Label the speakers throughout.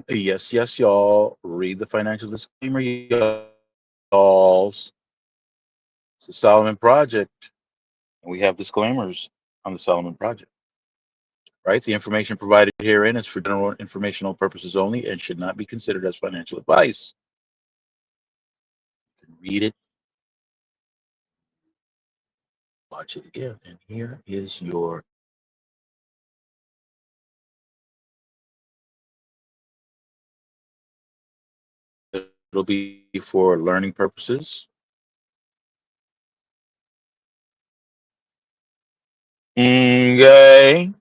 Speaker 1: Yes, y'all. Read the financial disclaimer, y'all. It's the Solomon Project, and we have disclaimers on the Solomon Project. Right? The information provided herein is for general informational purposes only and should not be considered as financial advice. You can read it, watch it again, and here is your. It'll be for learning purposes. Okay.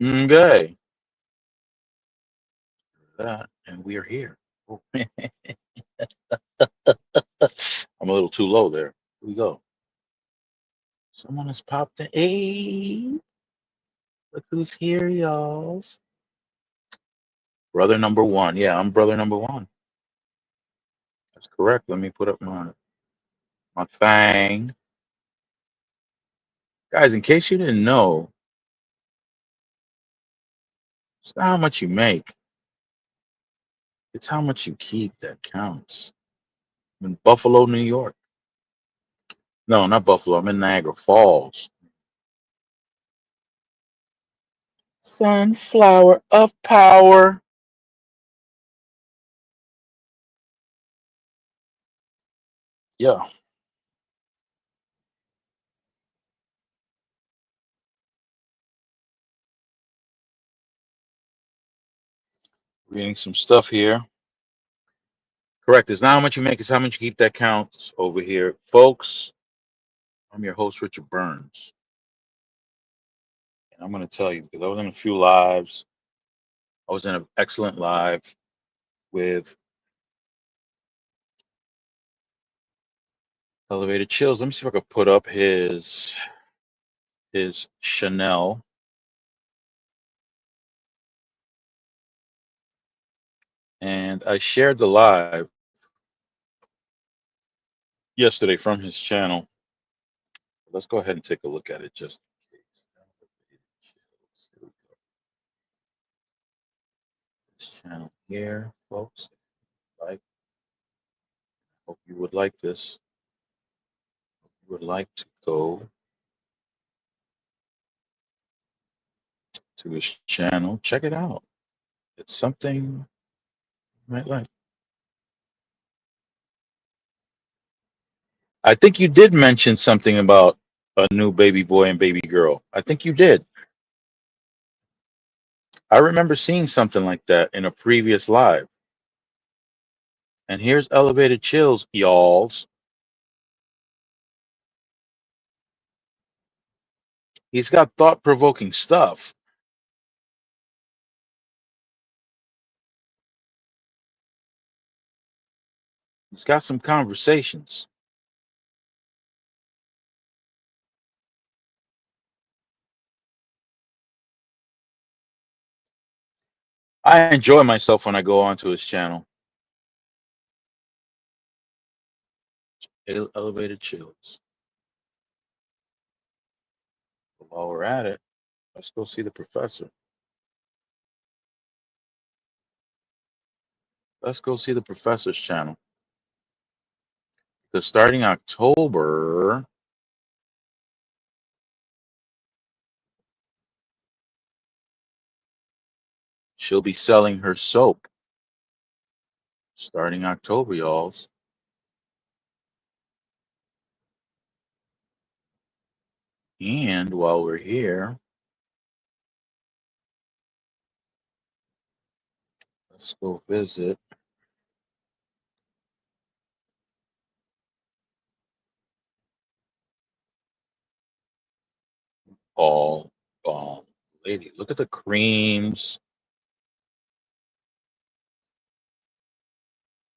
Speaker 1: Okay. That, and we are here. Oh, I'm a little too low there. Here we go. Someone has popped in. Hey, look who's here, y'all. Brother number one. Yeah, I'm brother number one. That's correct. Let me put up my thing. Guys, in case you didn't know, it's not how much you make, it's how much you keep that counts. I'm in Buffalo, New York. No, not Buffalo. I'm in Niagara Falls. Sunflower of power. Yeah, reading some stuff here. Correct. It's not how much you make, it's how much you keep that counts over here. Folks, I'm your host, Richard Burns. And I'm going to tell you, because I was in a few lives, I was in an excellent live with Elevated Chills. Let me see if I could put up his Chanel. And I shared the live yesterday from his channel. Let's go ahead and take a look at it just in case. Elevated Chills. Here we go. This channel here, folks. I hope you would like this. You would like to go to his channel. Check it out. It's something you might like. I think you did mention something about a new baby boy and baby girl. I think you did. I remember seeing something like that in a previous live. And here's Elevated Chills, y'alls. He's got thought provoking stuff. He's got some conversations. I enjoy myself when I go onto his channel. Elevated Chills. But while we're at it, let's go see the professor. Let's go see the professor's channel. Because starting October, she'll be selling her soap. Starting October, y'all. And while we're here, let's go visit All Balm Lady. Look at the creams.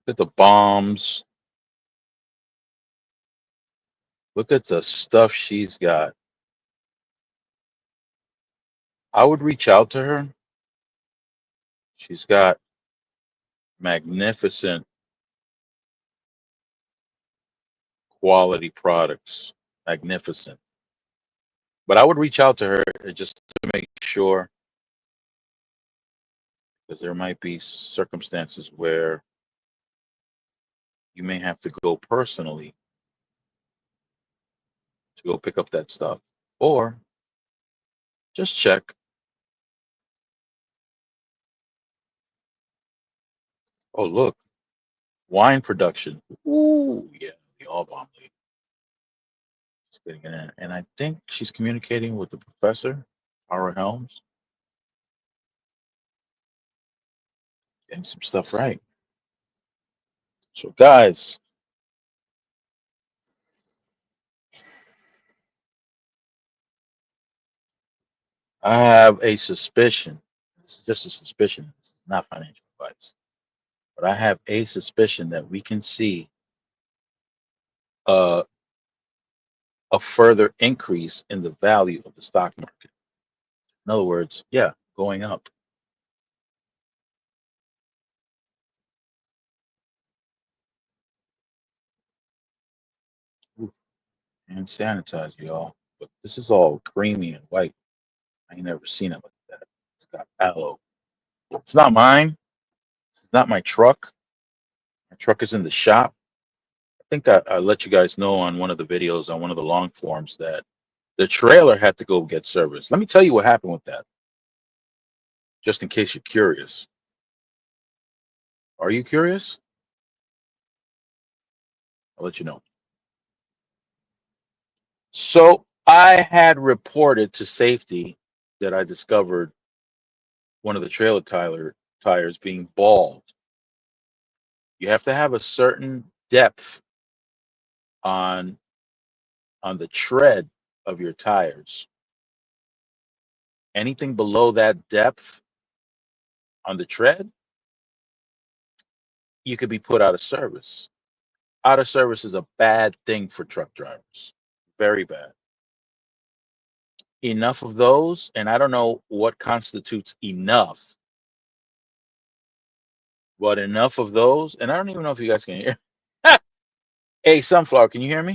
Speaker 1: Look at the bombs. Look at the stuff she's got. I would reach out to her. She's got magnificent quality products. Magnificent. But I would reach out to her just to make sure because there might be circumstances where you may have to go personally to go pick up that stuff, or just check. Oh, look, wine production. Ooh, yeah, the all bomb lady. She's getting it in. And I think she's communicating with the professor, Tara Helms, getting some stuff right. So, guys, I have a suspicion. This is just a suspicion. This is not financial advice, but I have a suspicion that we can see uh, a further increase in the value of the stock market. In other words, yeah, going up. Ooh, and sanitize, y'all. But this is all creamy and white. I ain't never seen it like that. It's got aloe. It's not mine. It's not my truck. My truck is in the shop. I think I let you guys know on one of the videos on one of the long forms that the trailer had to go get service. Let me tell you what happened with that, just in case you're curious. Are you curious? I'll let you know. So I had reported to safety that I discovered one of the trailer tires being bald. You have to have a certain depth on the tread of your tires. Anything below that depth on the tread, you could be put out of service. Out of service is a bad thing for truck drivers. Very bad. Enough of those, and I don't know what constitutes enough, but enough of those, and I don't even know if you guys can hear. Hey, Sunflower, can you hear me?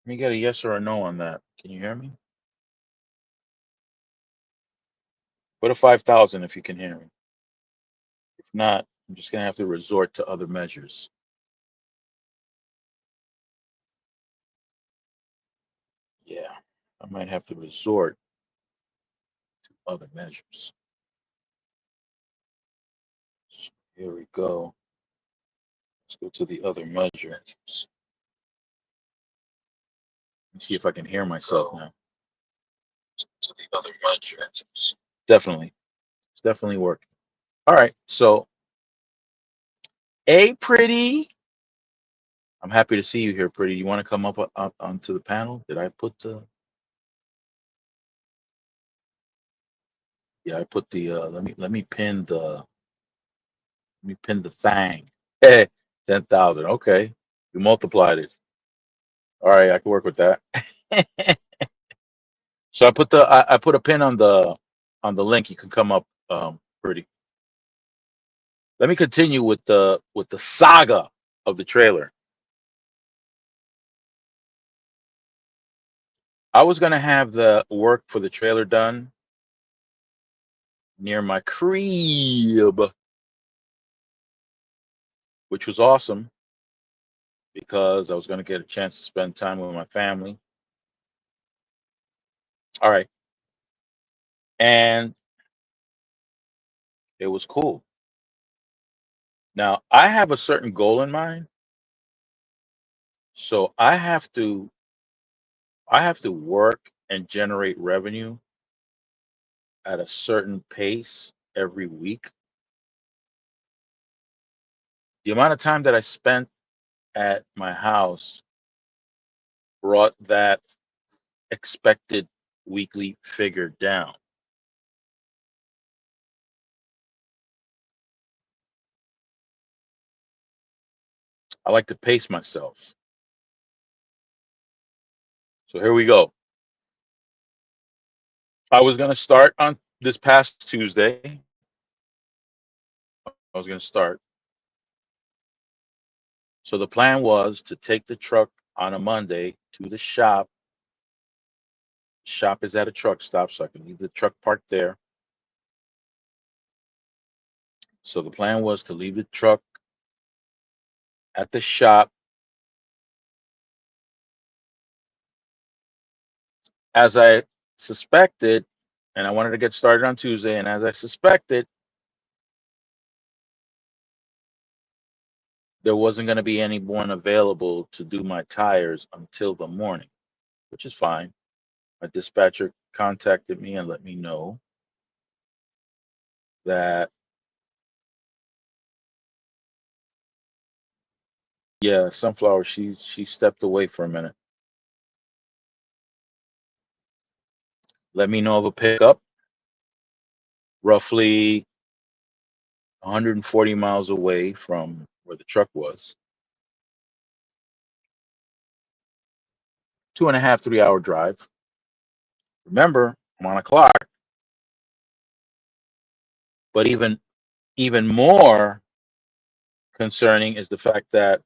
Speaker 1: Let me get a yes or a no on that. Can you hear me? Put a 5,000 if you can hear me. If not, I'm just gonna have to resort to other measures. Yeah, I might have to resort to other measures. So here we go. Let's go to the other measures. Let's see if I can hear myself now. To the other measures. Definitely. It's definitely working. All right. So, hey, Pretty. I'm happy to see you here, Pretty. You want to come up onto the panel? Did I put the? Yeah, I put the. Let me pin the. Let me pin the thing. Hey, 10,000. Okay, you multiplied it. All right, I can work with that. So I put a pin on the link. You can come up, Pretty. Let me continue with the saga of the trailer. I was gonna have the work for the trailer done near my crib, which was awesome because I was gonna get a chance to spend time with my family. All right, and it was cool. Now I have a certain goal in mind, so I have to work and generate revenue at a certain pace every week. The amount of time that I spent at my house brought that expected weekly figure down. I like to pace myself. So here we go. I was going to start on this past Tuesday. I was going to start. So the plan was to take the truck on a Monday to the shop, Shop is at a truck stop, so I can leave the truck parked there. So the plan was to leave the truck at the shop. As I suspected, and I wanted to get started on Tuesday, and as I suspected, there wasn't going to be anyone available to do my tires until the morning, which is fine. My dispatcher contacted me and let me know that, yeah, Sunflower, she stepped away for a minute. Let me know of a pickup roughly 140 miles away from where the truck was. 2.5, 3 hour drive. Remember, I'm on a clock, but even more concerning is the fact that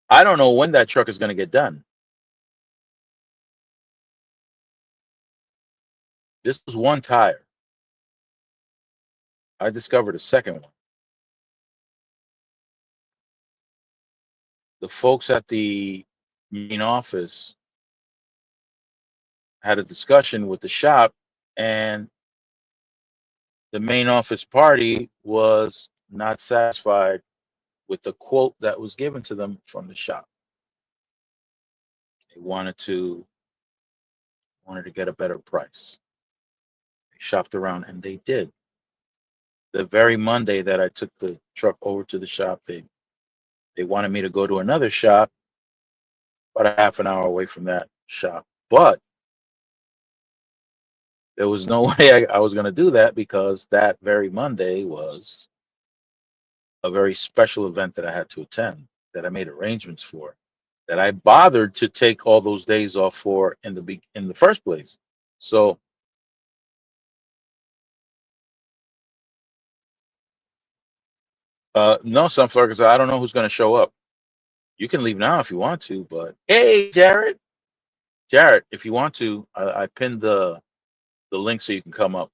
Speaker 1: I don't know when that truck is going to get done. This was one tire. I discovered a second one. The folks at the main office had a discussion with the shop, and the main office party was not satisfied with the quote that was given to them from the shop. They wanted to get a better price. They shopped around and they did. The very Monday that I took the truck over to the shop, they wanted me to go to another shop about a half an hour away from that shop. But there was no way I was going to do that because that very Monday was a very special event that I had to attend, that I made arrangements for, that I bothered to take all those days off for in the first place. So no, Sunflower, because I don't know who's going to show up. You can leave now if you want to, but hey, Jared, if you want to, I pinned the link so you can come up.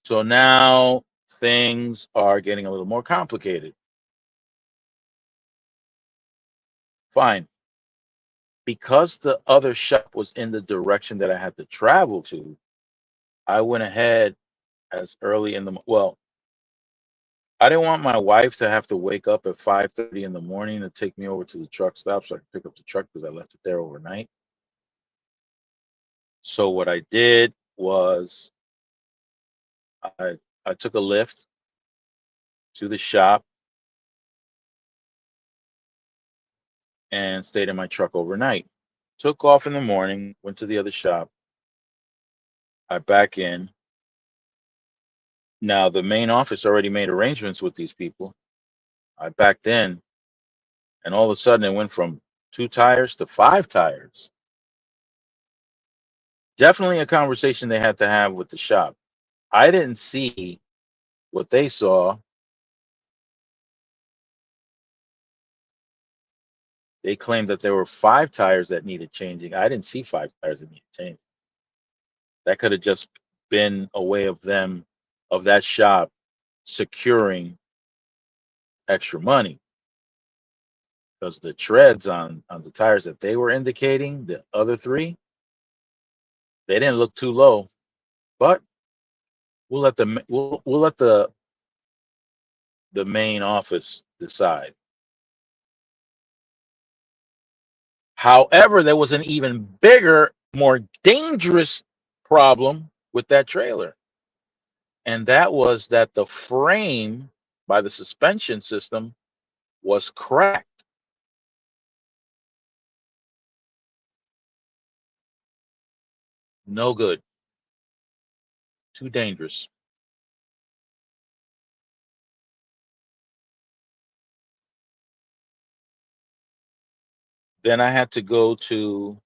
Speaker 1: So now things are getting a little more complicated. Fine. Because the other shop was in the direction that I had to travel to, I went ahead as early in the well, I didn't want my wife to have to wake up at 5:30 in the morning to take me over to the truck stop so I could pick up the truck because I left it there overnight. So what I did was I I took a lift to the shop and stayed in my truck overnight. Took off in the morning, went to the other shop. I back in. Now the main office already made arrangements with these people. I backed in, and all of a sudden it went from 2 tires to 5 tires. Definitely a conversation they had to have with the shop. I didn't see what they saw. They claimed that there were 5 tires that needed changing. I didn't see 5 tires that needed changing. That could have just been a way of them, of that shop, securing extra money because the treads on the tires that they were indicating, the other three, they didn't look too low. But we'll let the main office decide. However, there was an even bigger, more dangerous problem with that trailer, and that was that the frame by the suspension system was cracked. No good. Too dangerous. Then I had to go to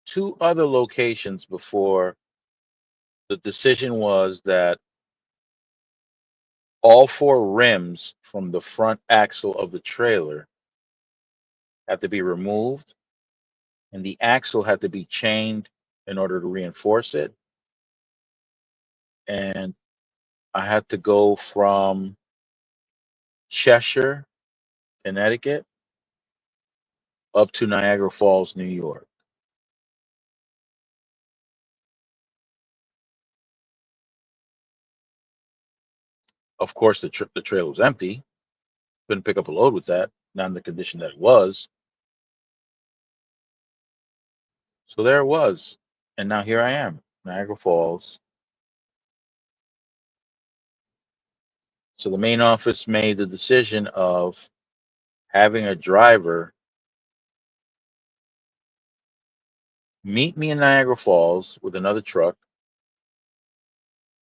Speaker 1: 2 other locations before the decision was that all 4 rims from the front axle of the trailer had to be removed, and the axle had to be chained in order to reinforce it. And I had to go from Cheshire, Connecticut, up to Niagara Falls, New York. Of course, the trailer was empty. Couldn't pick up a load with that, not in the condition that it was. So there it was. And now here I am, Niagara Falls. So the main office made the decision of having a driver meet me in Niagara Falls with another truck,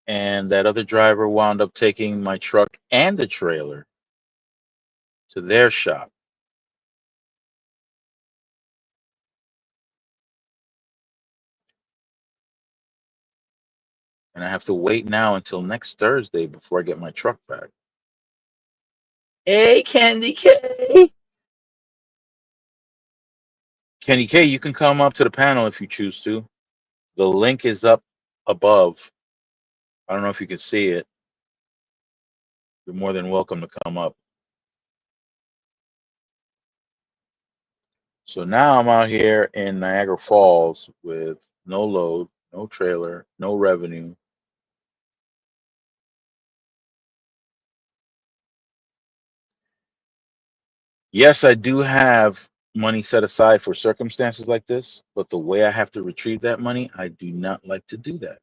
Speaker 1: and that other driver wound up taking my truck and the trailer to their shop. And I have to wait now until next Thursday before I get my truck back. Hey, Candy K! Candy K, you can come up to the panel if you choose to. The link is up above. I don't know if you can see it. You're more than welcome to come up. So now I'm out here in Niagara Falls with no load, no trailer, no revenue. Yes, I do have money set aside for circumstances like this, but the way I have to retrieve that money, I do not like to do that.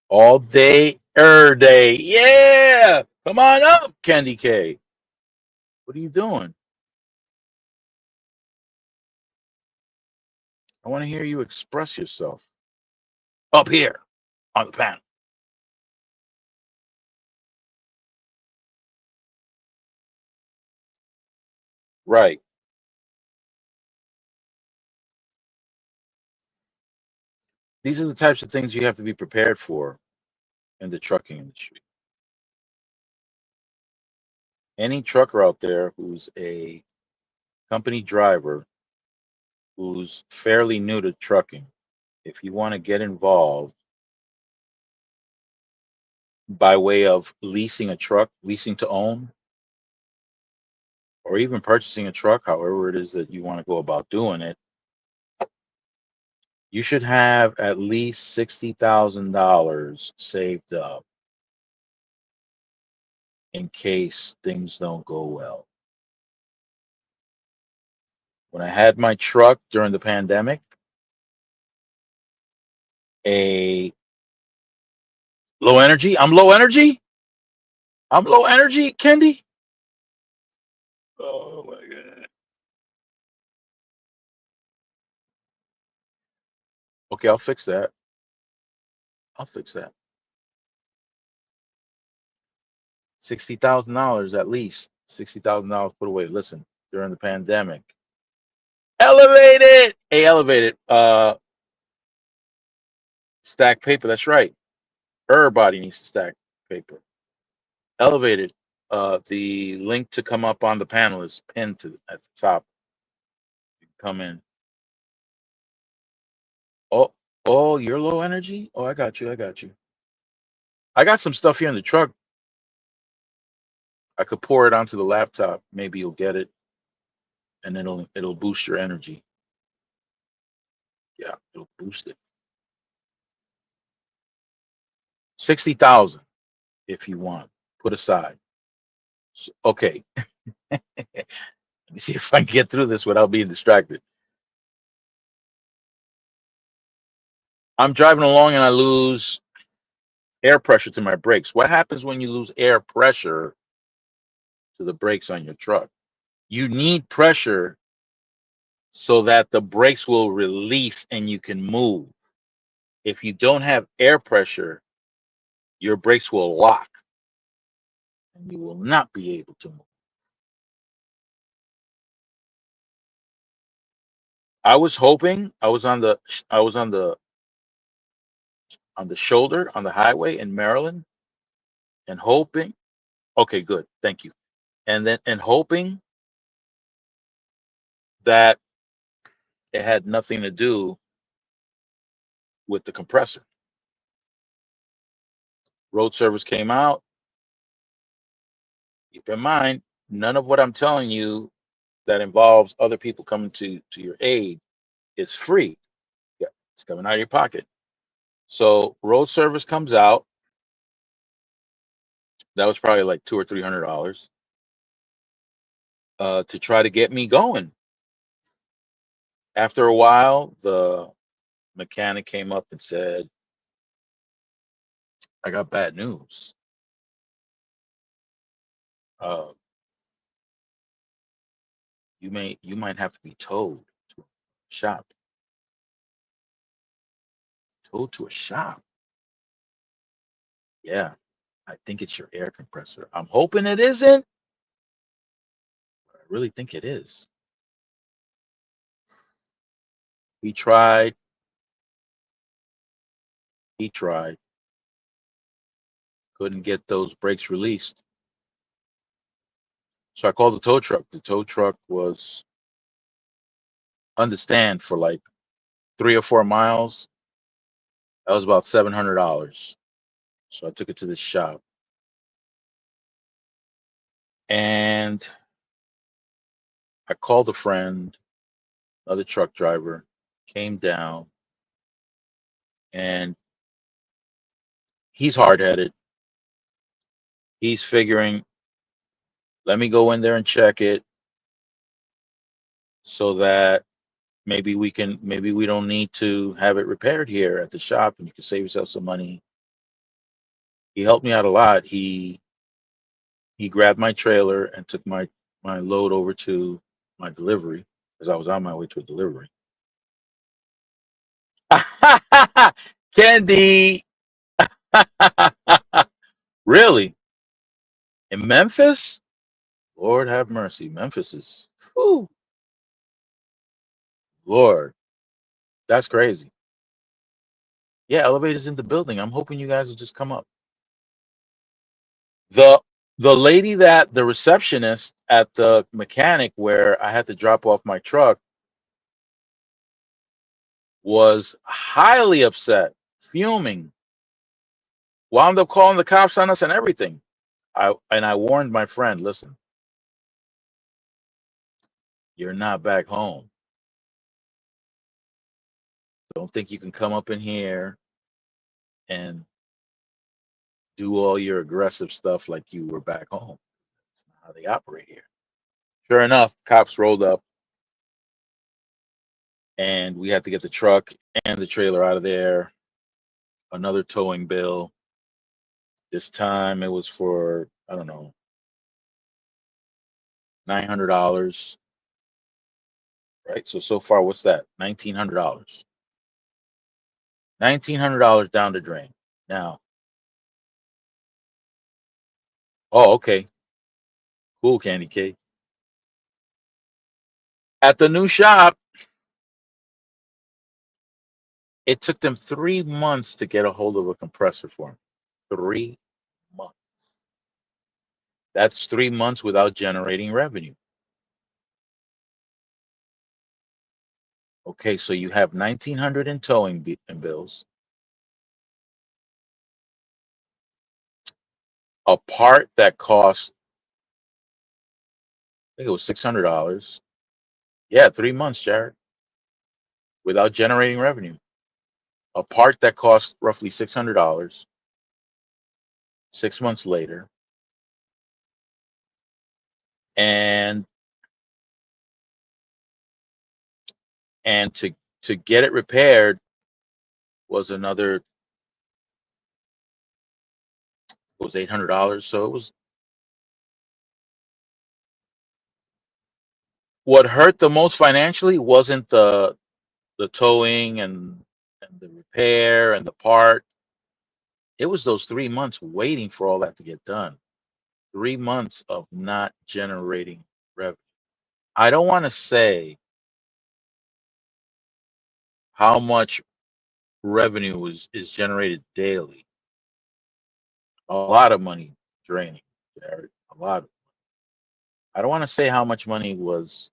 Speaker 1: All day, day. Yeah! Come on up, Candy K. What are you doing? I want to hear you express yourself up here on the panel. Right. These are the types of things you have to be prepared for in the trucking industry. Any trucker out there who's a company driver who's fairly new to trucking, if you want to get involved by way of leasing a truck, leasing to own, or even purchasing a truck, however it is that you want to go about doing it, you should have at least $60,000 saved up in case things don't go well. When I had my truck during the pandemic, a low energy, I'm low energy? I'm low energy, Kendi? Oh my God. Okay, I'll fix that. I'll fix that. $60,000 at least. $60,000 put away. Listen, during the pandemic. Elevated! Hey, elevated. Stack paper. That's right. Everybody needs to stack paper. Elevated. The link to come up on the panel is pinned at the top. You can come in. Oh, oh, you're low energy? Oh, I got you. I got you. I got some stuff here in the truck. I could pour it onto the laptop. Maybe you'll get it, and it'll boost your energy. Yeah, it'll boost it. 60,000 if you want. Put aside. Okay. Let me see if I can get through this without being distracted. I'm driving along and I lose air pressure to my brakes. What happens when you lose air pressure to the brakes on your truck? You need pressure so that the brakes will release and you can move. If you don't have air pressure, your brakes will lock and you will not be able to move. I was hoping I was on the shoulder on the highway in Maryland and hoping. Okay, good. Thank you. And hoping that it had nothing to do with the compressor. Road service came out. Keep in mind, none of what I'm telling you that involves other people coming to your aid is free. Yeah, it's coming out of your pocket. So road service comes out. That was probably like $200 or $300 to try to get me going. After a while, the mechanic came up and said, "I got bad news. Uh, you might have to be towed to a shop. Towed to a shop. Yeah, I think it's your air compressor. I'm hoping it isn't, but I really think it is." He tried. He tried. Couldn't get those brakes released. So I called the tow truck. The tow truck was understand for like 3 or 4 miles. That was about $700. So I took it to this shop, and I called a friend, another truck driver, came down, and he's hard headed. He's figuring, let me go in there and check it so that maybe we don't need to have it repaired here at the shop and you can save yourself some money. He helped me out a lot. He grabbed my trailer and took my load over to my delivery because I was on my way to a delivery. Candy. Really? In Memphis? Lord have mercy. Memphis is, whew, Lord, that's crazy. Yeah, elevators in the building. I'm hoping you guys will just come up. The the lady that the receptionist at the mechanic where I had to drop off my truck was highly upset, fuming, wound up calling the cops on us and everything. I warned my friend, listen, you're not back home. Don't think you can come up in here and do all your aggressive stuff like you were back home. That's not how they operate here. Sure enough, cops rolled up and we had to get the truck and the trailer out of there. Another towing bill. This time it was for, I don't know, $900. Right? So far, what's that? $1,900. $1,900 down the drain. Now, oh, okay. Cool, Candy Cake. At the new shop, it took them 3 months to get a hold of a compressor for me. 3 months. That's 3 months without generating revenue. Okay, so you have 1,900 in towing bills, a part that cost, I think it was $600. Yeah, 3 months, Jared, without generating revenue. A part that cost roughly $600, 6 months later, and to get it repaired was another, it was $800. So it was, what hurt the most financially wasn't the towing and the repair and the part. It was those 3 months waiting for all that to get done. 3 months of not generating revenue. I don't want to say how much revenue is generated daily. A lot of money draining. Jared. A lot. I don't want to say how much money was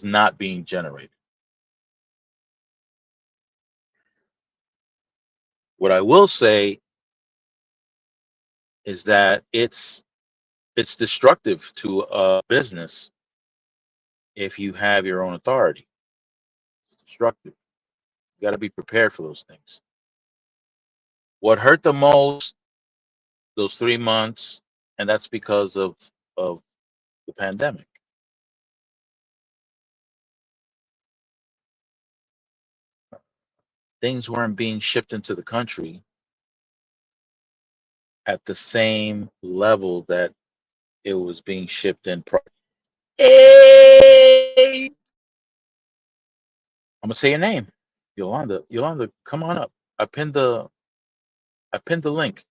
Speaker 1: not being generated. What I will say is that it's destructive to a business if you have your own authority. It's destructive. You got to be prepared for those things. What hurt the most those 3 months, and that's because of the pandemic. Things weren't being shipped into the country at the same level that it was being shipped in. Hey, I'm gonna say your name, Yolanda. Yolanda, come on up. I pinned the I pinned the link.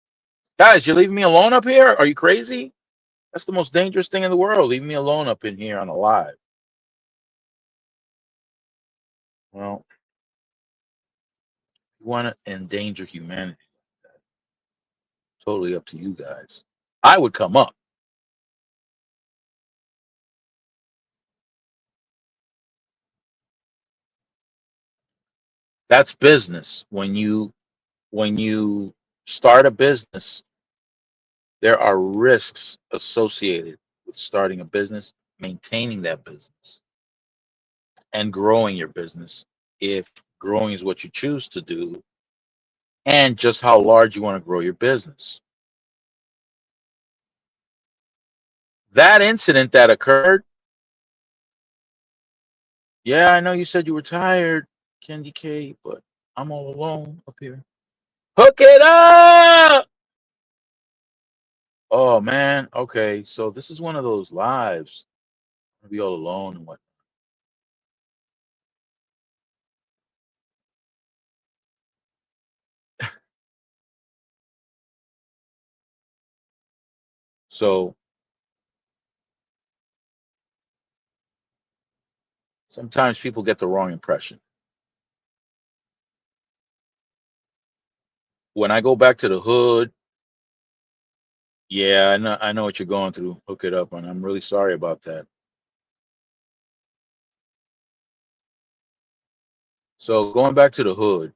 Speaker 1: Guys, you're leaving me alone up here? Are you crazy? That's the most dangerous thing in the world. Leaving me alone up in here on a live. Well, you want to endanger humanity. Totally up to you guys. I would come up. That's business. When you start a business, there are risks associated with starting a business, maintaining that business, and growing your business. If growing is what you choose to do, and just how large you want to grow your business. That incident that occurred, yeah, I know you said you were tired, Candy K, but I'm all alone up here. Hook it up! Oh man, okay, so this is one of those lives. I'll be all alone and what. So sometimes people get the wrong impression. When I go back to the hood, yeah, I know what you're going through. Hook it up, and I'm really sorry about that. So going back to the hood,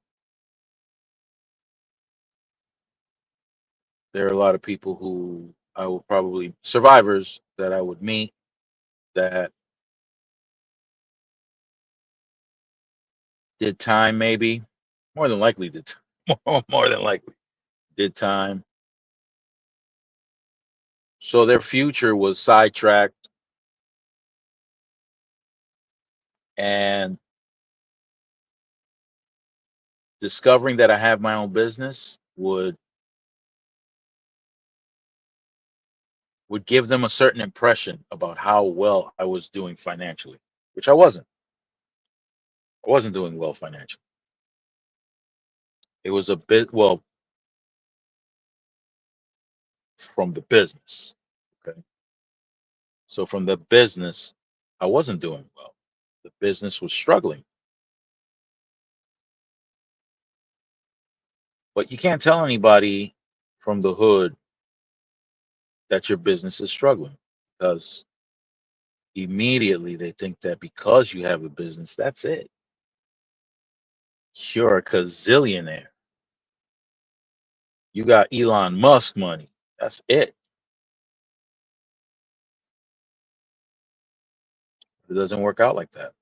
Speaker 1: there are a lot of people who I will probably survivors that I would meet that did time maybe, more than likely did more than likely did time. So their future was sidetracked, and discovering that I have my own business would give them a certain impression about how well I was doing financially, which I wasn't. I wasn't doing well financially. It was a bit, well, from the business. Okay. So from the business, I wasn't doing well. The business was struggling. But you can't tell anybody from the hood that your business is struggling because immediately they think that because you have a business, that's it. You're a gazillionaire. You got Elon Musk money. That's it. It doesn't work out like that.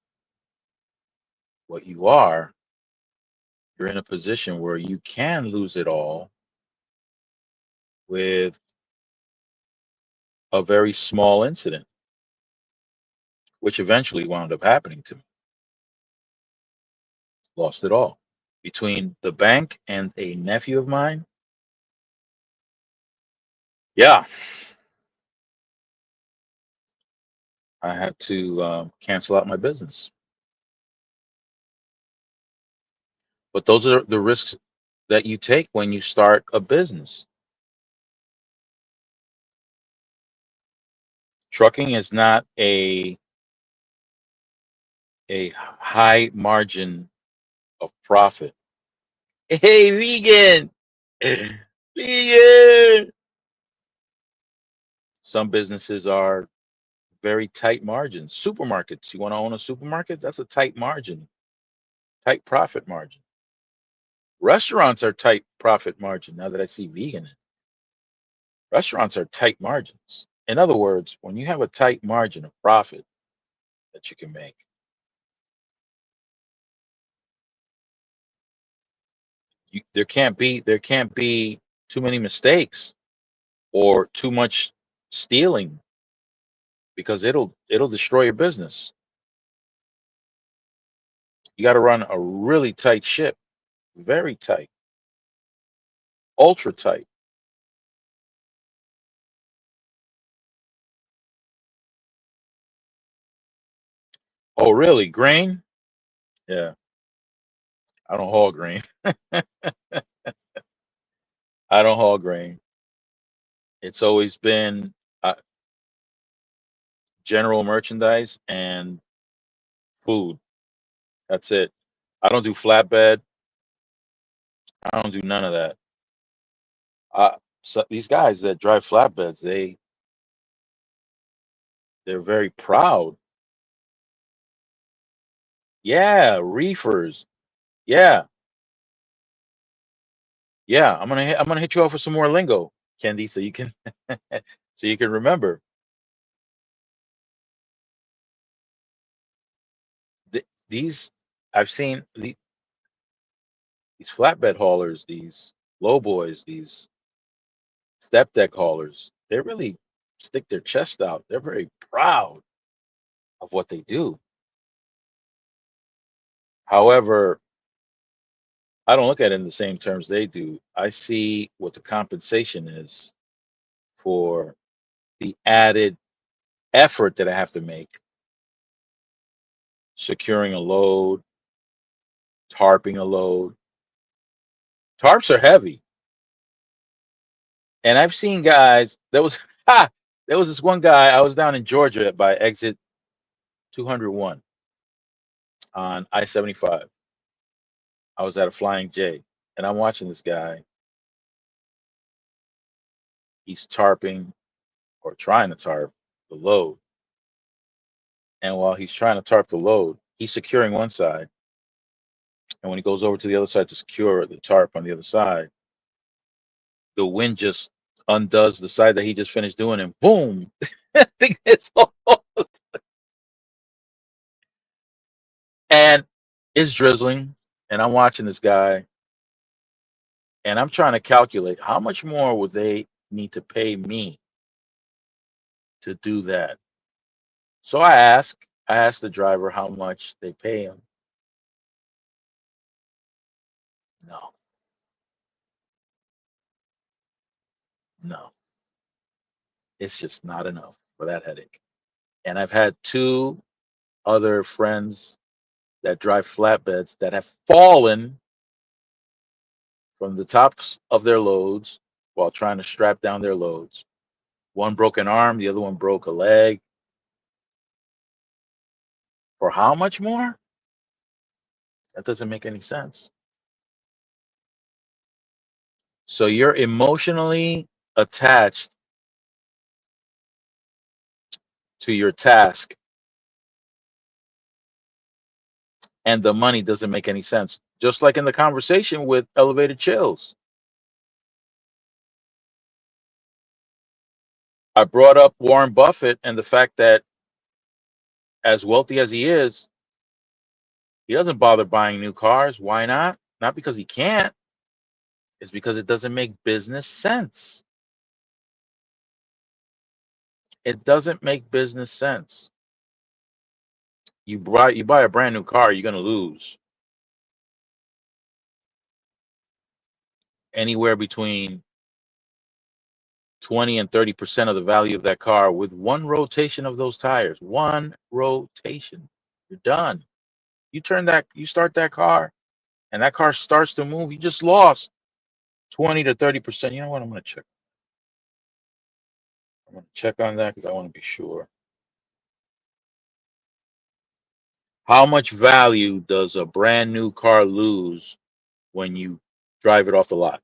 Speaker 1: What you are, you're in a position where you can lose it all with a very small incident, which eventually wound up happening to me. Lost it all. Between the bank and a nephew of mine, yeah, I had to cancel out my business. But those are the risks that you take when you start a business. Trucking is not a high margin of profit. Hey, vegan, vegan. Some businesses are very tight margins. Supermarkets, you want to own a supermarket? That's a tight margin, tight profit margin. Restaurants are tight profit margin. Now that I see vegan, restaurants are tight margins. In other words, when you have a tight margin of profit that you can make, there can't be too many mistakes or too much stealing because it'll destroy your business. You got to run a really tight ship, very tight, ultra tight. Oh, really? Grain? Yeah, I don't haul grain. I don't haul grain. It's always been general merchandise and food. That's it. I don't do flatbed. I don't do none of that. So these guys that drive flatbeds, they're very proud. Yeah, reefers. Yeah, yeah. I'm gonna hit you off with some more lingo, Kendi, so you can so you can remember. These I've seen these flatbed haulers, these low boys, these step deck haulers. They really stick their chest out. They're very proud of what they do. However, I don't look at it in the same terms they do. I see what the compensation is for the added effort that I have to make, securing a load, tarping a load. Tarps are heavy. And I've seen guys, there was this one guy, I was down in Georgia by exit 201 on I-75. I was at a Flying J and I'm watching this guy. He's tarping or trying to tarp the load. And while he's trying to tarp the load, he's securing one side. And when he goes over to the other side to secure the tarp on the other side, the wind just undoes the side that he just finished doing, and boom, thing hits off. And it's drizzling. And I'm watching this guy, and I'm trying to calculate how much more would they need to pay me to do that. So I asked the driver how much they pay him. No, no, it's just not enough for that headache. And I've had two other friends that drive flatbeds that have fallen from the tops of their loads while trying to strap down their loads. One broke an arm, the other one broke a leg. For how much more? That doesn't make any sense. So you're emotionally attached to your task, and the money doesn't make any sense. Just like in the conversation with Elevated Chills, I brought up Warren Buffett and the fact that as wealthy as he is, he doesn't bother buying new cars. Why not? Not because he can't, it's because it doesn't make business sense. It doesn't make business sense. You buy a brand new car, you're gonna lose anywhere between 20 and 30% of the value of that car with one rotation of those tires. One rotation. You're done. You start that car, and that car starts to move. You just lost 20 to 30%. You know what? I'm gonna check. I'm gonna check on that because I want to be sure. How much value does a brand new car lose when you drive it off the lot?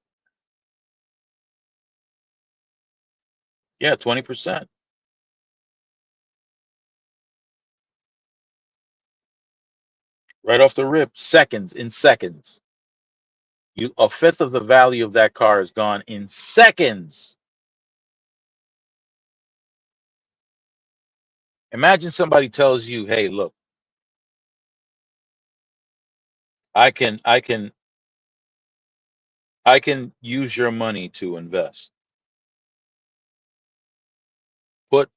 Speaker 1: Yeah, 20%. Right off the rip, seconds, in seconds. You a fifth of the value of that car is gone in seconds. Imagine somebody tells you, "Hey, look, I can I can use your money to invest. Put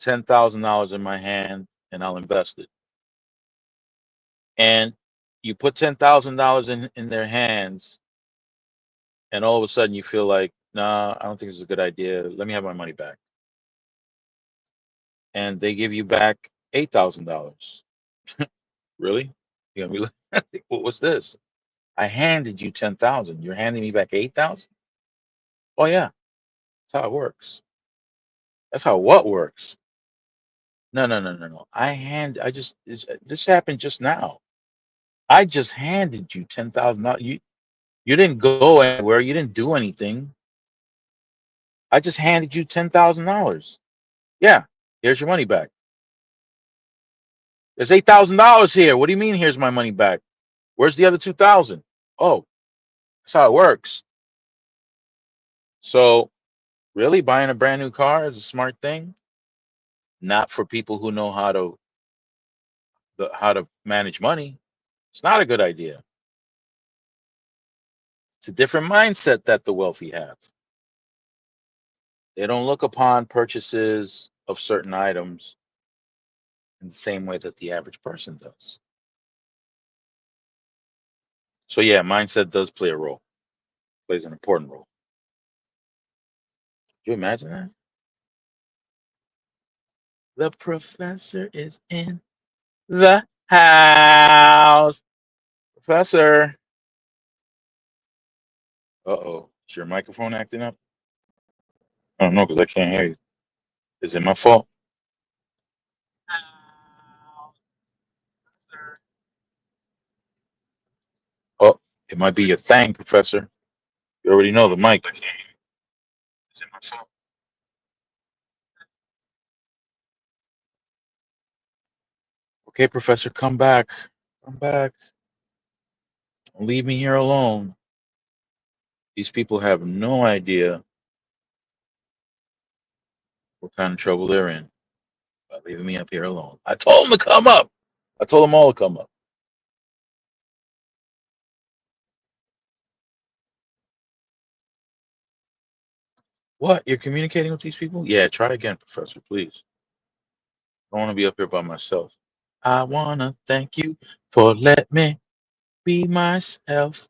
Speaker 1: $10,000 in my hand and I'll invest it." And you put $10,000 in their hands, and all of a sudden you feel like, "Nah, I don't think this is a good idea. Let me have my money back." And they give you back $8,000. Really? You know, what's this? I handed you 10,000. You're handing me back 8,000? Oh yeah, that's how it works. That's how what works. No, no, no, no, no. This happened just now. I just handed you $10,000. You didn't go anywhere. You didn't do anything. I just handed you $10,000. Yeah, here's your money back. There's $8,000 here. What do you mean? Here's my money back. Where's the other 2,000? Oh, that's how it works. So really, buying a brand new car is a smart thing. Not for people who know how to manage money. It's not a good idea. It's a different mindset that the wealthy have. They don't look upon purchases of certain items in the same way that the average person does. So yeah, mindset does play a role, plays an important role. Can you imagine that? The professor is in the house. Professor. Uh-oh. Is your microphone acting up? I don't know because I can't hear you. Is it my fault? Oh, it might be your thing, Professor. You already know the mic. Is it my fault? Okay, Professor, come back. Come back. Don't leave me here alone. These people have no idea what kind of trouble they're in by leaving me up here alone. I told them to come up. I told them all to come up. What? You're communicating with these people? Yeah, try again, Professor, please. I don't want to be up here by myself. I want to thank you for letting me be myself.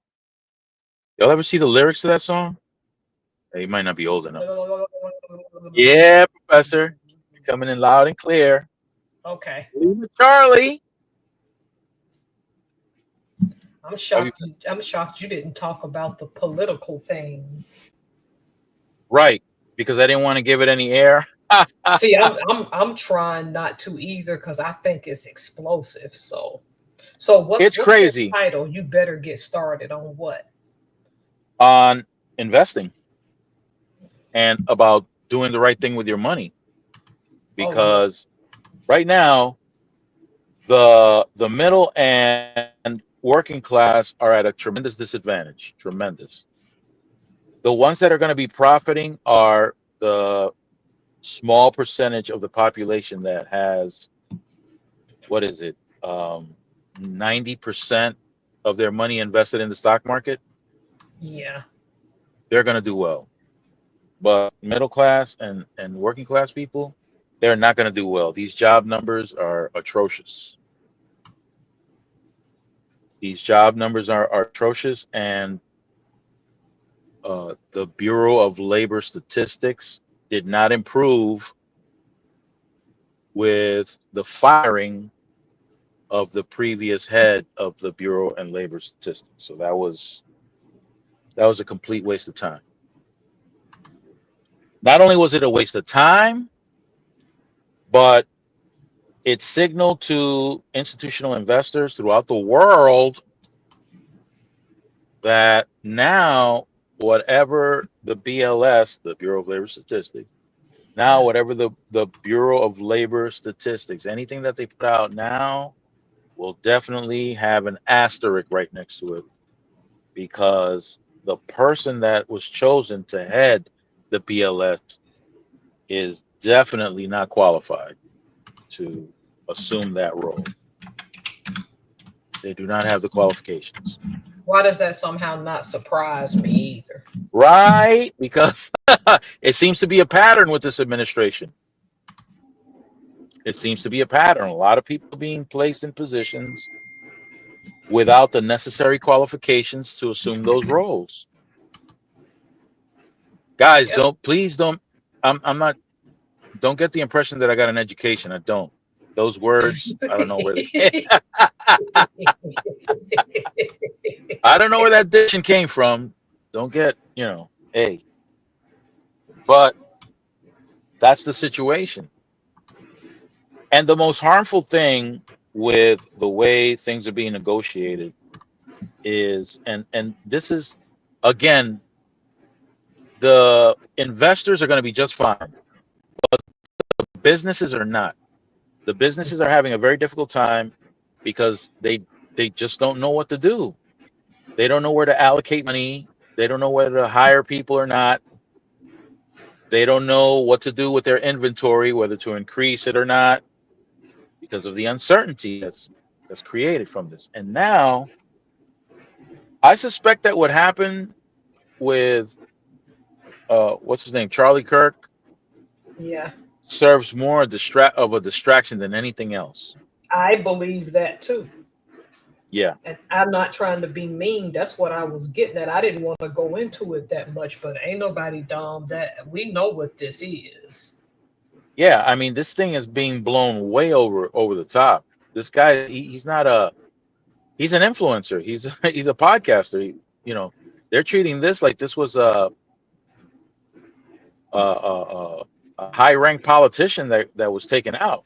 Speaker 1: Y'all ever see the lyrics to that song? Hey, you might not be old enough. Yeah, Professor. You're coming in loud and clear.
Speaker 2: Okay.
Speaker 1: Leave it, Charlie.
Speaker 2: I'm
Speaker 1: Have you-
Speaker 2: shocked. I'm shocked you didn't talk about the political thing.
Speaker 1: Right, because I didn't want to give it any air.
Speaker 2: See, I'm trying not to either because I think it's explosive. So
Speaker 1: It's
Speaker 2: what's your
Speaker 1: crazy
Speaker 2: title? You better get started on what?
Speaker 1: on investing and about doing the right thing with your money
Speaker 2: Oh Lord.
Speaker 1: because right now the middle and working class are at a tremendous disadvantage. Tremendous. The ones that are going to be profiting are the small percentage of the population that has, what is it, 90% of their money invested in the stock market.
Speaker 2: Yeah.
Speaker 1: They're going to do well. But middle class and working class people, they're not going to do well. These job numbers are atrocious. These job numbers are atrocious, and the Bureau of Labor Statistics did not improve with the firing of the previous head of the Bureau and Labor Statistics. So that was a complete waste of time. Not only was it a waste of time, but it signaled to institutional investors throughout the world that now whatever the BLS, the Bureau of Labor Statistics, Now, whatever the Bureau of Labor Statistics, anything that they put out now will definitely have an asterisk right next to it, because the person that was chosen to head the BLS is definitely not qualified to assume that role. They do not have the qualifications.
Speaker 2: Why does that somehow not surprise me either?
Speaker 1: Right? Because it seems to be a pattern with this administration. It seems to be a pattern. A lot of people being placed in positions without the necessary qualifications to assume those roles. Guys,
Speaker 2: Yep.
Speaker 1: please don't. I'm not. Don't get the impression that I got an education. I don't. Those words, I don't know where they. I don't know where that diction came from. Don't get, hey. But that's the situation. And the most harmful thing with the way things are being negotiated is, and this is, again, the investors are going to be just fine. Businesses are not. The businesses are having a very difficult time because they just don't know what to do. They don't know where to allocate money. They don't know whether to hire people or not. They don't know what to do with their inventory, whether to increase it or not, because of the uncertainty that's created from this. And now I suspect that what happened with what's his name, Charlie Kirk,
Speaker 2: Yeah,
Speaker 1: serves more of a distraction than anything else.
Speaker 2: I believe that too.
Speaker 1: Yeah.
Speaker 2: And I'm not trying to be mean. That's what I was getting at. I didn't want to go into it that much, but ain't nobody dumb. That we know what this is.
Speaker 1: Yeah, I mean, this thing is being blown way over the top. This guy, he's not he's an influencer. He's he's a podcaster. They're treating this like this was a high ranked politician that was taken out.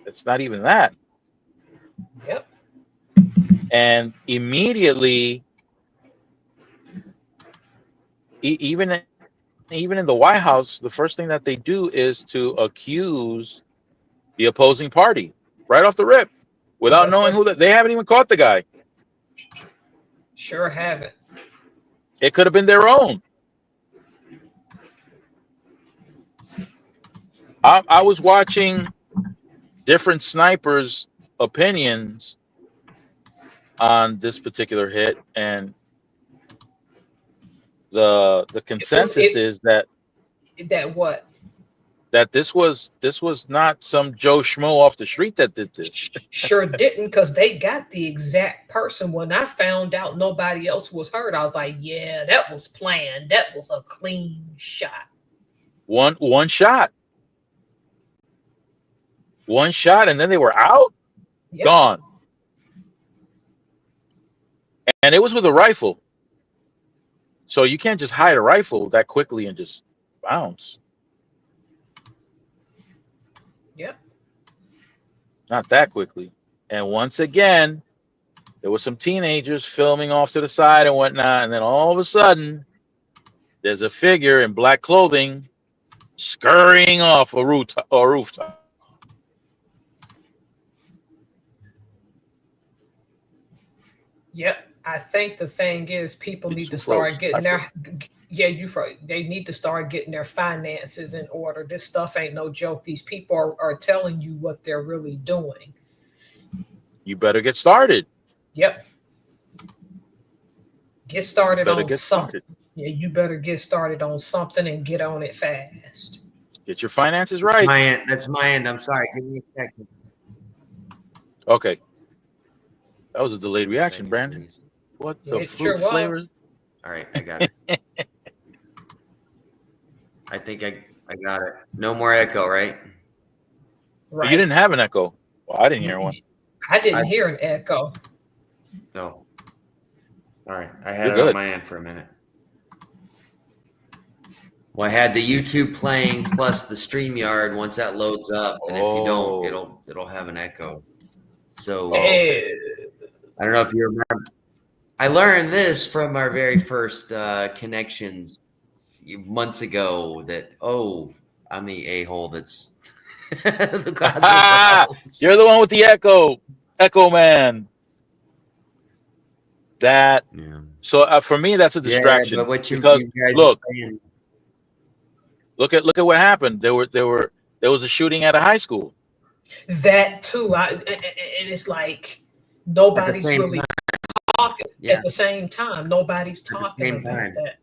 Speaker 1: It's not even that.
Speaker 2: Yep.
Speaker 1: And immediately, even in the White House, the first thing that they do is to accuse the opposing party right off the rip, without
Speaker 2: That's
Speaker 1: knowing
Speaker 2: what
Speaker 1: who they haven't even caught the guy.
Speaker 2: sure haven't.
Speaker 1: It could have been their own. I was watching different snipers' opinions on this particular hit, and the
Speaker 2: It was
Speaker 1: consensus
Speaker 2: it
Speaker 1: is that
Speaker 2: that what?
Speaker 1: this was not some Joe Schmo off the street that did this.
Speaker 2: Sure didn't, because they got the exact person. When I found out nobody else was hurt, I was like, yeah, that was planned. That was a clean shot.
Speaker 1: One shot, and then they were out,
Speaker 2: Yep.
Speaker 1: gone, and it was with a rifle. So you can't just hide a rifle that quickly and just bounce.
Speaker 2: Yep.
Speaker 1: Not that quickly. And once again, there was some teenagers filming off to the side and whatnot, and then all of a sudden, there's a figure in black clothing scurrying off a rooftop.
Speaker 2: Yep. I think the thing is people need to
Speaker 1: Who
Speaker 2: start
Speaker 1: froze? I
Speaker 2: getting
Speaker 1: froze.
Speaker 2: their yeah, they need to start getting their finances in order. This stuff ain't no joke. These people are telling you what they're really doing.
Speaker 1: You better get started.
Speaker 2: Yep. Get started
Speaker 1: Better
Speaker 2: on
Speaker 1: get
Speaker 2: something.
Speaker 1: started.
Speaker 2: Yeah, you better get started on something and get on it fast.
Speaker 1: Get your finances right.
Speaker 3: My end. That's my end. I'm sorry. Give me a second.
Speaker 1: Okay. That was a delayed reaction,
Speaker 3: Second,
Speaker 1: Brandon.
Speaker 3: please.
Speaker 1: What
Speaker 2: Yeah,
Speaker 1: the
Speaker 2: it
Speaker 1: fruit
Speaker 2: sure
Speaker 1: flavor?
Speaker 2: was.
Speaker 3: All right, I got it. I think I got it. No more echo, right?
Speaker 1: But you
Speaker 2: Right.
Speaker 1: didn't have an echo. Well, I didn't hear one.
Speaker 2: I didn't
Speaker 3: I-
Speaker 2: hear an echo.
Speaker 3: No. All right, I had
Speaker 1: You're
Speaker 3: it on
Speaker 1: good.
Speaker 3: my end for a minute. Well, I had the YouTube playing plus the StreamYard. Once that loads up, and if you don't, it'll have an echo. So
Speaker 2: Hey,
Speaker 3: I don't know if you remember. I learned this from our very first connections months ago that I'm the a-hole that's the causing problems.
Speaker 1: You're the one with the Echo Man. That
Speaker 3: Yeah.
Speaker 1: so for me that's a
Speaker 3: Yeah,
Speaker 1: distraction
Speaker 3: but what you
Speaker 1: because
Speaker 3: guys
Speaker 1: look,
Speaker 3: are saying,
Speaker 1: look at what happened. There was a shooting at a high school.
Speaker 2: That too. And it's like
Speaker 3: at the
Speaker 2: nobody's
Speaker 3: same
Speaker 2: really
Speaker 3: time,
Speaker 2: talking
Speaker 3: yeah,
Speaker 2: at the same time. Nobody's
Speaker 3: at the
Speaker 2: talking
Speaker 3: same
Speaker 2: about
Speaker 3: time.
Speaker 2: that.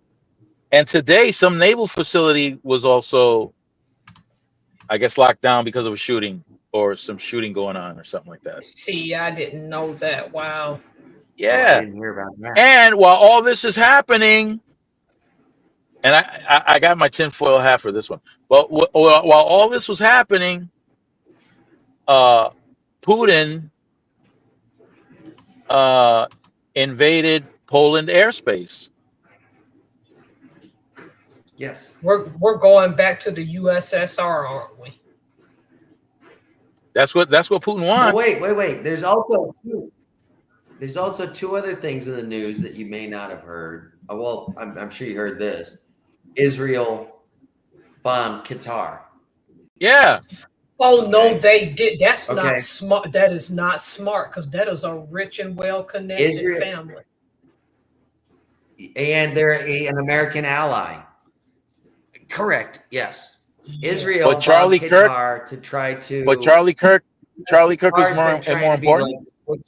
Speaker 1: And today some naval facility was also, I guess, locked down because of a shooting or some shooting going on or something like that.
Speaker 2: See, I didn't know that. Wow.
Speaker 3: Oh, I
Speaker 1: Yeah.
Speaker 3: didn't hear about that.
Speaker 1: And while all this is happening, and I got my tinfoil hat for this one. Well, while all this was happening, Putin invaded Poland airspace.
Speaker 3: Yes.
Speaker 2: We're going back to the USSR, aren't we?
Speaker 1: That's what Putin
Speaker 3: Well,
Speaker 1: wants.
Speaker 3: wait. There's also two other things in the news that you may not have heard. Well, I'm sure you heard this. Israel bombed Qatar.
Speaker 1: Yeah.
Speaker 2: Oh no,
Speaker 3: Okay.
Speaker 2: they did. That's
Speaker 3: Okay.
Speaker 2: not smart. That is not smart because that is a rich and well-connected
Speaker 3: Israel,
Speaker 2: family.
Speaker 3: and they're an American ally. Correct. Yes.
Speaker 2: Yeah.
Speaker 3: Israel
Speaker 1: But
Speaker 3: bombed
Speaker 1: Charlie Kirk,
Speaker 3: Qatar to try to.
Speaker 1: but Charlie Kirk was
Speaker 3: Qatar's been trying
Speaker 1: more
Speaker 3: to be
Speaker 1: important
Speaker 3: like.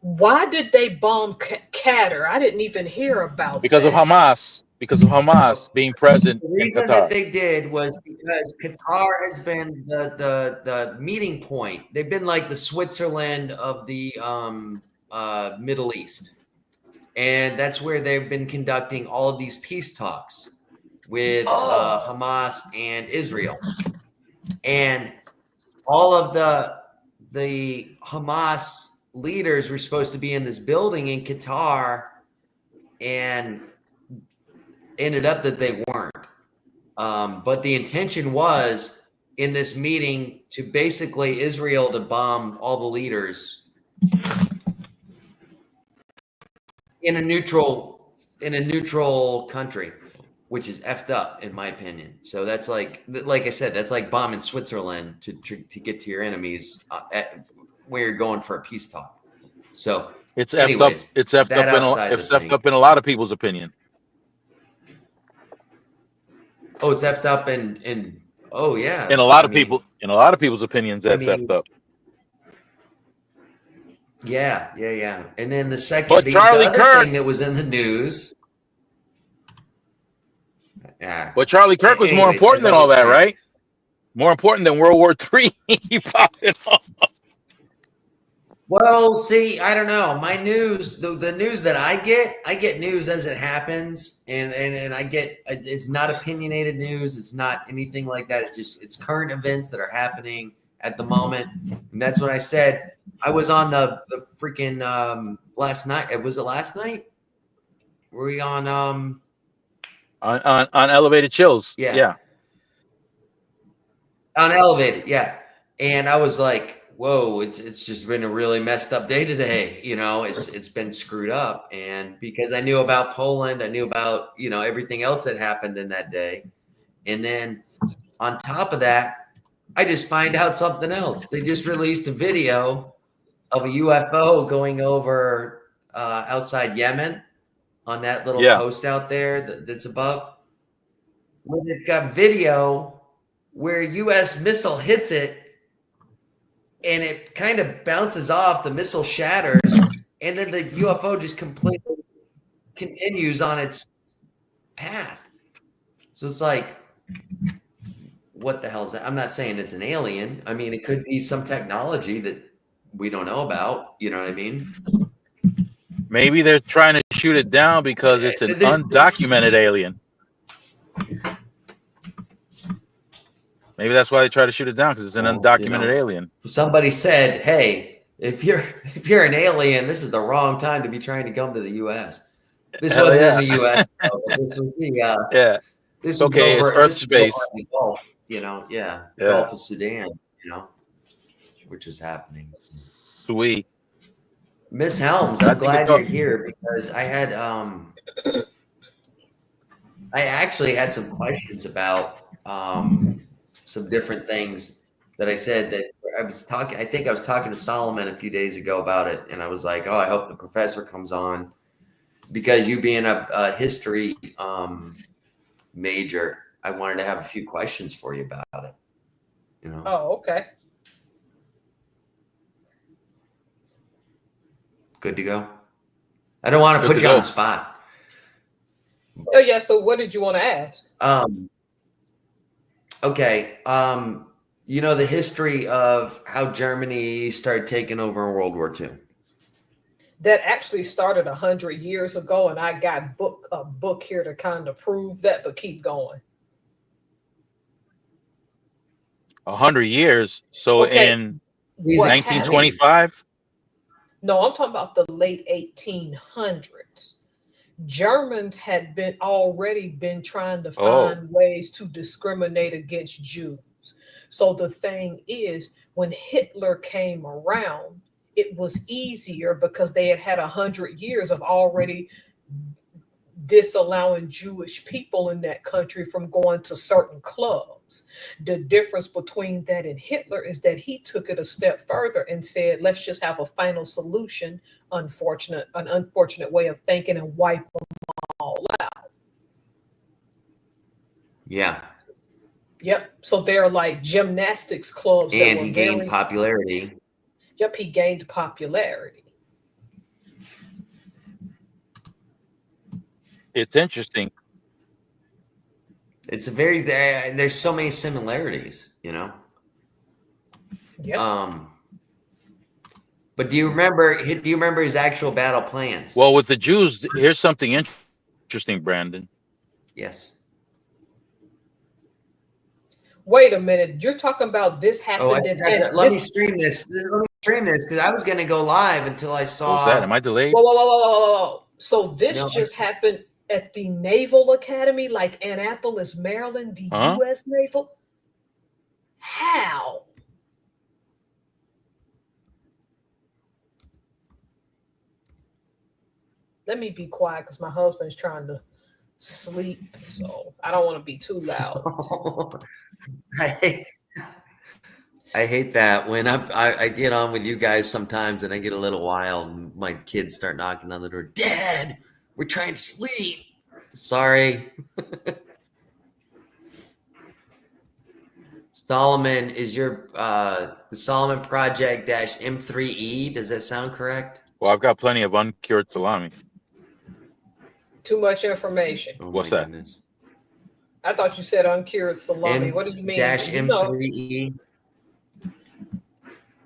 Speaker 2: Why did they bomb Qatar? I didn't even hear about
Speaker 1: because of
Speaker 2: that.
Speaker 1: Hamas. Because of Hamas being present
Speaker 3: The
Speaker 1: in
Speaker 3: reason that
Speaker 1: Qatar.
Speaker 3: they did was because Qatar has been the meeting point. They've been like the Switzerland of the Middle East, and that's where they've been conducting all of these peace talks with Hamas and Israel, and all of the Hamas leaders were supposed to be in this building in Qatar, and ended up that they weren't. But the intention was in this meeting to basically Israel to bomb all the leaders in a neutral country, which is effed up in my opinion. So that's like I said, that's like bombing Switzerland to get to your enemies where you're going for a peace talk. So
Speaker 1: It's
Speaker 3: anyways,
Speaker 1: effed up in a lot of people's opinion.
Speaker 3: Oh, it's effed up and oh yeah.
Speaker 1: In a lot of people's opinions, that's effed up.
Speaker 3: Yeah. And then the second,
Speaker 1: But
Speaker 3: the other thing that was in the news. Yeah.
Speaker 1: But Charlie Kirk was more important than all that, right? More important than World War III. You popped it off.
Speaker 3: Well, see, I don't know. My news, the news that I get news as it happens, and I get, it's not opinionated news. It's not anything like that. It's current events that are happening at the moment, and that's what I said. I was on the freaking last night. Was it last night? Were we on
Speaker 1: Elevated Chills? Yeah.
Speaker 3: On Elevated, yeah. And I was like, whoa, it's just been a really messed up day today. You know, it's been screwed up. And because I knew about Poland, I knew about, everything else that happened in that day. And then on top of that, I just find out something else. They just released a video of a UFO going over outside Yemen on that little post out there that's above. Where they've got video where a U.S. missile hits it, and it kind of bounces off, the missile shatters, and then the UFO just completely continues on its path. So it's like, what the hell is that? I'm not saying it's an alien. I mean, it could be some technology that we don't know about. You know what I mean?
Speaker 1: Maybe they're trying to shoot it down because it's an undocumented alien. Maybe that's why they try to shoot it down, because it's an undocumented alien.
Speaker 3: Somebody said, "Hey, if you're an alien, this is the wrong time to be trying to come to the U.S." This wasn't in the U.S. Though. This was the This was
Speaker 1: okay.
Speaker 3: over,
Speaker 1: It's Earth space.
Speaker 3: The Gulf, Gulf of Sudan, which is happening.
Speaker 1: Sweet.
Speaker 3: Miss Helms, I'm glad you're here because I had I actually had some questions about some different things that I said that I think I was talking to Solomon a few days ago about it. And I was like, oh, I hope the professor comes on because you being a history major, I wanted to have a few questions for you about it. You know?
Speaker 2: Oh, okay.
Speaker 3: Good to go. I don't want to
Speaker 1: Good
Speaker 3: put
Speaker 1: to
Speaker 3: you on
Speaker 1: go.
Speaker 3: the spot.
Speaker 2: Oh yeah. So what did you want to ask?
Speaker 3: Okay. You know the history of how Germany started taking over in World War II.
Speaker 2: That actually started 100 years ago, and I got a book here to kind of prove that. But keep going.
Speaker 1: 100 years. So
Speaker 2: Okay,
Speaker 1: in
Speaker 3: He's
Speaker 2: what's happened?
Speaker 3: explained.
Speaker 1: 1925.
Speaker 2: No, I'm talking about the late 1800s. Germans had already been trying to
Speaker 1: Oh,
Speaker 2: find ways to discriminate against Jews. So the thing is, when Hitler came around, it was easier because they had 100 years of already disallowing Jewish people in that country from going to certain clubs. The difference between that and Hitler is that he took it a step further and said, let's just have a final solution. An unfortunate way of thinking, and wipe them all out.
Speaker 3: Yeah.
Speaker 2: Yep. So they're like gymnastics clubs that
Speaker 3: And
Speaker 2: were
Speaker 3: he gained
Speaker 2: very,
Speaker 3: popularity.
Speaker 2: yep, he gained popularity.
Speaker 1: it's interesting.
Speaker 3: It's a very there's so many similarities, you know.
Speaker 2: Yep.
Speaker 3: But do you remember his actual battle plans?
Speaker 1: Well, with the Jews, here's something interesting, Brandon.
Speaker 3: Yes.
Speaker 2: Wait a minute. You're talking about this
Speaker 3: Oh, I
Speaker 2: happened in
Speaker 3: forgot
Speaker 2: and
Speaker 3: to, let me
Speaker 2: this.
Speaker 3: stream this. Let me stream this because I was going to go live until I
Speaker 1: What was that? Am
Speaker 3: saw.
Speaker 1: I delayed?
Speaker 2: Whoa, whoa, whoa, whoa, whoa, whoa. So this
Speaker 3: No,
Speaker 2: just happened at the Naval Academy, like Annapolis, Maryland, the
Speaker 1: Huh?
Speaker 2: U.S. Naval. How? Let me be quiet because my husband's trying to sleep, so I don't want to be too loud.
Speaker 3: I hate, I hate that when I get on with you guys sometimes and I get a little wild and my kids start knocking on the door. Dad, we're trying to sleep. Sorry. Solomon is your the Solomon Project -M3E. Does that sound correct?
Speaker 1: Well, I've got plenty of uncured salami.
Speaker 2: Too much information.
Speaker 3: Oh
Speaker 1: What's
Speaker 3: my
Speaker 1: that?
Speaker 3: goodness.
Speaker 2: I thought you said uncured salami. What do you mean? You know,
Speaker 3: M3E.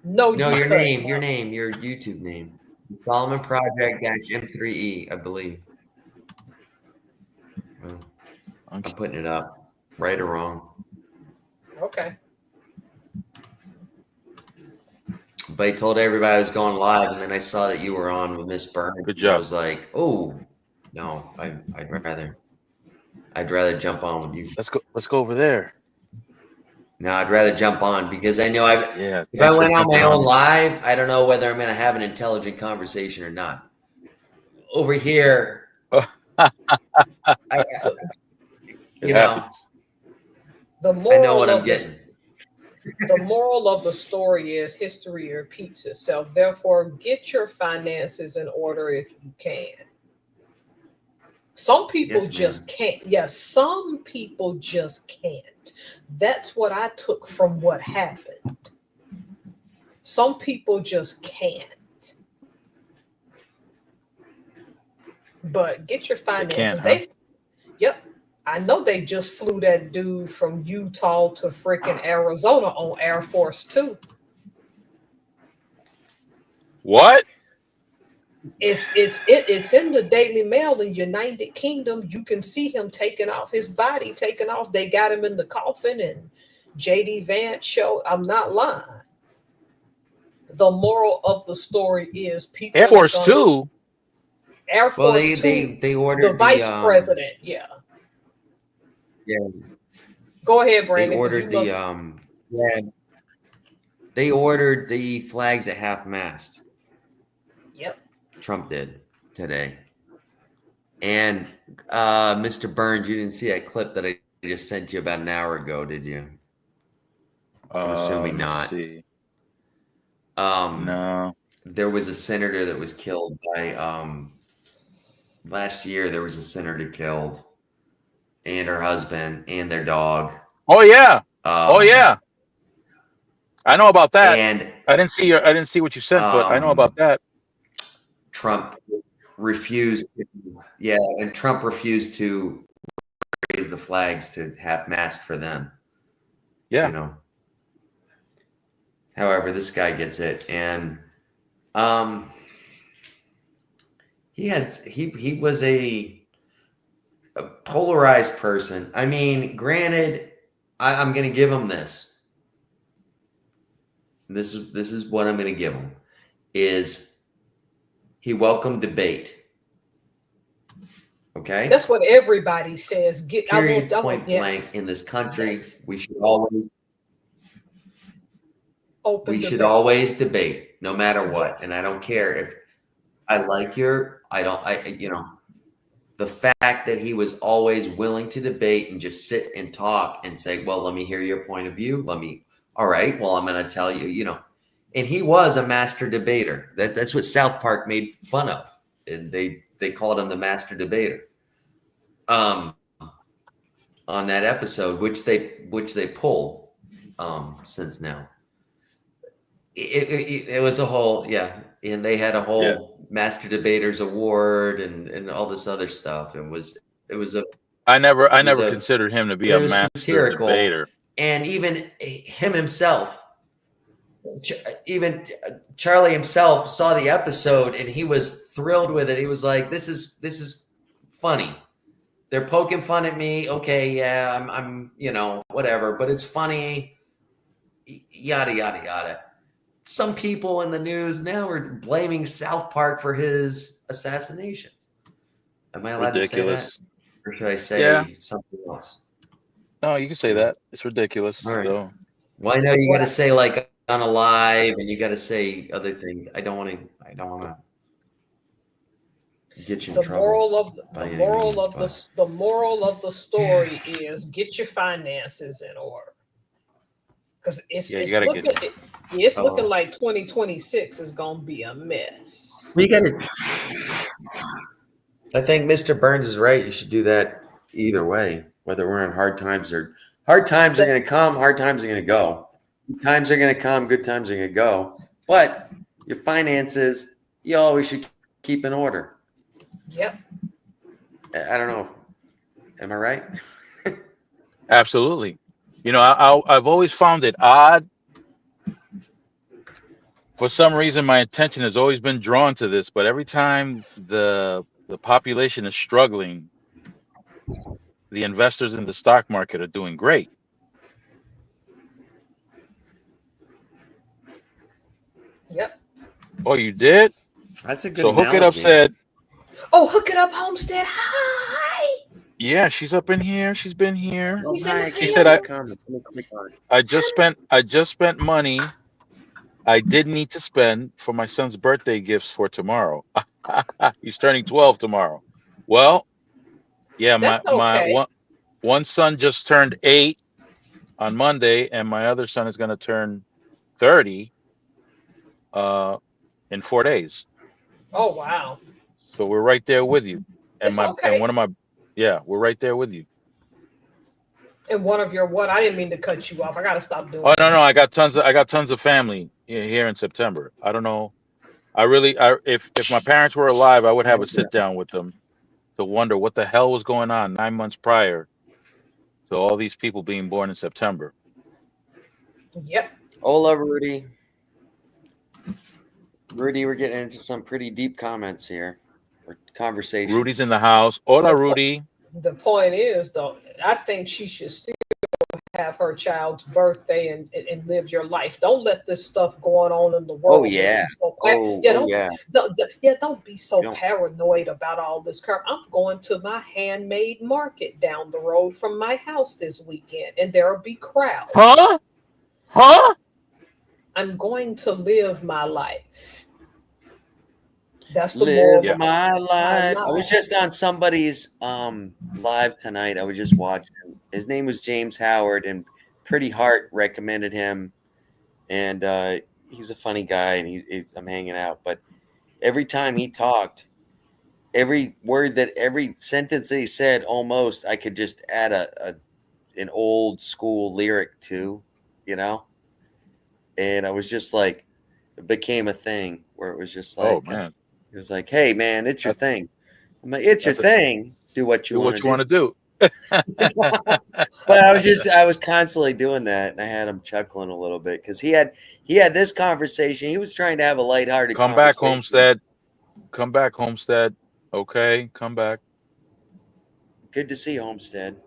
Speaker 2: no,
Speaker 3: No,
Speaker 2: you
Speaker 3: your
Speaker 2: cut.
Speaker 3: name, your YouTube name. Solomon Project -M3E, I believe. Well, I'm putting it up. Right or wrong.
Speaker 2: Okay.
Speaker 3: But I told everybody I was going live, and then I saw that you were on with Miss Burns.
Speaker 1: Good
Speaker 3: I
Speaker 1: job.
Speaker 3: was like, oh no, I'd rather jump on with you.
Speaker 1: Let's go over there.
Speaker 3: No, I'd rather jump on because I know
Speaker 1: Yeah.
Speaker 3: if I
Speaker 1: Thanks for
Speaker 3: went on my
Speaker 1: jumping
Speaker 3: own
Speaker 1: on.
Speaker 3: live, I don't know whether I'm going to have an intelligent conversation or not. Over here,
Speaker 1: It
Speaker 3: you know,
Speaker 1: happens.
Speaker 2: The
Speaker 3: I know what
Speaker 2: moral
Speaker 3: I'm
Speaker 2: of
Speaker 3: getting.
Speaker 2: the moral of the story is history repeats itself. Therefore, get your finances in order if you can. Some people
Speaker 3: Yes,
Speaker 2: just
Speaker 3: ma'am.
Speaker 2: can't. Yes, some people just can't. That's what I took from what happened. Some people just can't. But get your
Speaker 1: They can't,
Speaker 2: finances.
Speaker 1: huh?
Speaker 2: Yep. I know they just flew that dude from Utah to freaking Arizona on Air Force Two.
Speaker 1: What?
Speaker 2: It's in the Daily Mail in United Kingdom. You can see him taking off his body, taking off. They got him in the coffin, and JD Vance showed. I'm not lying. The moral of the story is
Speaker 1: Air
Speaker 2: people are
Speaker 1: Force
Speaker 2: gonna
Speaker 1: Two.
Speaker 2: Air
Speaker 3: Well,
Speaker 2: Force Two,
Speaker 3: they
Speaker 2: the
Speaker 3: ordered
Speaker 2: vice president. Yeah.
Speaker 3: yeah
Speaker 2: Go ahead,
Speaker 3: they
Speaker 2: Brandon, because you
Speaker 3: ordered the
Speaker 2: must.
Speaker 3: yeah they ordered the flags at half mast.
Speaker 2: Yep.
Speaker 3: Trump did today. And Mr. Burns, you didn't see that clip that I just sent you about an hour ago, did you? I'm assuming
Speaker 1: Let me
Speaker 3: not.
Speaker 1: see.
Speaker 3: Um,
Speaker 1: No.
Speaker 3: there was a senator that was killed by last year. There was a senator killed, and her husband and their dog.
Speaker 1: Oh yeah. Oh
Speaker 3: Um,
Speaker 1: yeah. I know about that.
Speaker 3: and
Speaker 1: I didn't see your. I didn't see what you sent, but I know about that.
Speaker 3: Trump refused. Yeah, and Trump refused to raise the flags to have masks for them.
Speaker 1: Yeah.
Speaker 3: You know. However, this guy gets it, and um, he was a polarized person. I mean, granted, I'm going to give him this. This is what I'm going to give him. Is he welcomed debate? Okay.
Speaker 2: That's what everybody says.
Speaker 3: Period. Point blank.
Speaker 2: Yes.
Speaker 3: In this country,
Speaker 2: Yes.
Speaker 3: we should always
Speaker 2: Open
Speaker 3: we should
Speaker 2: debate.
Speaker 3: always debate, no matter what.
Speaker 2: Yes.
Speaker 3: And I don't care if I like your. I don't. The fact that he was always willing to debate and just sit and talk and say, well, let me hear your point of view. All right, well, I'm going to tell you, and he was a master debater. That's what South Park made fun of. And they called him the master debater. On that episode, which they pulled since now. It was a whole, yeah. And they had a whole Master Debaters Award and all this other stuff. It was a
Speaker 1: I never
Speaker 3: It was
Speaker 1: considered him to be
Speaker 3: it
Speaker 1: a
Speaker 3: was
Speaker 1: master
Speaker 3: satirical,
Speaker 1: debater.
Speaker 3: and even him himself, even Charlie himself saw the episode and he was thrilled with it. He was like, "This is funny. They're poking fun at me. Okay, yeah, I'm whatever, but it's funny. Yada yada yada." Some people in the news now are blaming South Park for his assassinations. Am I allowed to say that?
Speaker 1: Ridiculous.
Speaker 3: Or should I say something else?
Speaker 1: No, you can say that. It's ridiculous.
Speaker 3: All right.
Speaker 1: So
Speaker 3: Well, I know you got to say like unalive, and you got to say other things. I don't want to get you in trouble.
Speaker 2: The moral of the story is get your finances in order. Because it's looking like 2026 is gonna be a mess.
Speaker 3: We got to. I think Mr. Burns is right. You should do that either way, whether we're in hard times are going to come, hard times are going to go. Good times are going to come, good times are going to go. But your finances, you always should keep in order.
Speaker 2: Yep.
Speaker 3: I don't know. Am I right?
Speaker 1: absolutely. I've always found it odd. For some reason, my attention has always been drawn to this, but every time the population is struggling, the investors in the stock market are doing great.
Speaker 2: Yep.
Speaker 1: Oh, you did?
Speaker 3: That's a good
Speaker 1: So Hook It Up
Speaker 3: analogy.
Speaker 1: said,
Speaker 2: Oh, Hook It Up Homestead. Hi.
Speaker 1: yeah, she's up in here. She's been here.
Speaker 3: Oh, hi.
Speaker 1: She said, I just spent money I did need to spend for my son's birthday gifts for tomorrow. He's turning 12 tomorrow. Well, yeah,
Speaker 2: That's
Speaker 1: my
Speaker 2: okay.
Speaker 1: one son just turned 8 on Monday, and my other son is going to turn 30 in 4 days.
Speaker 2: Oh wow.
Speaker 1: So we're right there with you. And
Speaker 2: It's okay.
Speaker 1: we're right there with you.
Speaker 2: And one of your what? I didn't mean to cut you off. I gotta stop doing
Speaker 1: Oh
Speaker 2: that.
Speaker 1: no, I got tons of family here in September. I don't know. If my parents were alive, I would have a sit down with them to wonder what the hell was going on 9 months prior to all these people being born in September.
Speaker 2: Yep.
Speaker 3: Hola, Rudy. Rudy, we're getting into some pretty deep comments here. Or conversation.
Speaker 1: Rudy's in the house. Hola, Rudy.
Speaker 2: The point is, though, I think she should still have her child's birthday and live your life. Don't let this stuff going on in the world.
Speaker 3: Oh yeah.
Speaker 2: Don't be so paranoid about all this crap. I'm going to my handmade market down the road from my house this weekend, and there'll be crowds.
Speaker 1: Huh?
Speaker 2: I'm going to live my life. That's the
Speaker 3: live
Speaker 2: moral.
Speaker 3: my life. I was just on somebody's live tonight. I was just watching His name was James Howard, and Pretty Heart recommended him. And he's a funny guy, and I'm hanging out. But every time he talked, every word that every sentence that he said, almost I could just add an old school lyric to, you know. And I was just like, it became a thing where it was just
Speaker 1: Oh
Speaker 3: like,
Speaker 1: man,
Speaker 3: it was like, hey man, it's your
Speaker 1: that's
Speaker 3: thing. I'm like, it's your
Speaker 1: that's a
Speaker 3: thing. Do what you
Speaker 1: do
Speaker 3: want
Speaker 1: what
Speaker 3: to
Speaker 1: you want
Speaker 3: do.
Speaker 1: to do.
Speaker 3: But I was constantly doing that, and I had him chuckling a little bit because he had this conversation. He was trying to have a lighthearted
Speaker 1: Come back,
Speaker 3: conversation.
Speaker 1: Homestead. Come back, Homestead. Okay, come back.
Speaker 3: Good to see Homestead.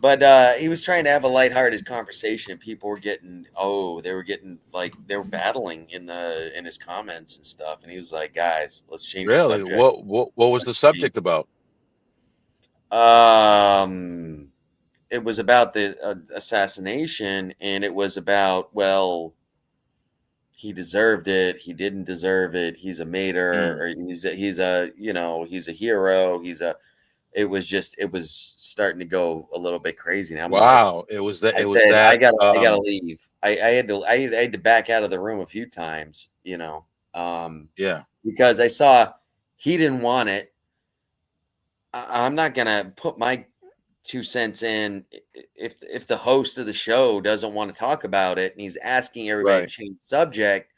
Speaker 3: But he was trying to have a lighthearted conversation. People were getting, they were getting like they were battling in his comments and stuff. And he was like, "Guys, let's change the
Speaker 1: Really?
Speaker 3: subject.
Speaker 1: What was the
Speaker 3: Let's change."
Speaker 1: subject about?
Speaker 3: Um, it was about the assassination, and it was about, well, he deserved it. He didn't deserve it. He's a mater,
Speaker 1: Mm.
Speaker 3: or he's a he's a hero. It was starting to go a little bit crazy. And I'm like,
Speaker 1: Wow, it was that.
Speaker 3: I
Speaker 1: It was
Speaker 3: said,
Speaker 1: that.
Speaker 3: I gotta leave. I had to back out of the room a few times, um,
Speaker 1: Yeah.
Speaker 3: because I saw he didn't want it. I'm not gonna put my 2 cents in if the host of the show doesn't want to talk about it and he's asking everybody to
Speaker 1: Right.
Speaker 3: change the subject.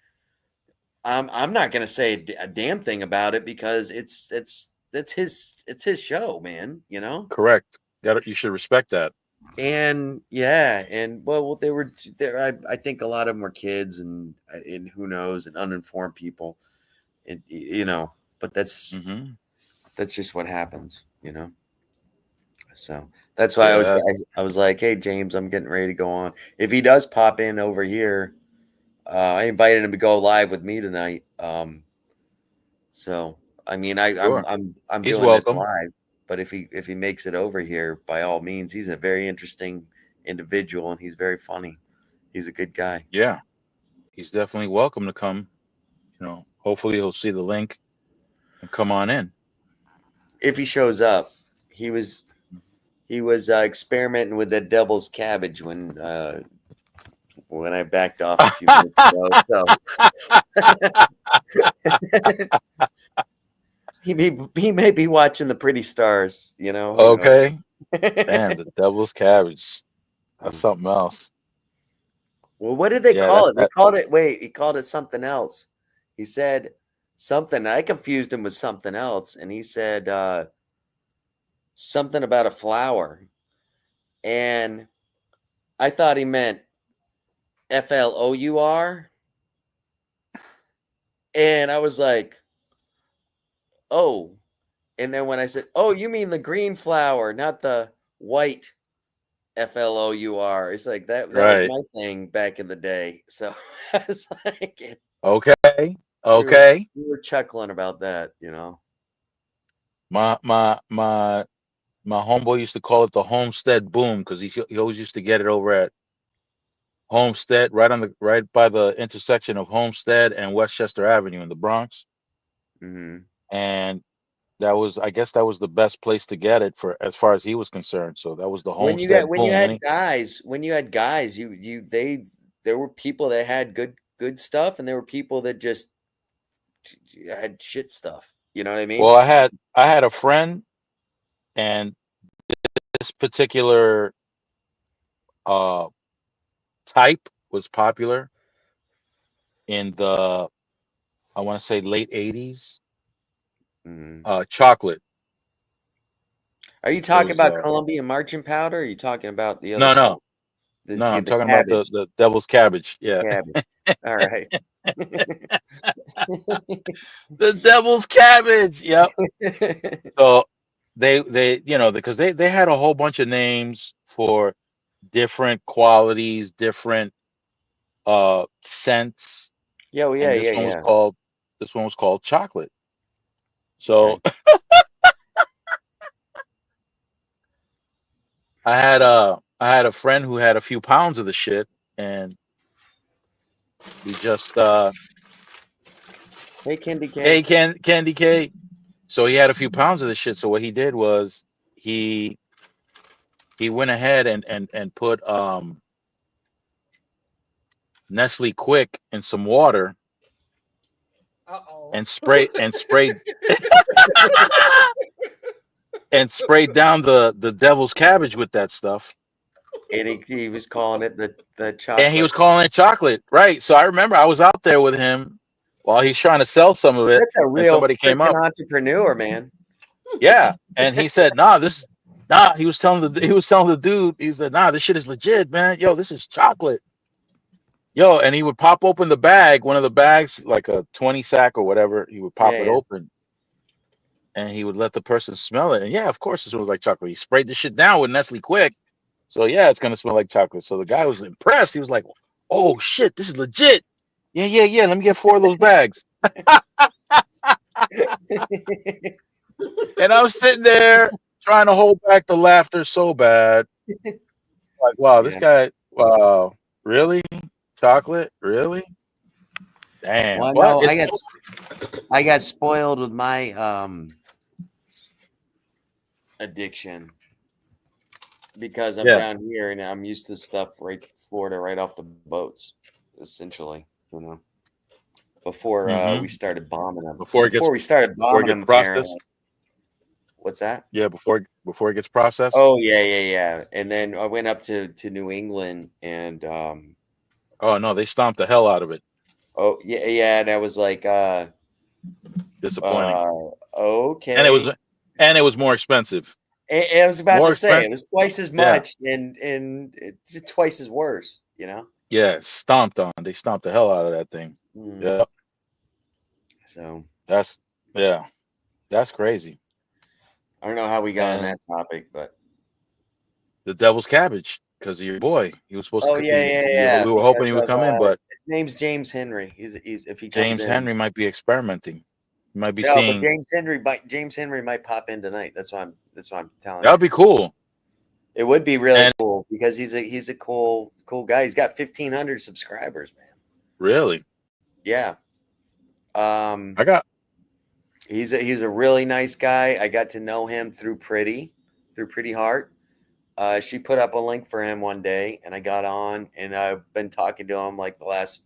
Speaker 3: I'm not gonna say a damn thing about it because it's his show, man.
Speaker 1: Correct. Got it. You should respect that.
Speaker 3: And yeah, and well, they were there. I think a lot of them were kids, and who knows, and uninformed people, and But
Speaker 1: Hmm.
Speaker 3: that's just what happens. So that's why
Speaker 1: Yeah.
Speaker 3: I was like, hey James, I'm getting ready to go on. If he does pop in over here, I invited him to go live with me tonight. So I mean,
Speaker 1: Sure.
Speaker 3: I'm
Speaker 1: He's
Speaker 3: doing this
Speaker 1: welcome.
Speaker 3: live, but if he makes it over here, by all means, he's a very interesting individual and he's very funny. He's a good guy.
Speaker 1: Yeah. He's definitely welcome to come. Hopefully he'll see the link and come on in.
Speaker 3: If he shows up, he was experimenting with that devil's cabbage when I backed off a few minutes ago. So he may be watching the pretty stars. Who knows?
Speaker 1: Okay. Man, the devil's cabbage. That's
Speaker 3: Um,
Speaker 1: something else.
Speaker 3: Well, what did they
Speaker 1: Yeah,
Speaker 3: call
Speaker 1: that's
Speaker 3: it? They
Speaker 1: that.
Speaker 3: called it. Wait, he called it something else. He said something. I confused him with something else, and he said something about a flower, and I thought he meant FLOUR, and I was like, oh. And then when I said, oh, you mean the green flower, not the white FLOUR? It's like that was
Speaker 1: Right.
Speaker 3: my thing back in the day. So I was like,
Speaker 1: Okay.
Speaker 3: we were
Speaker 1: Okay.
Speaker 3: we were chuckling about that.
Speaker 1: My homeboy used to call it the Homestead Boom because he always used to get it over at Homestead, right by the intersection of Homestead and Westchester Avenue in the Bronx.
Speaker 3: Hmm.
Speaker 1: And I guess that was the best place to get it for as far as he was concerned. So that was the Homestead
Speaker 3: When you
Speaker 1: Boom.
Speaker 3: had guys, there were people that had good stuff, and there were people that just had shit stuff. You know what I mean?
Speaker 1: Well, I had a friend, and this particular uh type was popular in the, I want to say, late 80s.
Speaker 3: Mhm.
Speaker 1: Chocolate.
Speaker 3: Are you
Speaker 1: It
Speaker 3: talking
Speaker 1: was
Speaker 3: about Colombian marching powder? Or are you talking about the other
Speaker 1: no,
Speaker 3: stuff?
Speaker 1: no, no. I'm
Speaker 3: The
Speaker 1: talking about the
Speaker 3: cabbage.
Speaker 1: the devil's cabbage. Yeah,
Speaker 3: Cabbage. All right.
Speaker 1: the devil's cabbage. Yep. So they because they had a whole bunch of names for different qualities, different scents,
Speaker 3: Yeah, yeah,
Speaker 1: and
Speaker 3: yeah, yeah.
Speaker 1: this one was called chocolate. So
Speaker 3: Okay.
Speaker 1: I had a friend who had a few pounds of the shit, and he just
Speaker 3: Hey, Candy K.
Speaker 1: hey, Candy K. So he had a few pounds of the shit. So what he did was he he went ahead and put Nestle Quick in some water
Speaker 2: Uh-oh.
Speaker 1: and sprayed and sprayed down the devil's cabbage with that stuff.
Speaker 3: And he was calling it the
Speaker 1: And he was
Speaker 3: chocolate.
Speaker 1: calling it chocolate, right? So I remember I was out there with him while he's trying to sell some of it,
Speaker 3: That's a
Speaker 1: and
Speaker 3: real
Speaker 1: somebody came
Speaker 3: freaking
Speaker 1: up.
Speaker 3: entrepreneur, man.
Speaker 1: Yeah, and he said, "Nah, this, nah." He was telling the dude. He said, "Nah, this shit is legit, man. Yo, this is chocolate. Yo," and he would pop open the bag, one of the bags, like a 20 sack or whatever. He would pop
Speaker 3: Yeah,
Speaker 1: it
Speaker 3: yeah.
Speaker 1: open, and he would let the person smell it. And yeah, of course, it smells like chocolate. He sprayed the shit down with Nestle Quick, so yeah, it's gonna smell like chocolate. So the guy was impressed. He was like, "Oh shit, this is legit. Yeah, yeah, yeah. Let me get 4 of those bags." And I was sitting there trying to hold back the laughter so bad. Like, wow, this
Speaker 3: Yeah.
Speaker 1: guy, wow, really? Chocolate? Really? Damn.
Speaker 3: Well,
Speaker 1: But
Speaker 3: no,
Speaker 1: it's
Speaker 3: I got spoiled with my addiction because I'm
Speaker 1: yeah.
Speaker 3: down here and I'm used to stuff right Florida right off the boats, essentially, you know. Before
Speaker 1: Hmm.
Speaker 3: we started bombing them.
Speaker 1: Before it
Speaker 3: Before
Speaker 1: gets
Speaker 3: we started
Speaker 1: before it
Speaker 3: bombing
Speaker 1: gets
Speaker 3: them,
Speaker 1: processed.
Speaker 3: apparently. What's that?
Speaker 1: Yeah, before it gets processed.
Speaker 3: Oh yeah, yeah, yeah. And then I went up to New England and
Speaker 1: Oh no, they stomped the hell out of it.
Speaker 3: oh yeah, yeah, and I was like,
Speaker 1: Disappointing. And it was
Speaker 3: okay.
Speaker 1: and it was more expensive.
Speaker 3: I was about
Speaker 1: More
Speaker 3: to say
Speaker 1: expensive.
Speaker 3: it was twice as
Speaker 1: Yeah.
Speaker 3: much and it's twice as worse, you know.
Speaker 1: Yeah, stomped on. They stomped the hell out of that thing.
Speaker 3: Mm,
Speaker 1: Yeah.
Speaker 3: so
Speaker 1: That's yeah. That's crazy.
Speaker 3: I don't know how we got on
Speaker 1: And
Speaker 3: that topic, but
Speaker 1: the devil's cabbage because of your boy. He was supposed
Speaker 3: oh
Speaker 1: to.
Speaker 3: yeah, yeah,
Speaker 1: We
Speaker 3: yeah.
Speaker 1: were hoping
Speaker 3: Because
Speaker 1: he would
Speaker 3: of
Speaker 1: come in, but
Speaker 3: his name's James Henry. He's if he comes
Speaker 1: James
Speaker 3: in.
Speaker 1: Henry might be experimenting. He might be
Speaker 3: No, but
Speaker 1: seeing.
Speaker 3: James Henry might pop in tonight. That's why I'm telling
Speaker 1: That
Speaker 3: you.
Speaker 1: would be cool.
Speaker 3: It would be really
Speaker 1: And
Speaker 3: cool because he's a cool guy. He's got 1,500 subscribers, man.
Speaker 1: really,
Speaker 3: Yeah.
Speaker 1: I got.
Speaker 3: He's a really nice guy. I got to know him through Pretty Heart. She put up a link for him one day, and I got on, and I've been talking to him like the last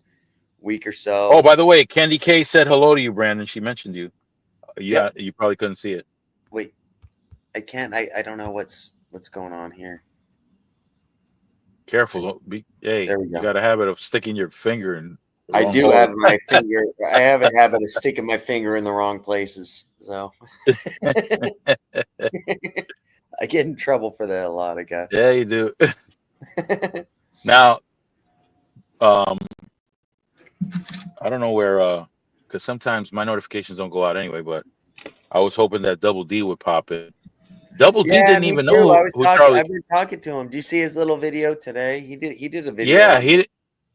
Speaker 3: week or
Speaker 1: Oh,
Speaker 3: so.
Speaker 1: by the way, Candy K said hello to you, Brandon. She mentioned you. Yeah,
Speaker 3: Yep.
Speaker 1: you probably couldn't see it.
Speaker 3: Wait, I can't. I don't know what's going on here.
Speaker 1: Careful. Don't be. Hey,
Speaker 3: There we
Speaker 1: you
Speaker 3: go.
Speaker 1: got a habit of sticking your finger in the
Speaker 3: I
Speaker 1: wrong
Speaker 3: do have
Speaker 1: hole.
Speaker 3: my finger. I have a habit of sticking my finger in the wrong places. So I get in trouble for that a lot, I guess.
Speaker 1: Yeah, you do. Now, um, I don't know where, because sometimes my notifications don't go out anyway. But I was hoping that Double D would pop in. Double D
Speaker 3: Yeah,
Speaker 1: didn't
Speaker 3: me
Speaker 1: even know
Speaker 3: too.
Speaker 1: who Charlie.
Speaker 3: I've been talking to him. Do you see his little video today? He did a video
Speaker 1: Yeah,
Speaker 3: on he did a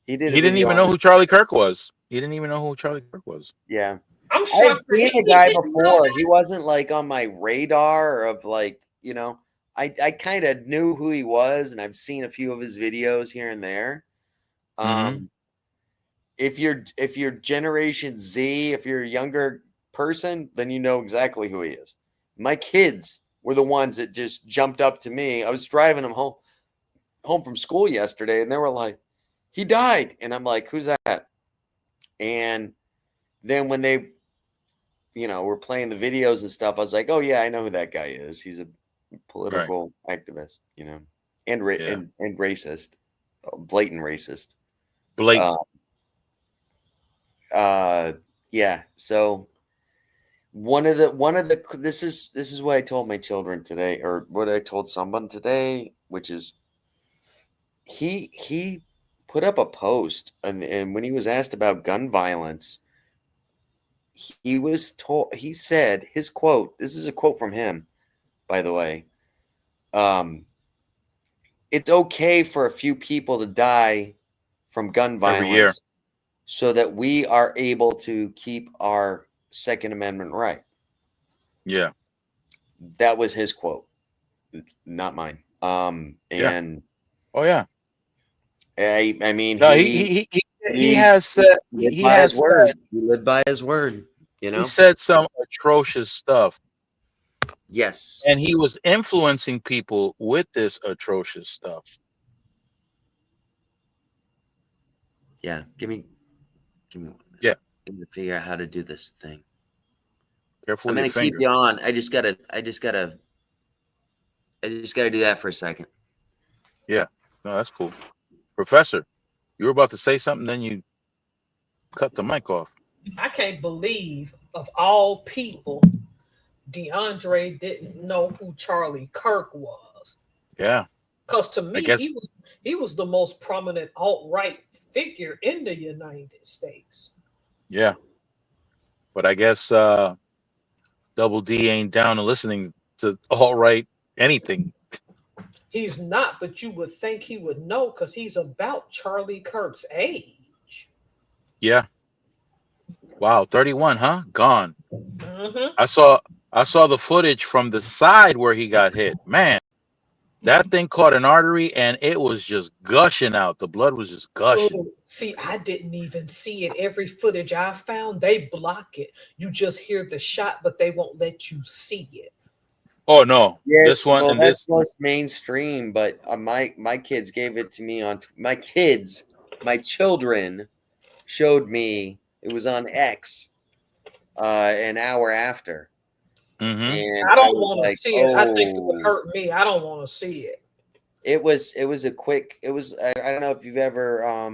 Speaker 1: he didn't
Speaker 3: video
Speaker 1: even know
Speaker 3: on
Speaker 1: who Charlie Kirk was. He didn't even know who Charlie Kirk was.
Speaker 3: yeah.
Speaker 2: I'm
Speaker 3: I had
Speaker 2: shocked that
Speaker 3: seen the
Speaker 2: he
Speaker 3: guy
Speaker 2: didn't know
Speaker 3: before. He wasn't like on my radar of like, you know, I kind of knew who he was and I've seen a few of his videos here and there.
Speaker 1: Hmm.
Speaker 3: Um if you're Generation Z, if you're a younger person, then you know exactly who he is. My kids were the ones that just jumped up to me. I was driving them home from school yesterday, and they were like, "He died," and I'm like, "Who's that?" And then when they, were playing the videos and stuff, I was like, "Oh yeah, I know who that guy is. He's a
Speaker 1: Right.
Speaker 3: political activist,
Speaker 1: Yeah.
Speaker 3: and racist, blatant racist." Uh,
Speaker 1: Blatant.
Speaker 3: yeah. So one of the this is what I told my children today, or what I told someone today, which is he put up a post, and when he was asked about gun violence, he said his quote. This is a quote from him, by the way. Um, it's okay for a few people to die from gun
Speaker 1: Every year.
Speaker 3: violence so that we are able to keep our Second Amendment right.
Speaker 1: Yeah.
Speaker 3: That was his quote, not mine.
Speaker 1: Yeah.
Speaker 3: And
Speaker 1: Oh yeah.
Speaker 3: I mean,
Speaker 1: No, he
Speaker 3: he
Speaker 1: has said
Speaker 3: lived
Speaker 1: he
Speaker 3: by
Speaker 1: has
Speaker 3: his word.
Speaker 1: said
Speaker 3: He lived by his word.
Speaker 1: he said some atrocious stuff.
Speaker 3: Yes.
Speaker 1: and he was influencing people with this atrocious stuff.
Speaker 3: Yeah. Give me 1 minute.
Speaker 1: Yeah,
Speaker 3: I'm gonna figure out how to do this thing.
Speaker 1: careful
Speaker 3: I'm
Speaker 1: with your
Speaker 3: gonna keep
Speaker 1: finger.
Speaker 3: you on. I just gotta do that for a second.
Speaker 1: Yeah, no, that's cool. Professor, you were about to say something, then you cut the mic off.
Speaker 2: I can't believe of all people, DeAndre didn't know who Charlie Kirk was.
Speaker 1: Yeah,
Speaker 2: Because to
Speaker 1: I
Speaker 2: me,
Speaker 1: guess.
Speaker 2: he was the most prominent alt-right figure in the United States.
Speaker 1: Yeah, but I guess Double D ain't down to listening to all right anything.
Speaker 2: He's not, but you would think he would know because he's about Charlie Kirk's age.
Speaker 1: Yeah. Wow, 31, huh? Gone.
Speaker 2: Hmm.
Speaker 1: I saw I saw the footage from the side where he got hit. Man, that thing caught an artery and it was just gushing out. The blood was just gushing.
Speaker 2: Oh, see, I didn't even see it. Every footage I found, they block it. You just hear the shot, but they won't let you see it.
Speaker 1: Oh no. This
Speaker 3: Yes,
Speaker 1: one
Speaker 3: well,
Speaker 1: and
Speaker 3: that's
Speaker 1: this
Speaker 3: most mainstream, but my kids gave it to me on my children showed me it was on X an hour after,
Speaker 1: mm-hmm.
Speaker 3: and
Speaker 2: I
Speaker 3: I
Speaker 2: don't
Speaker 3: was
Speaker 2: want to
Speaker 3: like,
Speaker 2: see it. I think it would
Speaker 3: oh,
Speaker 2: hurt me. I don't want to see it.
Speaker 3: it was a quick. It was I don't know if you've ever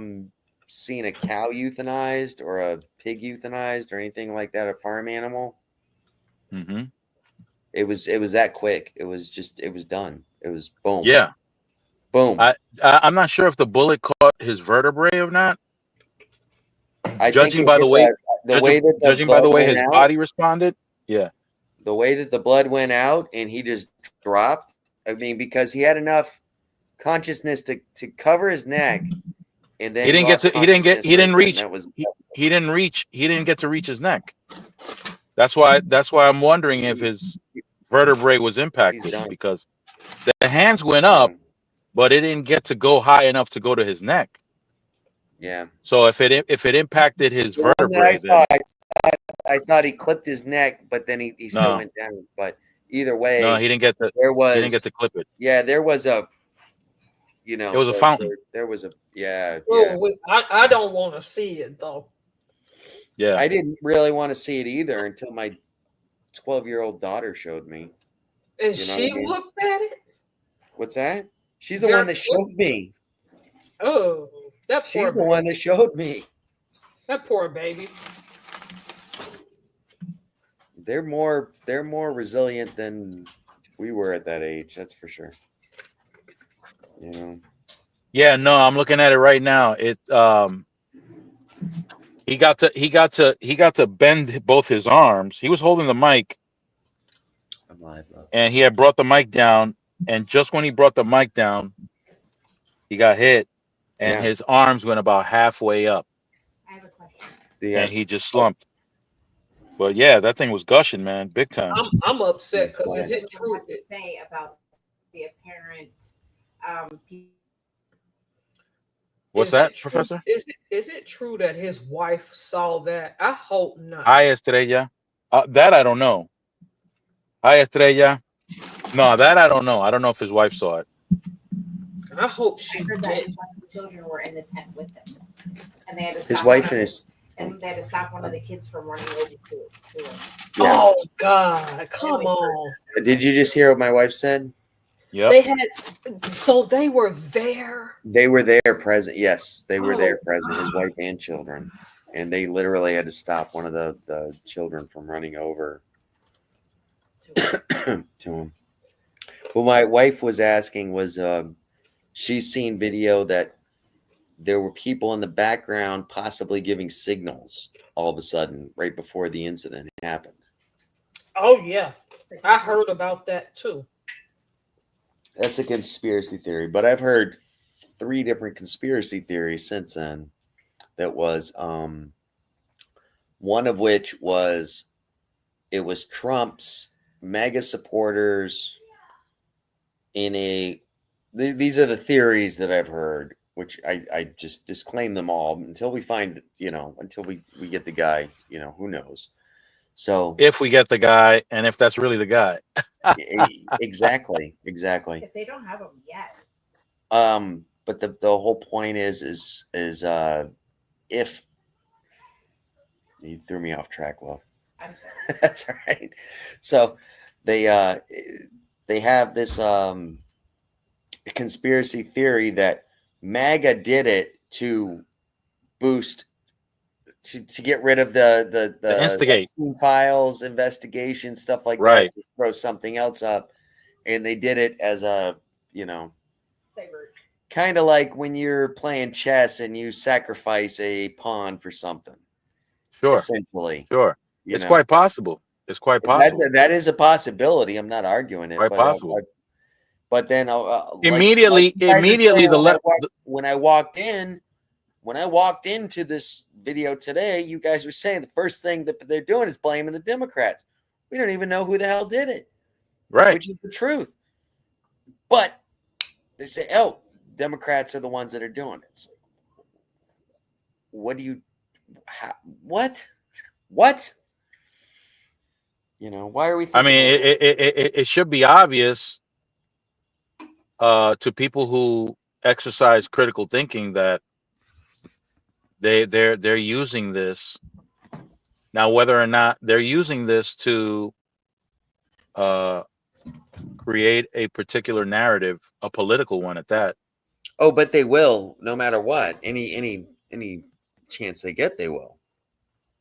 Speaker 3: seen a cow euthanized or a pig euthanized or anything like that, a farm animal.
Speaker 1: Mm-hmm.
Speaker 3: It was that quick. It was done. It was boom,
Speaker 1: Yeah.
Speaker 3: boom.
Speaker 1: I'm not sure if the bullet caught his vertebrae or not.
Speaker 3: I think
Speaker 1: Judging
Speaker 3: it
Speaker 1: by the
Speaker 3: hit
Speaker 1: way
Speaker 3: the way that the
Speaker 1: judging by
Speaker 3: blood
Speaker 1: the way
Speaker 3: went
Speaker 1: his
Speaker 3: out.
Speaker 1: body responded. Yeah.
Speaker 3: The way that the blood went out, and he just dropped. I mean, because he had enough consciousness to cover his neck, and then
Speaker 1: He
Speaker 3: he
Speaker 1: didn't get
Speaker 3: lost
Speaker 1: to
Speaker 3: consciousness
Speaker 1: he
Speaker 3: right
Speaker 1: didn't
Speaker 3: then.
Speaker 1: reach
Speaker 3: That was
Speaker 1: he didn't get to reach his neck. That's why I'm wondering if his vertebrae was
Speaker 3: he's
Speaker 1: impacted
Speaker 3: done.
Speaker 1: because the hands went up,
Speaker 3: Mm,
Speaker 1: but it didn't get to go high enough to go to his neck.
Speaker 3: yeah,
Speaker 1: So if it impacted his
Speaker 3: the one that I
Speaker 1: vertebrae,
Speaker 3: saw,
Speaker 1: then
Speaker 3: I thought he clipped his neck, but then he still
Speaker 1: no,
Speaker 3: went down. But either
Speaker 1: no,
Speaker 3: way, there
Speaker 1: he didn't get
Speaker 3: was
Speaker 1: to clip it.
Speaker 3: there was a
Speaker 1: It was a fountain.
Speaker 3: there was a yeah.
Speaker 2: Oh, I don't want to see it though.
Speaker 1: Yeah.
Speaker 3: I didn't really want to see it either until my 12-year-old daughter showed me.
Speaker 2: And
Speaker 3: You know what
Speaker 2: she
Speaker 3: I mean?
Speaker 2: looked at it.
Speaker 3: What's that? She's the
Speaker 2: Very
Speaker 3: one that
Speaker 2: quick.
Speaker 3: showed me.
Speaker 2: Oh, that
Speaker 3: She's
Speaker 2: poor
Speaker 3: the one
Speaker 2: baby.
Speaker 3: that showed me.
Speaker 2: That poor baby.
Speaker 3: They're more resilient than we were at that age, that's for sure. You know.
Speaker 1: Yeah, no, I'm looking at it right now. He got to bend both his arms. He was holding the mic
Speaker 3: I'm live, love.
Speaker 1: and he had brought the mic down, and just when he brought the mic down, he got hit and
Speaker 3: Yeah.
Speaker 1: his arms went about halfway up
Speaker 4: I have a question.
Speaker 3: The
Speaker 1: and he just slumped. But yeah, that thing was gushing, man, big time.
Speaker 2: I'm upset
Speaker 3: Yes,
Speaker 2: because
Speaker 3: go
Speaker 2: is
Speaker 3: ahead.
Speaker 2: it true?
Speaker 4: What to say about the apparent people?
Speaker 1: What's
Speaker 2: Is it
Speaker 1: that,
Speaker 2: true?
Speaker 1: Professor?
Speaker 2: Is it true that his wife saw that? I hope not.
Speaker 1: Hi, Estrella. That I don't know. Hi, Estrella. No, that I don't know. I don't know if his wife saw it.
Speaker 2: I hope
Speaker 4: I
Speaker 2: she
Speaker 4: heard that
Speaker 2: did.
Speaker 4: his wife and children were in the tent with him, and they had to
Speaker 3: his
Speaker 4: stop
Speaker 3: wife
Speaker 4: one
Speaker 3: and
Speaker 4: of
Speaker 3: his
Speaker 4: and they had to stop one of the kids from running over to him.
Speaker 3: yeah.
Speaker 2: Oh God, come on.
Speaker 3: Did you just hear what my wife said?
Speaker 1: Yep.
Speaker 2: They had so they were there.
Speaker 3: They were there present. Yes, they were there
Speaker 2: Oh
Speaker 3: present, his
Speaker 2: God.
Speaker 3: wife and children. And they literally had to stop one of the children from running over to him. What my wife was asking was she's seen video that there were people in the background possibly giving signals all of a sudden right before the incident happened.
Speaker 2: Oh yeah. I heard about that too.
Speaker 3: That's a conspiracy theory, but I've heard 3 different conspiracy theories since then. That was one of which was it was Trump's mega supporters in a these are the theories that I've heard, which I just disclaim them all until we find, until we get the guy, who knows. So
Speaker 1: If we get the guy, and if that's really the guy.
Speaker 3: exactly.
Speaker 4: If they don't have them yet,
Speaker 3: But the whole point is if you threw me off track, love.
Speaker 4: I'm sorry.
Speaker 3: That's all right. So they have this conspiracy theory that MAGA did it to boost to get rid of
Speaker 1: To
Speaker 3: the
Speaker 1: instigate.
Speaker 3: Epstein files investigation, stuff like
Speaker 1: Right.
Speaker 3: that, just throw something else up. And they did it as a,
Speaker 4: They were
Speaker 3: kind of like when you're playing chess and you sacrifice a pawn for something,
Speaker 1: Sure.
Speaker 3: essentially.
Speaker 1: Sure.
Speaker 3: You
Speaker 1: It's
Speaker 3: know,
Speaker 1: quite possible. It's quite possible.
Speaker 3: that is a possibility. I'm not arguing it,
Speaker 1: Quite possible.
Speaker 3: but then
Speaker 1: Immediately,
Speaker 3: you guys are
Speaker 1: immediately
Speaker 3: saying
Speaker 1: the
Speaker 3: when I
Speaker 1: left.
Speaker 3: walked into this video today, you guys were saying the first thing that they're doing is blaming the Democrats. We don't even know who the hell did it,
Speaker 1: Right.
Speaker 3: which is the truth. But they say, "Oh, Democrats are the ones that are doing it." So what do you? What? What? Why are we
Speaker 1: I
Speaker 3: thinking
Speaker 1: mean,
Speaker 3: that?
Speaker 1: it should be obvious to people who exercise critical thinking that they're using this now. Whether or not they're using this to create a particular narrative, a political one at that.
Speaker 3: Oh, but they will, no matter what. Any chance they get, they will.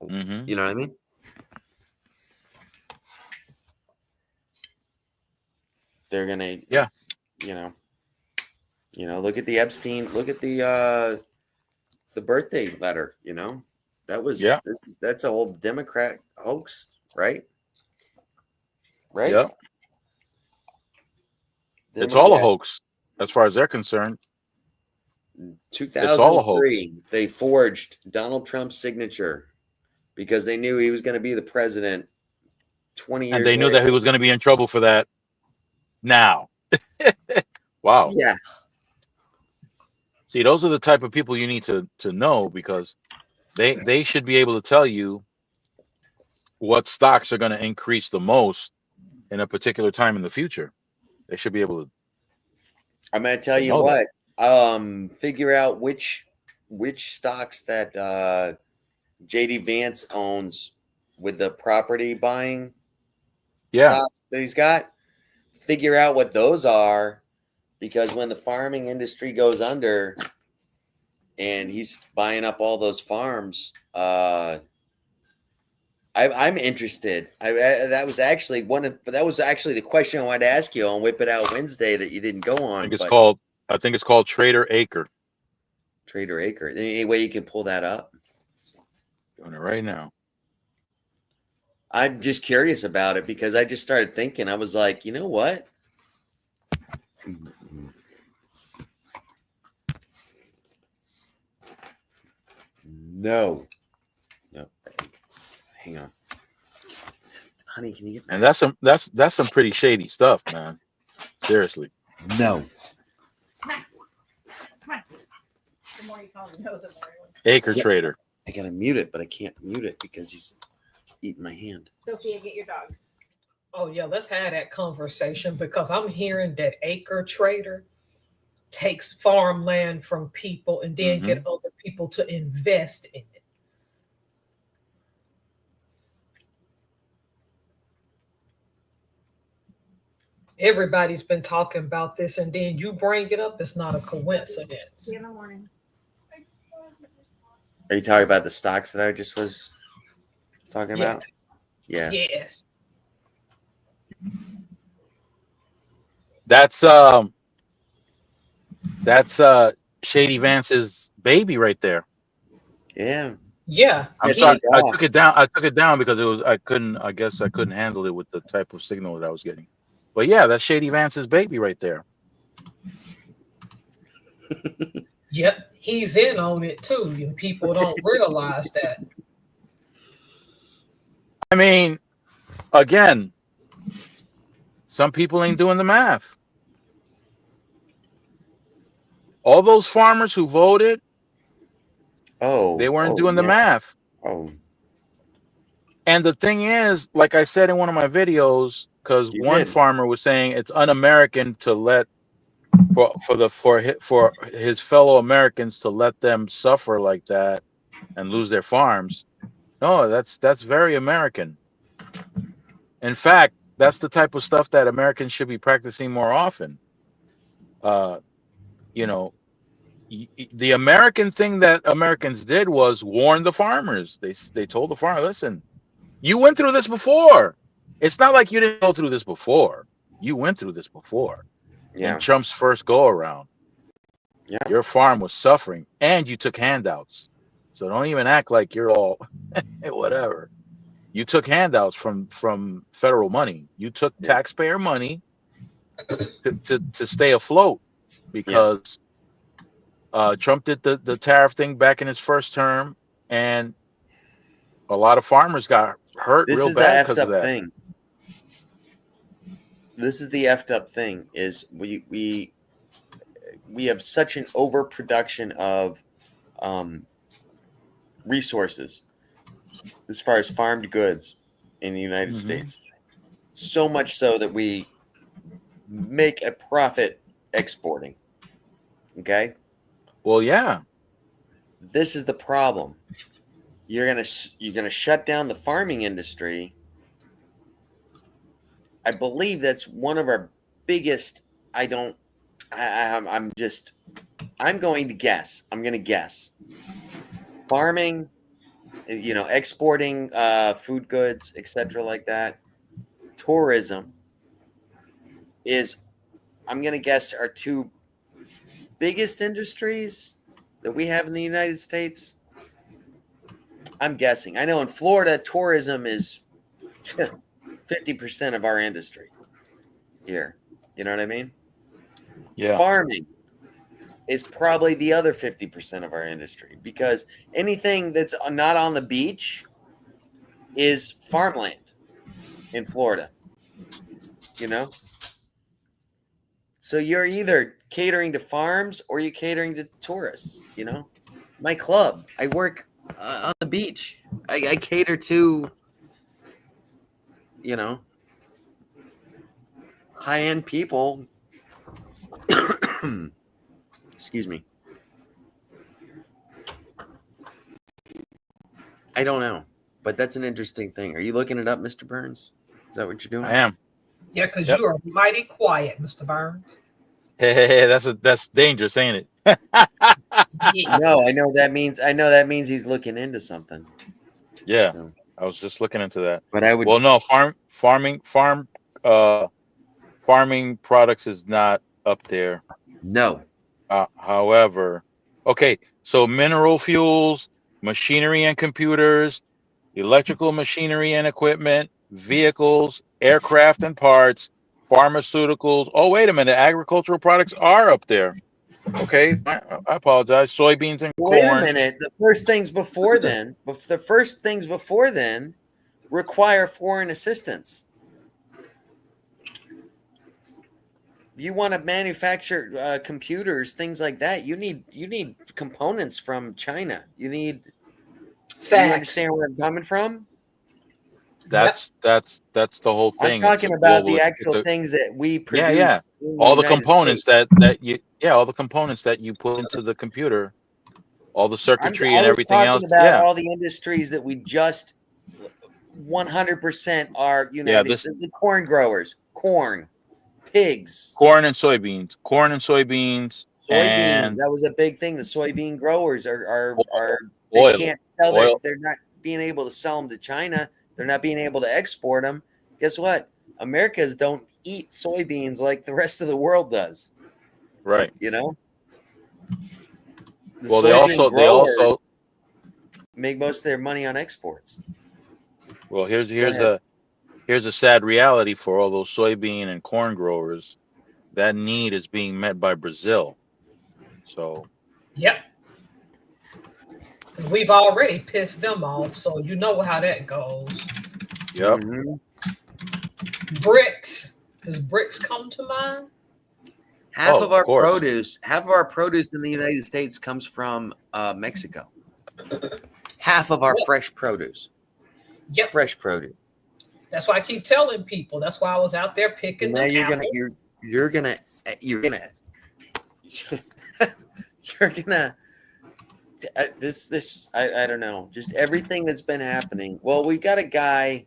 Speaker 1: Mm-hmm.
Speaker 3: You know what I mean? They're gonna,
Speaker 1: Yeah.
Speaker 3: Look at the Epstein. Look at the birthday letter.
Speaker 1: Yeah.
Speaker 3: That's a whole Democrat hoax, right? Right.
Speaker 1: Yeah.
Speaker 3: Then
Speaker 1: It's
Speaker 3: what do
Speaker 1: all
Speaker 3: you
Speaker 1: a
Speaker 3: have?
Speaker 1: hoax as far as they're concerned. It's all a hoax.
Speaker 3: 2003, they forged Donald Trump's signature because they knew he was going to be the president 20
Speaker 1: And
Speaker 3: years
Speaker 1: they knew that he
Speaker 3: later.
Speaker 1: was going to be in trouble for that now. Wow.
Speaker 3: Yeah.
Speaker 1: See, those are the type of people you need to know, because they should be able to tell you what stocks are going to increase the most in a particular time in the future. They should be able
Speaker 3: I'm going to tell
Speaker 1: to
Speaker 3: you
Speaker 1: know that.
Speaker 3: what. Figure out which stocks that JD Vance owns with the property buying
Speaker 1: Yeah.
Speaker 3: stocks that he's got. Figure out what those are, because when the farming industry goes under and he's buying up all those farms, I'm interested. That was actually the question I wanted to ask you on Whip It Out Wednesday that you didn't go on. But
Speaker 1: I think it's called Trader Acre.
Speaker 3: Trader Acre. Any way you can pull that up?
Speaker 1: Doing it right now.
Speaker 3: I'm just curious about it because I just started thinking. I was like, you know what? No. Hang on. Honey, can you get
Speaker 1: And that's some pretty shady stuff, man. Seriously.
Speaker 3: No.
Speaker 4: Max. Come on. The more you call him, no, the more he wants.
Speaker 1: Acre
Speaker 3: Yeah.
Speaker 1: Trader.
Speaker 3: I gotta mute it, but I can't mute it because he's eating my hand.
Speaker 4: Sophia, get your dog.
Speaker 2: Oh yeah, let's have that conversation, because I'm hearing that Acre Trader takes farmland from people and then
Speaker 3: Mhm.
Speaker 2: get other people to invest in it. Everybody's been talking about this, and then you bring it up. It's not a coincidence.
Speaker 4: See you in the morning.
Speaker 3: Are you talking about the stocks that I just was talking
Speaker 2: Yeah.
Speaker 3: about? Yeah.
Speaker 2: Yes.
Speaker 1: That's Shady Vance's baby right there.
Speaker 3: Yeah.
Speaker 2: Yeah.
Speaker 1: I'm
Speaker 3: That's
Speaker 1: sorry.
Speaker 3: it
Speaker 1: I
Speaker 3: off.
Speaker 1: took it down. I took it down because I guess I couldn't handle it with the type of signal that I was getting. But yeah, that's Shady Vance's baby right there.
Speaker 2: Yep. He's in on it too, and people don't realize that.
Speaker 1: I mean, again, some people ain't doing the math. All those farmers who voted,
Speaker 3: Oh.
Speaker 1: they weren't
Speaker 3: Oh,
Speaker 1: doing the
Speaker 3: yeah.
Speaker 1: math.
Speaker 3: Oh.
Speaker 1: And the thing is, like I said in one of my videos, because
Speaker 3: You
Speaker 1: one
Speaker 3: did.
Speaker 1: farmer was saying it's un-American to let for his fellow Americans to let them suffer like that and lose their farms. No, that's very American. In fact, that's the type of stuff that Americans should be practicing more often. Uh, you know, the American thing that Americans did was warn the farmers. They told the farmer, listen, you went through this before. It's not like you didn't go through this before. You went through this before. In
Speaker 3: Yeah.
Speaker 1: Trump's first go around,
Speaker 3: Yeah.
Speaker 1: your farm was suffering and you took handouts. So don't even act like you're all whatever. You took handouts from federal money. You took
Speaker 3: Yeah.
Speaker 1: taxpayer money to stay afloat
Speaker 3: Yeah.
Speaker 1: because Trump did the tariff thing back in his first term, and a lot of farmers got hurt
Speaker 3: This
Speaker 1: real
Speaker 3: is the
Speaker 1: bad
Speaker 3: effed
Speaker 1: because of
Speaker 3: up
Speaker 1: that.
Speaker 3: thing. This is the effed up thing is we have such an overproduction of resources as far as farmed goods in the United
Speaker 1: Hmm.
Speaker 3: States. So much so that we make a profit exporting. Okay?
Speaker 1: Well, yeah.
Speaker 3: This is the problem. You're gonna shut down the farming industry. I believe that's one of our biggest. I don't. I'm just. I'm going to guess. I'm going to guess. Farming, exporting food goods, etc., like that. Tourism is. I'm going to guess our two biggest industries that we have in the United States. I'm guessing. I know in Florida, tourism is 50% of our industry here. You know what I mean?
Speaker 1: Yeah.
Speaker 3: Farming is probably the other 50% of our industry because anything that's not on the beach is farmland in Florida, you know? So you're either catering to farms or you're catering to tourists, you know? My club, I work on the beach. I cater to, you know, high end people. Excuse me. I don't know, but that's an interesting thing. Are you looking it up, Mr. Burns? Is that what you're
Speaker 1: I
Speaker 3: doing?
Speaker 1: am.
Speaker 2: Yeah, because
Speaker 1: Yep.
Speaker 2: you are mighty quiet, Mr. Burns.
Speaker 1: Hey, that's dangerous, ain't it?
Speaker 2: Yeah.
Speaker 3: No, I know that means he's looking into something.
Speaker 1: Yeah,
Speaker 3: So,
Speaker 1: I was just looking into that.
Speaker 3: but I would
Speaker 1: Well, no, uh farming products is not up there.
Speaker 3: no.
Speaker 1: However, okay, so mineral fuels, machinery and computers, electrical machinery and equipment, vehicles, aircraft and parts, pharmaceuticals. Oh, wait a minute, agricultural products are up there. Okay, I apologize. Soybeans and
Speaker 3: Wait a
Speaker 1: corn.
Speaker 3: minute. The first things before then require foreign assistance. If you want to manufacture computers, things like that, you need components from China. You
Speaker 2: Facts.
Speaker 3: understand where I'm coming from?
Speaker 2: Yep.
Speaker 1: That's the whole
Speaker 3: I'm
Speaker 1: thing. It's a
Speaker 3: talking about
Speaker 1: global.
Speaker 3: the
Speaker 1: It's
Speaker 3: actual
Speaker 1: a
Speaker 3: things that we
Speaker 1: Yeah, yeah.
Speaker 3: produce in the
Speaker 1: All the
Speaker 3: United
Speaker 1: components
Speaker 3: States.
Speaker 1: all the components that you put into the computer, all the circuitry
Speaker 3: I
Speaker 1: and
Speaker 3: was
Speaker 1: everything else.
Speaker 3: talking about
Speaker 1: Yeah,
Speaker 3: all the industries that we just 100% are
Speaker 1: yeah.
Speaker 3: United.
Speaker 1: This
Speaker 3: The corn growers, corn, pigs,
Speaker 1: corn and soybeans,
Speaker 3: soybeans.
Speaker 1: and
Speaker 3: That was a big thing. The soybean growers are
Speaker 1: oil,
Speaker 3: they
Speaker 1: oil,
Speaker 3: can't sell
Speaker 1: oil.
Speaker 3: they're not being able to sell them to China. They're not being able to export them. Guess what? Americans don't eat soybeans like the rest of the world does.
Speaker 1: Right.
Speaker 3: You know, the
Speaker 1: Well,
Speaker 3: soybean
Speaker 1: they
Speaker 3: growers
Speaker 1: also.
Speaker 3: make most of their money on exports.
Speaker 1: Well,
Speaker 3: Go ahead.
Speaker 1: here's a sad reality for all those soybean and corn growers. That need is being met by Brazil. So,
Speaker 2: Yep. We've already pissed them off, so you know how that goes.
Speaker 1: yep.
Speaker 3: Mhm.
Speaker 2: Bricks. Does bricks come to mind?
Speaker 3: Half
Speaker 1: Oh,
Speaker 3: of
Speaker 1: of
Speaker 3: our
Speaker 1: course.
Speaker 3: produce, half of our produce in the United States comes from Mexico. Half of our
Speaker 2: Yep.
Speaker 3: fresh produce.
Speaker 2: Yep.
Speaker 3: fresh produce.
Speaker 2: That's why I keep telling people. That's why I was out there
Speaker 3: And
Speaker 2: picking
Speaker 3: now
Speaker 2: them
Speaker 3: you're gonna
Speaker 2: apples.
Speaker 3: you're gonna you're gonna you're gonna this I don't know, just everything that's been happening. Well, we've got a guy.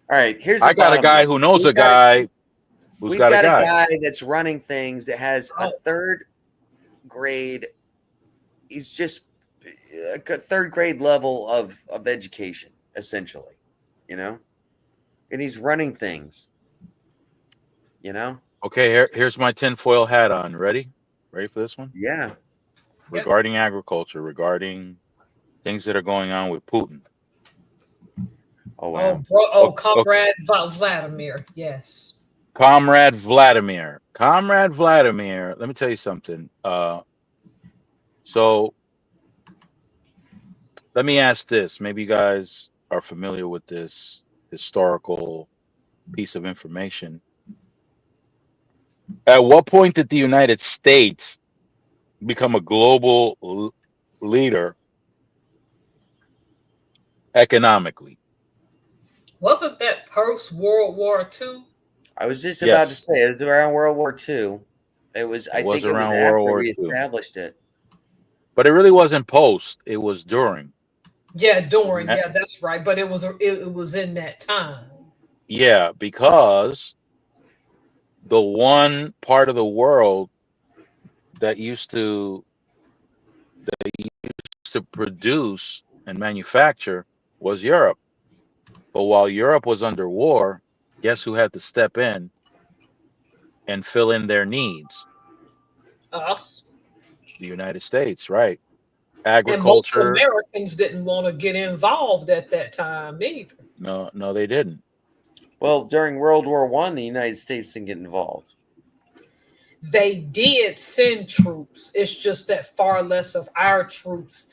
Speaker 3: All right, here's the
Speaker 1: I got a
Speaker 3: bottom
Speaker 1: guy
Speaker 3: line.
Speaker 1: who knows
Speaker 3: We've
Speaker 1: a
Speaker 3: got a,
Speaker 1: guy who's
Speaker 3: we've
Speaker 1: got a
Speaker 3: got a
Speaker 1: guy.
Speaker 3: guy that's running things that has a
Speaker 2: Oh,
Speaker 3: third grade. He's just a third grade level of education, essentially, you know, and he's running things, you know.
Speaker 1: Okay, here's my tinfoil hat on. Ready? Ready for this one?
Speaker 3: Yeah.
Speaker 2: yep.
Speaker 1: Regarding agriculture, regarding things that are going on with Putin.
Speaker 3: Oh
Speaker 2: Oh,
Speaker 3: wow.
Speaker 2: bro. Oh,
Speaker 1: Okay.
Speaker 2: Comrade Vladimir. Yes.
Speaker 1: Comrade Vladimir. Comrade Vladimir, let me tell you something. So let me ask this. Maybe you guys are familiar with this historical piece of information. At what point did the United States become a global leader economically?
Speaker 2: Wasn't that post World War II?
Speaker 3: I was just about to
Speaker 1: Yes,
Speaker 3: say it was around World War II. It was.
Speaker 1: it
Speaker 3: I
Speaker 1: was
Speaker 3: think it was
Speaker 1: around World
Speaker 3: after
Speaker 1: War
Speaker 3: we
Speaker 1: II,
Speaker 3: established it.
Speaker 1: but it really wasn't post. It was during.
Speaker 2: Yeah, during.
Speaker 1: Uh,
Speaker 2: Yeah, that's right. But it was in that time.
Speaker 1: Yeah, because the one part of the world that used to produce and manufacture was Europe. But while Europe was under war, guess who had to step in and fill in their needs?
Speaker 2: Us.
Speaker 1: The United States, right?
Speaker 2: And most
Speaker 1: Agriculture.
Speaker 2: Americans didn't want to get involved at that time either.
Speaker 1: No, no, they didn't.
Speaker 3: Well, during World War One, the United States didn't get involved.
Speaker 2: They did send troops. It's just that far less of our troops.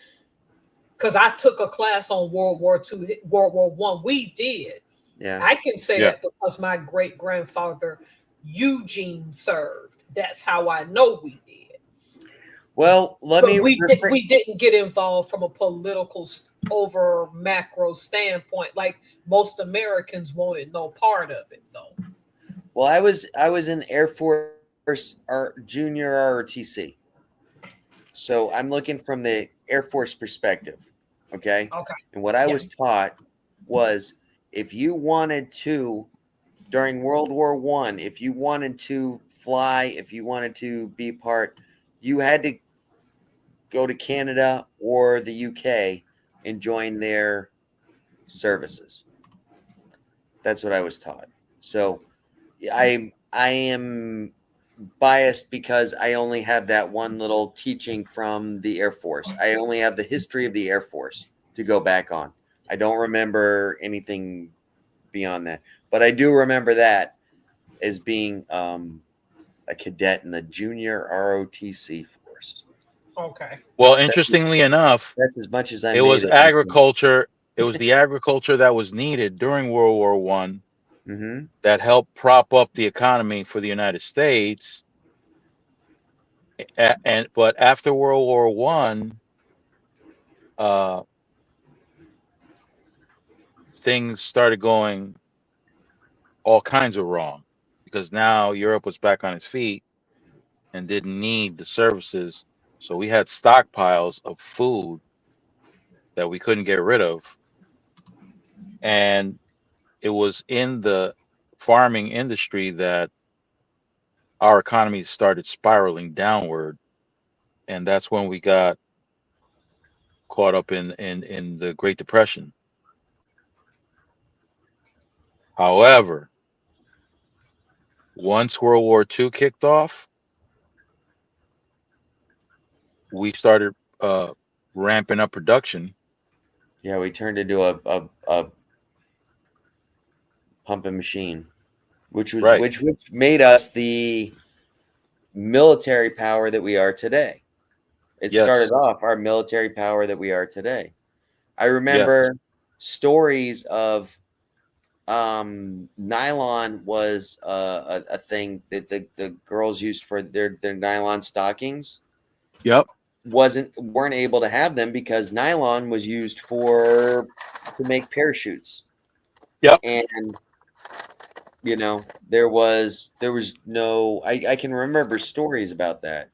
Speaker 2: Because I took a class on World War II, World War One. We did.
Speaker 3: Yeah.
Speaker 2: I can say
Speaker 1: Yeah.
Speaker 2: that because my great grandfather Eugene served. That's how I know we did.
Speaker 3: Well, let
Speaker 2: But
Speaker 3: me rephrase.
Speaker 2: we didn't get involved from a political over macro standpoint. Like most Americans wanted no part of it, though.
Speaker 3: Well, I was in Air Force junior ROTC, so I'm looking from the Air Force perspective. Okay,
Speaker 2: Okay.
Speaker 3: and what I
Speaker 2: Yeah.
Speaker 3: was taught was if you wanted to during World War One, if you wanted to fly, if you wanted to be part, you had to go to Canada or the UK and join their services. That's what I was taught. So I am biased because I only have that one little teaching from the Air Force. I only have the history of the Air Force to go back on. I don't remember anything beyond that, but I do remember that as being a cadet in the junior ROTC force.
Speaker 2: Okay.
Speaker 1: Well,
Speaker 3: That's,
Speaker 1: interestingly enough,
Speaker 3: that's as much as I
Speaker 1: it
Speaker 3: made
Speaker 1: was
Speaker 3: it.
Speaker 1: agriculture. It was the agriculture that was needed during World War One
Speaker 3: Mm-hmm.
Speaker 1: that helped prop up the economy for the United States. And but after World War One, uh, things started going all kinds of wrong because now Europe was back on its feet and didn't need the services. So we had stockpiles of food that we couldn't get rid of. And it was in the farming industry that our economy started spiraling downward. And that's when we got caught up in the Great Depression. However, once World War II kicked off, we started ramping up production.
Speaker 3: Yeah, we turned into a pumping machine,
Speaker 1: Right.
Speaker 3: which made us the military power that we are today. It started
Speaker 1: Yes.
Speaker 3: off our military power that we are today. I
Speaker 1: Yes.
Speaker 3: remember stories of nylon was a thing that the girls used for their nylon stockings.
Speaker 1: Yep.
Speaker 3: weren't able to have them because nylon was used to make parachutes.
Speaker 1: Yep.
Speaker 3: And there was no, I can remember stories about that,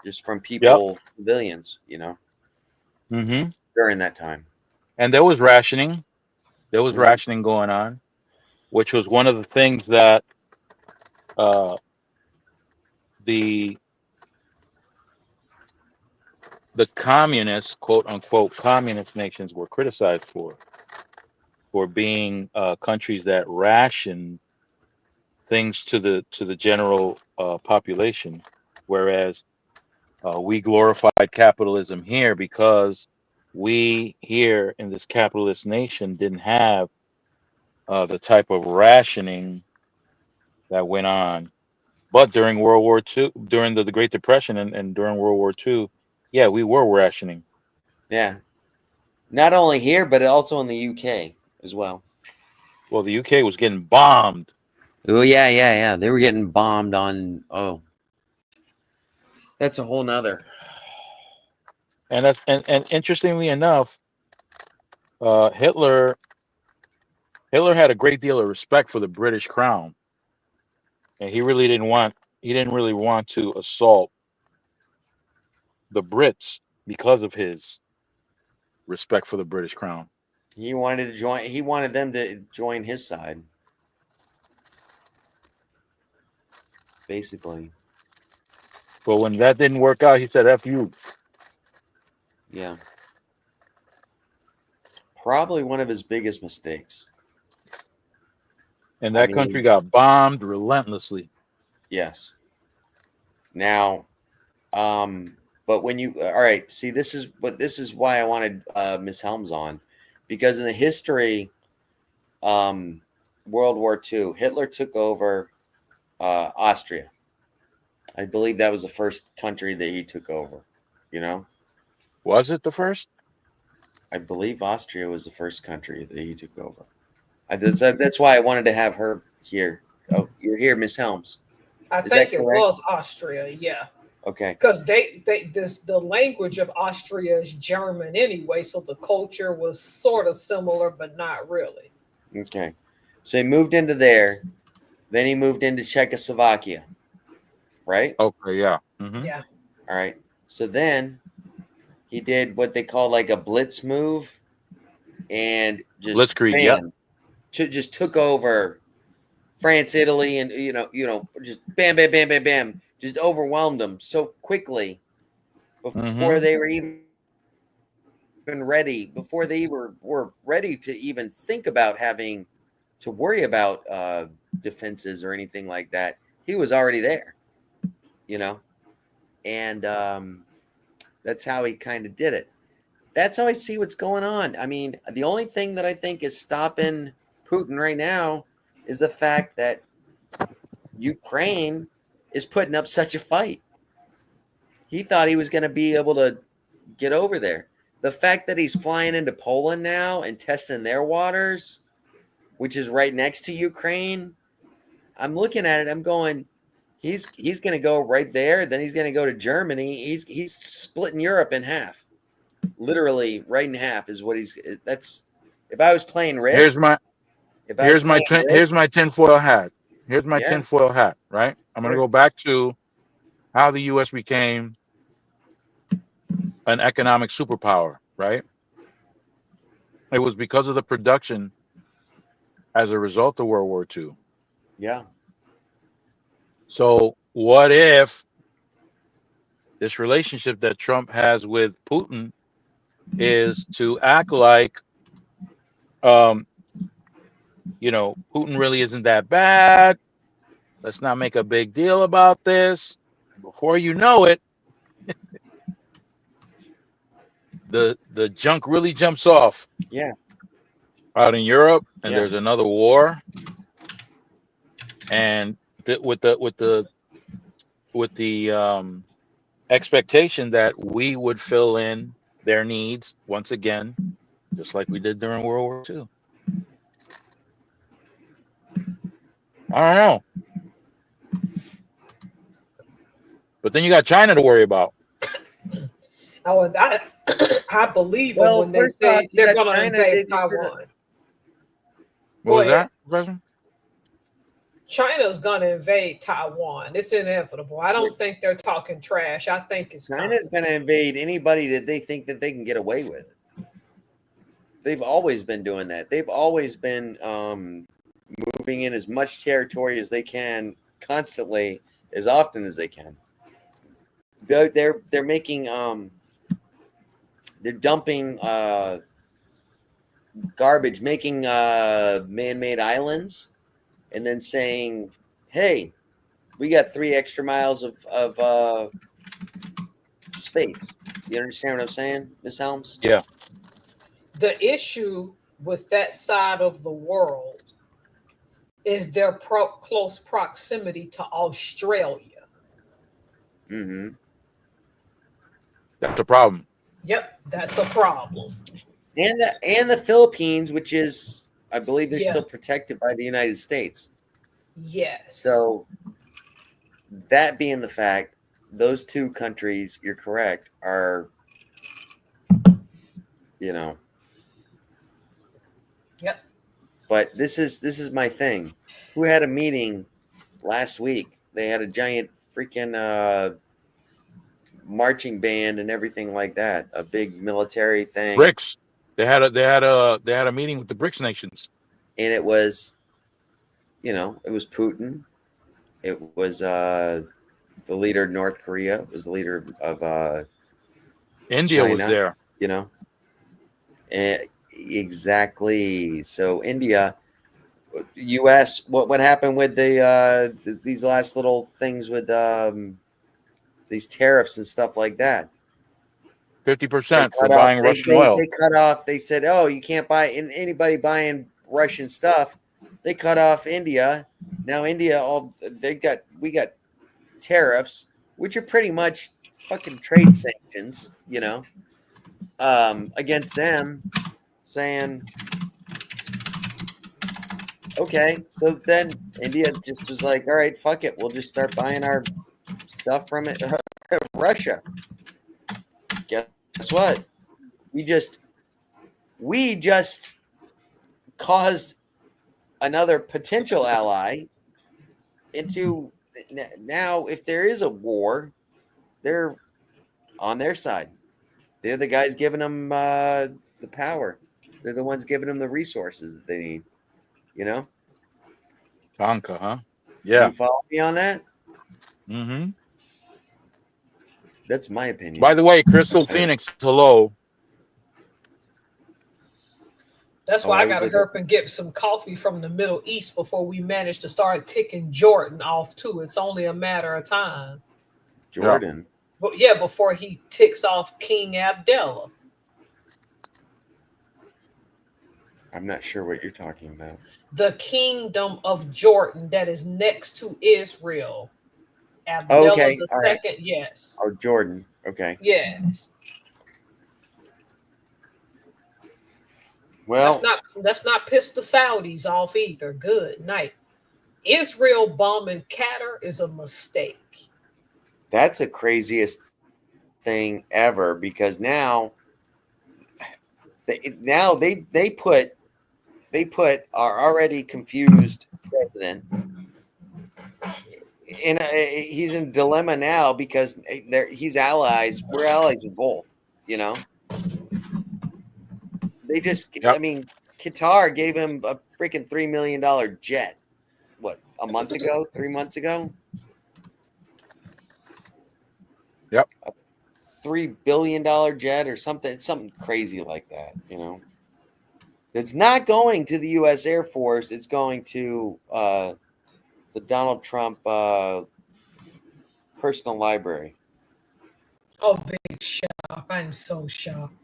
Speaker 3: just from
Speaker 1: Yep.
Speaker 3: people, civilians,
Speaker 1: Hmm.
Speaker 3: during that time.
Speaker 1: And there was rationing. There was
Speaker 3: Mhm.
Speaker 1: rationing going on, which was one of the things that uh, the the communist, quote unquote, communist nations were criticized for being countries that ration things to the general population, whereas we glorified capitalism here because we here in this capitalist nation didn't have the type of rationing that went on. But during World War II, during the Great Depression and during World War II, yeah, we were rationing.
Speaker 3: Yeah, not only here but also in the UK as well.
Speaker 1: Well, the UK was getting bombed.
Speaker 3: Oh yeah, they were getting bombed on. Oh, that's a whole nother.
Speaker 1: And interestingly enough, uh, Hitler Hitler had a great deal of respect for the British Crown, and he didn't really want to assault the Brits because of his respect for the British Crown.
Speaker 3: He wanted them to join his side, basically.
Speaker 1: But when that didn't work out, he said, "F you."
Speaker 3: Yeah, probably one of his biggest mistakes.
Speaker 1: And
Speaker 3: I
Speaker 1: that country
Speaker 3: mean,
Speaker 1: got bombed relentlessly.
Speaker 3: yes. Now, um, but when you all right, see, this is why I wanted Miss Helms on, because in the history, um, World War II, Hitler took over Austria. I believe that was the first country that he took over. You know,
Speaker 1: Was it the first?
Speaker 3: I believe Austria was the first country that he took over. That's why I wanted to have her here. Oh, you're here, Miss Helms.
Speaker 2: I
Speaker 3: Is that
Speaker 2: think it
Speaker 3: correct?
Speaker 2: was Austria, yeah.
Speaker 3: Okay.
Speaker 2: Because the language of Austria is German anyway, so the culture was sort of similar, but not really.
Speaker 3: Okay. So he moved into there. Then he moved into Czechoslovakia, right?
Speaker 1: Okay, yeah. Hmm.
Speaker 2: Yeah.
Speaker 3: All right. So then he did what they call like a blitz move and just
Speaker 1: Blitzkrieg, yep.
Speaker 3: bam, just took over France, Italy, and just bam, bam, bam, bam, bam, just overwhelmed them so quickly before
Speaker 1: Hmm.
Speaker 3: they were even ready, before they were ready to even think about having to worry about defenses or anything like that. He was already there, you know, and that's how he kind of did it. That's how I see what's going on. I mean, the only thing that I think is stopping Putin right now is the fact that Ukraine is putting up such a fight. He thought he was going to be able to get over there. The fact that he's flying into Poland now and testing their waters, which is right next to Ukraine, I'm looking at it. I'm going, he's going to go right there. Then he's going to go to Germany. He's splitting Europe in half, literally right in half is what he's. That's if I was playing
Speaker 1: Here's
Speaker 3: Risk.
Speaker 1: my
Speaker 3: If I was playing
Speaker 1: here's
Speaker 3: Risk,
Speaker 1: my tinfoil hat. Here's my
Speaker 3: yeah,
Speaker 1: tinfoil hat. Right. I'm gonna
Speaker 3: sure,
Speaker 1: go back to how the U.S. became an economic superpower. Right. It was because of the production as a result of World War II.
Speaker 3: yeah,
Speaker 1: So what if this relationship that Trump has with Putin is to act like, um, Putin really isn't that bad. Let's not make a big deal about this. Before you know it, the junk really jumps off
Speaker 3: yeah,
Speaker 1: out in Europe, and
Speaker 3: yeah,
Speaker 1: there's another war. And with the expectation that we would fill in their needs once again, just like we did during World War II. I don't know, but then you got China to worry about.
Speaker 2: Oh, and I believe them
Speaker 3: Well,
Speaker 2: when they
Speaker 3: first off,
Speaker 2: say
Speaker 3: you
Speaker 2: they're
Speaker 3: got
Speaker 2: going to
Speaker 3: China.
Speaker 2: invade
Speaker 3: They just did
Speaker 2: Taiwan.
Speaker 1: What
Speaker 2: Go
Speaker 1: was
Speaker 2: ahead.
Speaker 1: that, Professor?
Speaker 2: China's going to invade Taiwan. It's inevitable. I don't think they're talking trash. I think it's coming.
Speaker 3: China's going to invade anybody that they think that they can get away with. They've always been doing that. They've always been moving in as much territory as they can, constantly, as often as they can. They're making they're dumping garbage, making man-made islands, and then saying, "Hey, we got 3 extra miles of space." You understand what I'm saying, Miss Helms?
Speaker 1: Yeah.
Speaker 2: The issue with that side of the world is their close proximity to Australia.
Speaker 3: Mm-hmm.
Speaker 1: That's a problem.
Speaker 2: Yep, that's a problem.
Speaker 3: And the Philippines, which is, I believe, they're
Speaker 2: Yeah.
Speaker 3: still protected by the United States.
Speaker 2: Yes.
Speaker 3: So that being the fact, those 2 countries, you're correct, are, you know.
Speaker 2: Yep.
Speaker 3: But this is my thing. Who had a meeting last week? They had a giant freaking marching band and everything like that. A big military thing.
Speaker 1: BRICS. They had a meeting with the BRICS nations.
Speaker 3: And it was, it was Putin. It was the leader of North Korea. It was the leader of
Speaker 1: India
Speaker 3: China,
Speaker 1: was there.
Speaker 3: Exactly. So India, U.S. What happened with these last little things with these tariffs and stuff like that?
Speaker 1: 50% for buying Russian oil.
Speaker 3: They cut off. They said, "Oh, you can't buy anybody buying Russian stuff." They cut off India. Now India, we got tariffs, which are pretty much fucking trade sanctions, against them, saying, okay, so then India just was like, all right, fuck it, we'll just start buying our stuff from Russia. Guess what? We just caused another potential ally into now. If there is a war, they're on their side. They're the guys giving them the power. They're the ones giving them the resources that they need.
Speaker 1: Tonka, huh?
Speaker 3: Do
Speaker 1: Yeah.
Speaker 3: you follow me on that?
Speaker 1: Mm-hmm.
Speaker 3: That's my opinion.
Speaker 1: By the way, Crystal Phoenix, hello.
Speaker 2: That's why I got to hurry up and get some coffee from the Middle East before we manage to start ticking Jordan off too. It's only a matter of time.
Speaker 3: Jordan?
Speaker 2: But yeah, before he ticks off King Abdullah.
Speaker 3: I'm not sure what you're talking about.
Speaker 2: The kingdom of Jordan that is next to Israel. Abdullah the second, yes.
Speaker 3: Oh, Jordan. Okay.
Speaker 2: Yes.
Speaker 3: Well,
Speaker 2: let's not piss the Saudis off either. Good night. Israel bombing Qatar is a mistake.
Speaker 3: That's the craziest thing ever, because now they put our already confused president he's in a dilemma now, because he's allies. We're allies with both. They just,
Speaker 1: Yep.
Speaker 3: I mean, Qatar gave him a freaking $3 million jet. What, a month ago? 3 months ago?
Speaker 1: Yep.
Speaker 3: A $3 billion jet or something crazy like that. It's not going to the U.S. Air Force. It's going to the Donald Trump personal library.
Speaker 2: Oh, big shock. I'm so shocked.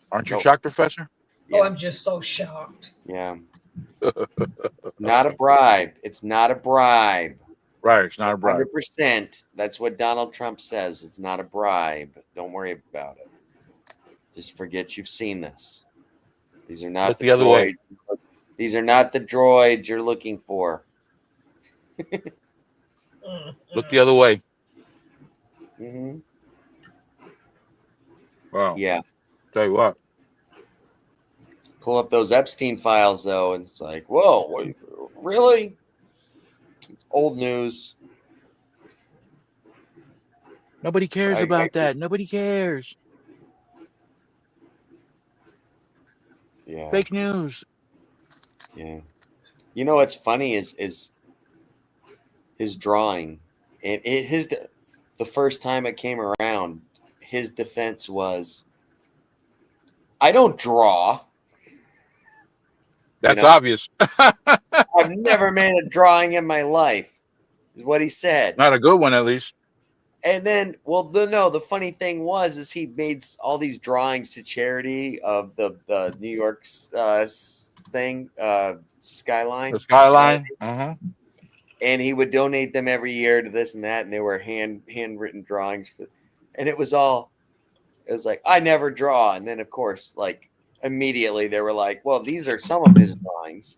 Speaker 1: Aren't you shocked, Professor?
Speaker 2: Yeah. Oh, I'm just so shocked.
Speaker 3: Yeah. Not a bribe. It's not a bribe.
Speaker 1: Right, it's not a bribe.
Speaker 3: 100%. That's what Donald Trump says. It's not a bribe. Don't worry about it. Just forget you've seen this. These are not the
Speaker 1: other way.
Speaker 3: droids. These are not the droids you're looking for.
Speaker 1: Look the other way.
Speaker 3: Mm-hmm.
Speaker 1: Wow.
Speaker 3: Yeah.
Speaker 1: Tell you what.
Speaker 3: Pull up those Epstein files though, and it's like, whoa, what, really? It's old news.
Speaker 1: Nobody cares
Speaker 3: I
Speaker 1: about that. Nobody cares.
Speaker 3: yeah,
Speaker 1: Fake news.
Speaker 3: yeah. You know what's funny is his drawing, and the first time it came around, his defense was, I don't draw. You
Speaker 1: That's
Speaker 3: know,
Speaker 1: obvious.
Speaker 3: I've never made a drawing in my life, is what he said.
Speaker 1: Not a good one, at least.
Speaker 3: And then, well, the funny thing is he made all these drawings to charity of the New York's thing,
Speaker 1: The
Speaker 3: skyline charity,
Speaker 1: skyline.
Speaker 3: and he would donate them every year to this and that, and they were handwritten drawings, and it was like, I never draw, and then of course, like, immediately they were like, well, these are some of his drawings.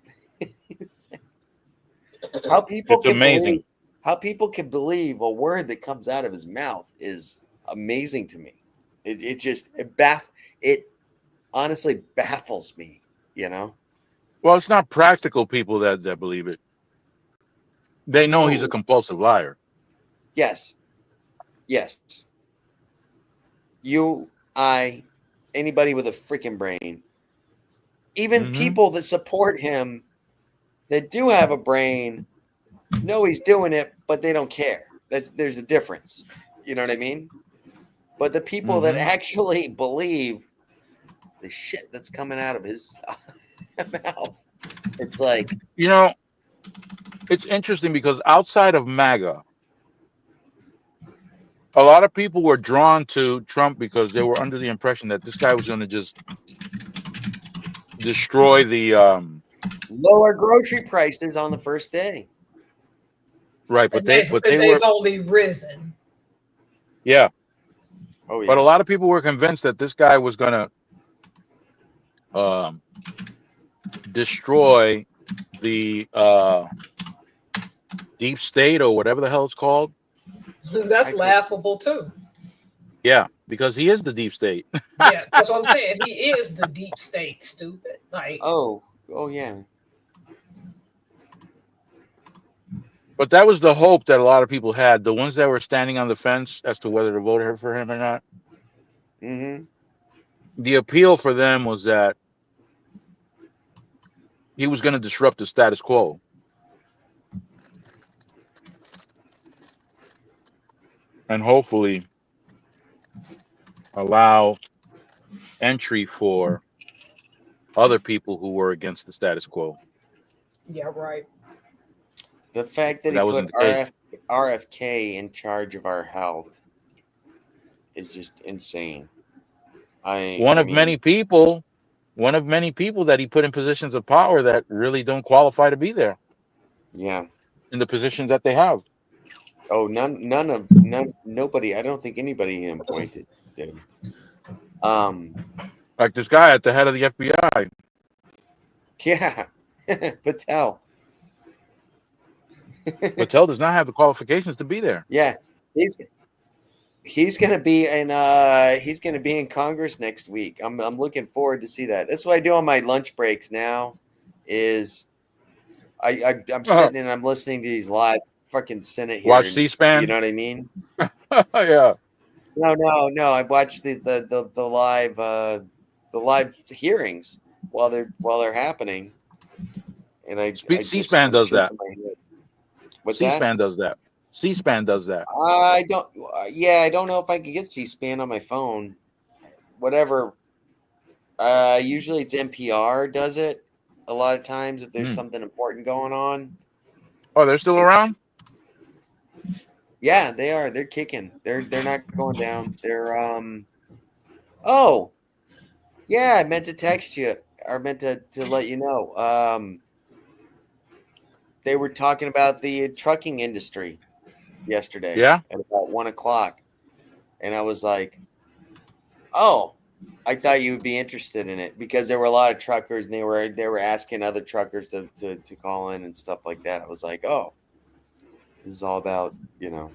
Speaker 3: How people
Speaker 1: It's
Speaker 3: can believe
Speaker 1: amazing.
Speaker 3: how people can believe a word that comes out of his mouth is amazing to me. It honestly baffles me, you know.
Speaker 1: Well, it's not practical people that believe it. They know he's a
Speaker 3: No.
Speaker 1: compulsive liar.
Speaker 3: Yes. Yes. You, I, anybody with a freaking brain, even
Speaker 1: Hmm.
Speaker 3: people that support him that do have a brain, know he's doing it, but they don't care. There's a difference. You know what I mean? But the people that
Speaker 1: Hmm.
Speaker 3: actually believe the shit that's coming out of his mouth, it's like,
Speaker 1: You know, it's interesting because outside of MAGA, a lot of people were drawn to Trump because they were under the impression that this guy was going to just destroy the
Speaker 3: lower grocery prices on the first day.
Speaker 1: right, but
Speaker 2: And
Speaker 1: they
Speaker 2: they've
Speaker 1: but
Speaker 2: and
Speaker 1: they
Speaker 2: they've
Speaker 1: were,
Speaker 2: only risen.
Speaker 1: yeah,
Speaker 3: Oh
Speaker 1: but a
Speaker 3: yeah.
Speaker 1: lot of people were convinced that this guy was going to destroy the deep state or whatever the hell it's called.
Speaker 2: That's
Speaker 3: I just
Speaker 2: laughable too.
Speaker 1: Yeah, because he is the deep state.
Speaker 2: Yeah, that's what I'm saying. He is the deep state, stupid. Like,
Speaker 3: oh yeah.
Speaker 1: But that was the hope that a lot of people had. The ones that were standing on the fence as to whether to vote for him or not.
Speaker 3: Mm-hmm.
Speaker 1: The appeal for them was that he was going to disrupt the status quo and hopefully allow entry for other people who were against the status quo.
Speaker 2: yeah, right.
Speaker 3: The fact that
Speaker 1: But
Speaker 3: he
Speaker 1: that
Speaker 3: put
Speaker 1: wasn't the case.
Speaker 3: RFK in charge of our health is just insane.
Speaker 1: One
Speaker 3: I
Speaker 1: of
Speaker 3: mean,
Speaker 1: many people, one of many people that he put in positions of power that really don't qualify to be there
Speaker 3: yeah.
Speaker 1: in the positions that they have.
Speaker 3: Oh, nobody. I don't think anybody he appointed did. Um,
Speaker 1: Like this guy at the head of the FBI.
Speaker 3: yeah, Patel.
Speaker 1: Patel does not have the qualifications to be there.
Speaker 3: Yeah, he's he's gonna be in Congress next week. I'm looking forward to see that. That's what I do on my lunch breaks now. Is I'm sitting and I'm listening to these live fucking Senate
Speaker 1: Watch
Speaker 3: hearings. You
Speaker 1: C-SPAN.
Speaker 3: know what I mean?
Speaker 1: Yeah.
Speaker 3: No. I watch the live hearings while they're happening, and
Speaker 1: C-SPAN
Speaker 3: I'm
Speaker 1: does that.
Speaker 3: shaking my head. What's that?
Speaker 1: C-SPAN does that. C-SPAN does that.
Speaker 3: I don't. Yeah, I don't know if I could get C-SPAN on my phone. Whatever. Usually it's NPR does it. A lot of times, if there's
Speaker 1: Mm.
Speaker 3: something important going on.
Speaker 1: Oh, they're still around?
Speaker 3: Yeah, they are. They're kicking. They're not going down. Oh, yeah. I meant to text you. Or meant to let you know. They were talking about the trucking industry yesterday
Speaker 1: Yeah.
Speaker 3: at about 1 o'clock, and I was like, "Oh, I thought you would be interested in it because there were a lot of truckers, and they were asking other truckers to call in and stuff like that." I was like, "Oh, this is all about, you know."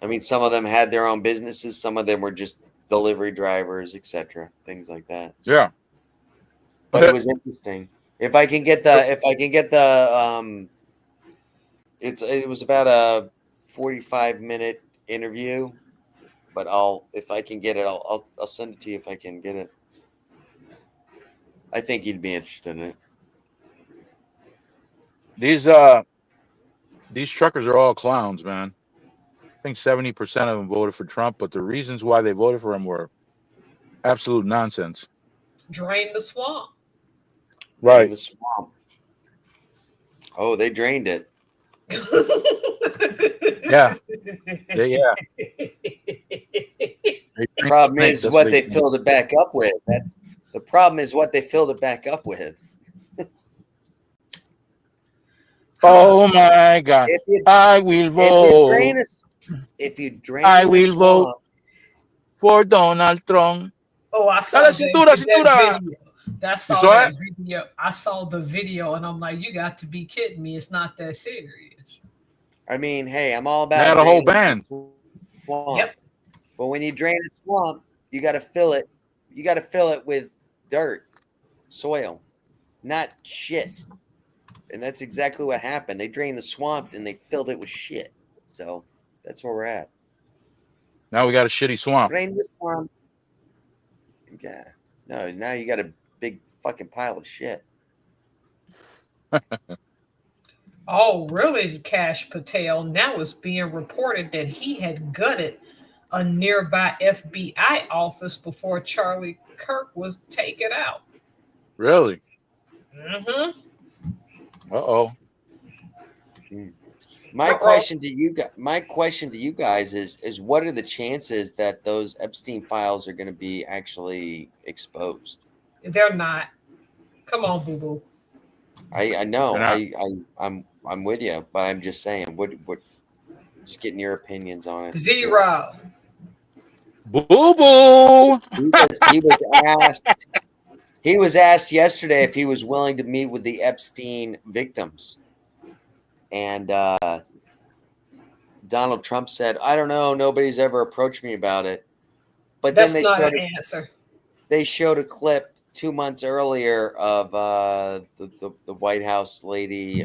Speaker 3: I mean, some of them had their own businesses. Some of them were just delivery drivers, etc., things like that.
Speaker 1: Yeah.
Speaker 3: But it was interesting. If I can get the it was about a 45-minute interview, but if I can get it, I'll send it to you if I can get it. I think you'd be interested in it.
Speaker 1: These truckers are all clowns, man. I think 70% of them voted for Trump, but the reasons why they voted for him were absolute nonsense.
Speaker 2: Drain the swamp.
Speaker 3: Drain the swamp. Oh, they drained it.
Speaker 1: Yeah. Yeah.
Speaker 3: The problem is what they filled it back up with. That's the problem is what they filled it back up with.
Speaker 1: Oh my God! I will vote.
Speaker 3: If you drain
Speaker 1: I will vote for Donald Trump.
Speaker 2: Oh, I saw that video.
Speaker 1: You saw
Speaker 2: that
Speaker 1: it?
Speaker 2: video. I saw the video, and I'm like, you got to be kidding me! It's not that serious.
Speaker 3: I mean, hey, I'm all about.
Speaker 1: They had a whole band.
Speaker 2: Yep.
Speaker 3: But when you drain a swamp, you got to fill it. You got to fill it with dirt, soil, not shit. And that's exactly what happened. They drained the swamp and they filled it with shit. So that's where we're at.
Speaker 1: Now we got a shitty swamp.
Speaker 3: Drain the swamp. Yeah. No, now you got a big fucking pile of shit.
Speaker 2: Oh, really, Cash Patel? Now it's being reported that he had gutted a nearby FBI office before Charlie Kirk was taken out.
Speaker 1: Really?
Speaker 2: Mm-hmm.
Speaker 1: Uh-oh.
Speaker 3: My question to you guys is what are the chances that those Epstein files are going to be actually exposed?
Speaker 2: They're not. Come on, boo boo.
Speaker 3: I know. I'm with you, but I'm just saying. What? Just getting your opinions on it.
Speaker 2: 0.
Speaker 1: Boo boo.
Speaker 3: He was asked yesterday if he was willing to meet with the Epstein victims, and Donald Trump said, "I don't know. Nobody's ever approached me about it." But
Speaker 2: that's
Speaker 3: then
Speaker 2: not an answer.
Speaker 3: They showed a clip 2 months earlier of the White House lady,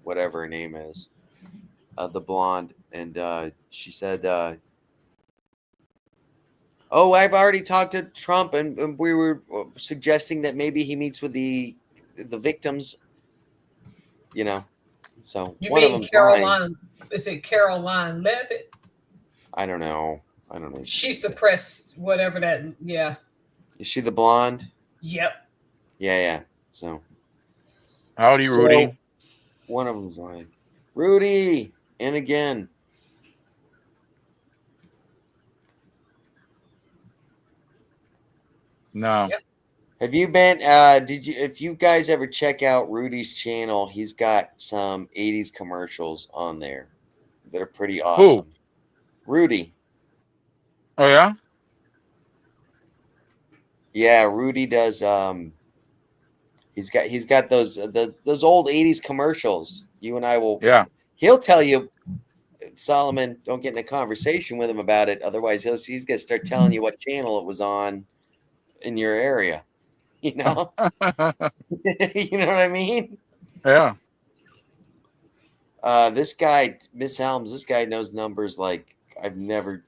Speaker 3: whatever her name is, the blonde, and she said, "Oh, I've already talked to Trump, and we were suggesting that maybe he meets with the victims." You know, so
Speaker 2: you
Speaker 3: one of
Speaker 2: mean
Speaker 3: them's
Speaker 2: Caroline?
Speaker 3: lying.
Speaker 2: Is it Caroline Levitt?
Speaker 3: I don't know.
Speaker 2: She's the press, whatever that. Yeah.
Speaker 3: Is she the blonde?
Speaker 2: Yep.
Speaker 3: Yeah. So,
Speaker 1: howdy, Rudy.
Speaker 3: One of them's lying. Rudy, and again.
Speaker 1: No.
Speaker 2: Yep.
Speaker 3: Have you been? If you guys ever check out Rudy's channel, he's got some '80s commercials on there that are pretty awesome.
Speaker 1: Who?
Speaker 3: Rudy.
Speaker 1: Oh yeah.
Speaker 3: Yeah, Rudy does. He's got those old '80s commercials. You and I will.
Speaker 1: Yeah.
Speaker 3: He'll tell you, Solomon. Don't get in a conversation with him about it. Otherwise, he's gonna start telling you what channel it was on in your area. You know. You know what I mean?
Speaker 1: Yeah.
Speaker 3: This guy, Miss Helms. This guy knows numbers like I've never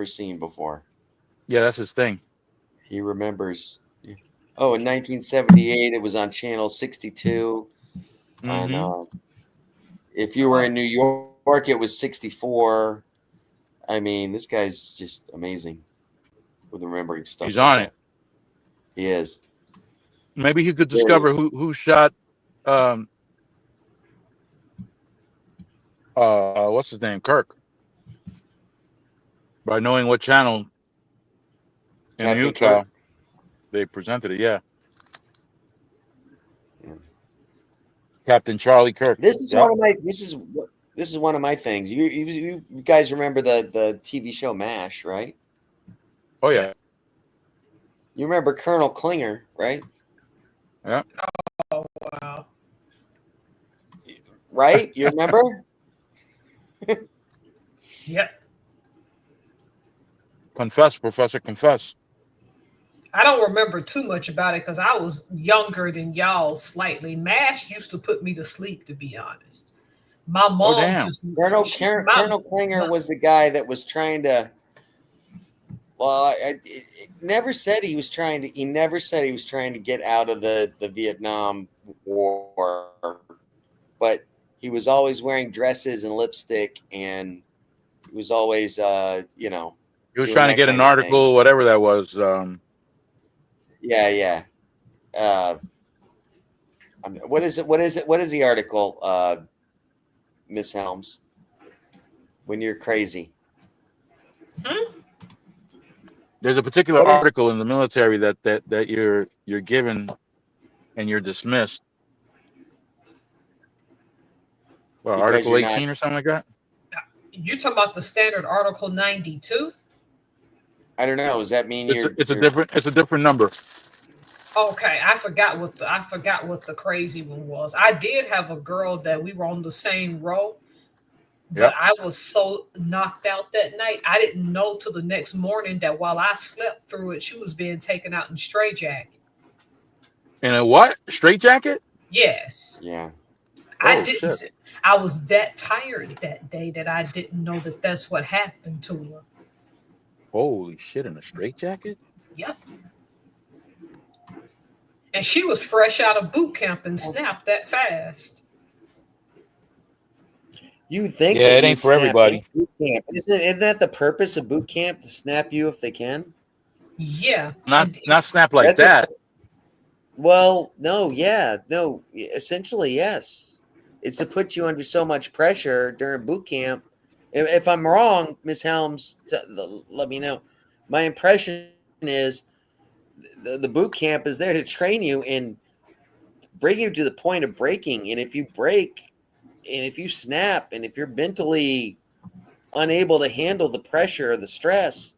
Speaker 3: seen before.
Speaker 1: Yeah, that's his thing.
Speaker 3: He remembers. Oh, in 1978, it was on channel 62.
Speaker 1: Mm-hmm.
Speaker 3: And if you were in New York, it was 64. I mean, this guy's just amazing with remembering stuff.
Speaker 1: He's on it.
Speaker 3: He is.
Speaker 1: Maybe he could discover who shot. What's his name? Kirk. By knowing what channel in
Speaker 3: Captain
Speaker 1: Utah
Speaker 3: Kirk.
Speaker 1: they presented it. Yeah. Captain Charlie Kirk.
Speaker 3: This is one of my. This is one of my things. You guys remember the TV show MASH, right?
Speaker 1: Oh yeah.
Speaker 3: You remember Colonel Klinger, right?
Speaker 1: Yeah.
Speaker 2: Oh wow.
Speaker 3: Right? You remember?
Speaker 2: Yep.
Speaker 1: Confess, Professor, confess.
Speaker 2: I don't remember too much about it because I was younger than y'all slightly. MASH used to put me to sleep, to be honest. My
Speaker 1: Oh,
Speaker 2: mom
Speaker 1: damn.
Speaker 2: just
Speaker 3: Colonel Klinger was the guy that was trying to. Well, it never said he was trying to. He never said he was trying to get out of the Vietnam War, but he was always wearing dresses and lipstick, and he was always,
Speaker 1: He was
Speaker 3: doing
Speaker 1: trying to
Speaker 3: that
Speaker 1: get an
Speaker 3: kind of thing.
Speaker 1: article, whatever that was.
Speaker 3: Yeah, yeah. What is it? What is it? What is the article, Miss Helms? When you're crazy.
Speaker 1: There's a particular
Speaker 3: What is?
Speaker 1: article in the military that you're given and you're dismissed. Well,
Speaker 3: Because
Speaker 1: Article
Speaker 3: you're not.
Speaker 1: 18 or something like that.
Speaker 2: You talking about the standard Article 92?
Speaker 3: I don't know. Does that mean
Speaker 1: It's a different number.
Speaker 2: Okay, I forgot what the crazy one was. I did have a girl that we were on the same row, but
Speaker 1: Yep.
Speaker 2: I was so knocked out that night. I didn't know till the next morning that while I slept through it, she was being taken out in straitjacket.
Speaker 1: In a what? Straight jacket?
Speaker 2: Yes.
Speaker 3: Yeah.
Speaker 2: I
Speaker 1: Oh
Speaker 2: didn't.
Speaker 1: shit!
Speaker 2: I was that tired that day that I didn't know that that's what happened to her.
Speaker 1: Holy shit! In a straight jacket?
Speaker 2: Yep. And she was fresh out of boot camp and snapped that fast.
Speaker 3: You would think
Speaker 1: Yeah,
Speaker 3: that
Speaker 1: it
Speaker 3: you
Speaker 1: ain't
Speaker 3: would
Speaker 1: for
Speaker 3: snap in
Speaker 1: everybody.
Speaker 3: boot camp. Isn't that the purpose of boot camp, to snap you if they can?
Speaker 2: Yeah.
Speaker 1: Not snap like
Speaker 3: That's a
Speaker 1: that.
Speaker 3: well, no, yeah, no. Essentially, yes. It's to put you under so much pressure during boot camp. If I'm wrong, Miss Helms, let me know. My impression is the boot camp is there to train you and bring you to the point of breaking. And if you break, and if you snap, and if you're mentally unable to handle the pressure or the stress,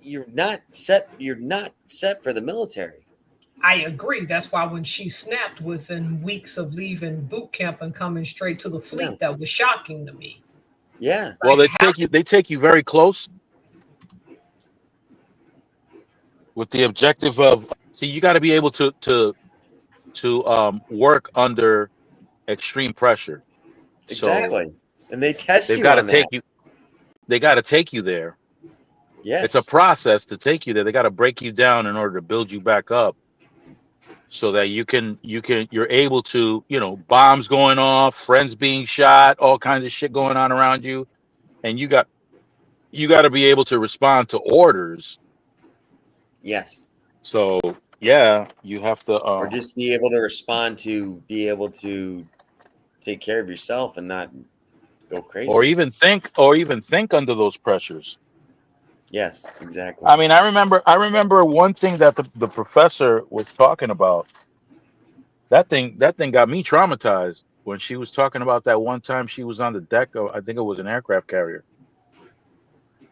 Speaker 3: you're not set. You're not set for the military.
Speaker 2: I agree. That's why when she snapped within weeks of leaving boot camp and coming straight to the
Speaker 3: Yeah.
Speaker 2: fleet, that was shocking to me.
Speaker 3: Yeah.
Speaker 1: Well,
Speaker 2: Like,
Speaker 1: they take you very close with the objective of see. You got to be able to work under extreme pressure. So
Speaker 3: Exactly. And they test
Speaker 1: they've
Speaker 3: you
Speaker 1: got to
Speaker 3: on that.
Speaker 1: take you. They got to take you there. It's a
Speaker 3: Yes.
Speaker 1: process to take you there. They got to break you down in order to build you back up, so that you're able to, bombs going off, friends being shot, all kinds of shit going on around you, and you got to be able to respond to orders.
Speaker 3: Yes.
Speaker 1: So yeah, you have to,
Speaker 3: Or just be able to respond to be able to take care of yourself and not go
Speaker 1: or
Speaker 3: crazy.
Speaker 1: even think under those pressures.
Speaker 3: Yes, exactly.
Speaker 1: I mean, I remember one thing that the professor was talking about. That thing got me traumatized when she was talking about that one time she was on the deck of, I think it was an aircraft carrier,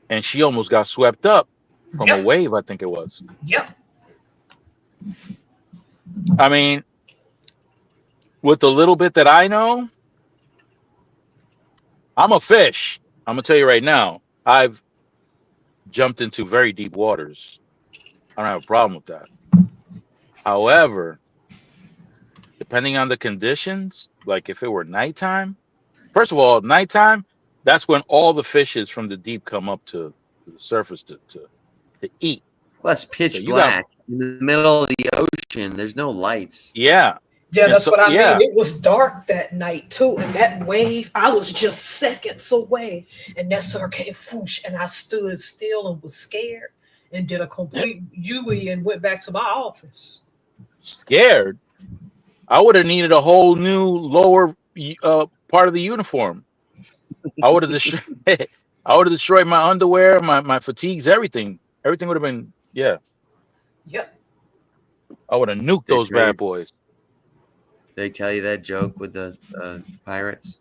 Speaker 1: and she almost got swept up from a
Speaker 2: yep,
Speaker 1: wave, I think it was.
Speaker 2: yep.
Speaker 1: I mean, with the little bit that I know, I'm a fish. I'm gonna tell you right now. I've jumped into very deep waters. I don't have a problem with that. However, depending on the conditions, like if it were nighttime, first of all, nighttime, that's when all the fishes from the deep come up to the surface to eat.
Speaker 3: Plus
Speaker 1: So
Speaker 3: pitch
Speaker 1: you got,
Speaker 3: black in the middle of the ocean. There's no lights.
Speaker 1: yeah,
Speaker 2: Yeah,
Speaker 1: and
Speaker 2: that's
Speaker 1: so
Speaker 2: what I mean.
Speaker 1: yeah,
Speaker 2: It was dark that night too, and that wave, I was just seconds away, and that sucker came whoosh, and I stood still and was scared, and did a complete U-E and went back to my office.
Speaker 1: scared. I would have needed a whole new lower part of the uniform. I would have destroyed. I would have destroyed my underwear, my fatigues, everything. Everything would have been, yeah.
Speaker 2: Yep.
Speaker 1: I would have nuked
Speaker 3: They
Speaker 1: those
Speaker 3: tell you,
Speaker 1: bad boys.
Speaker 3: they tell you that joke with the pirates.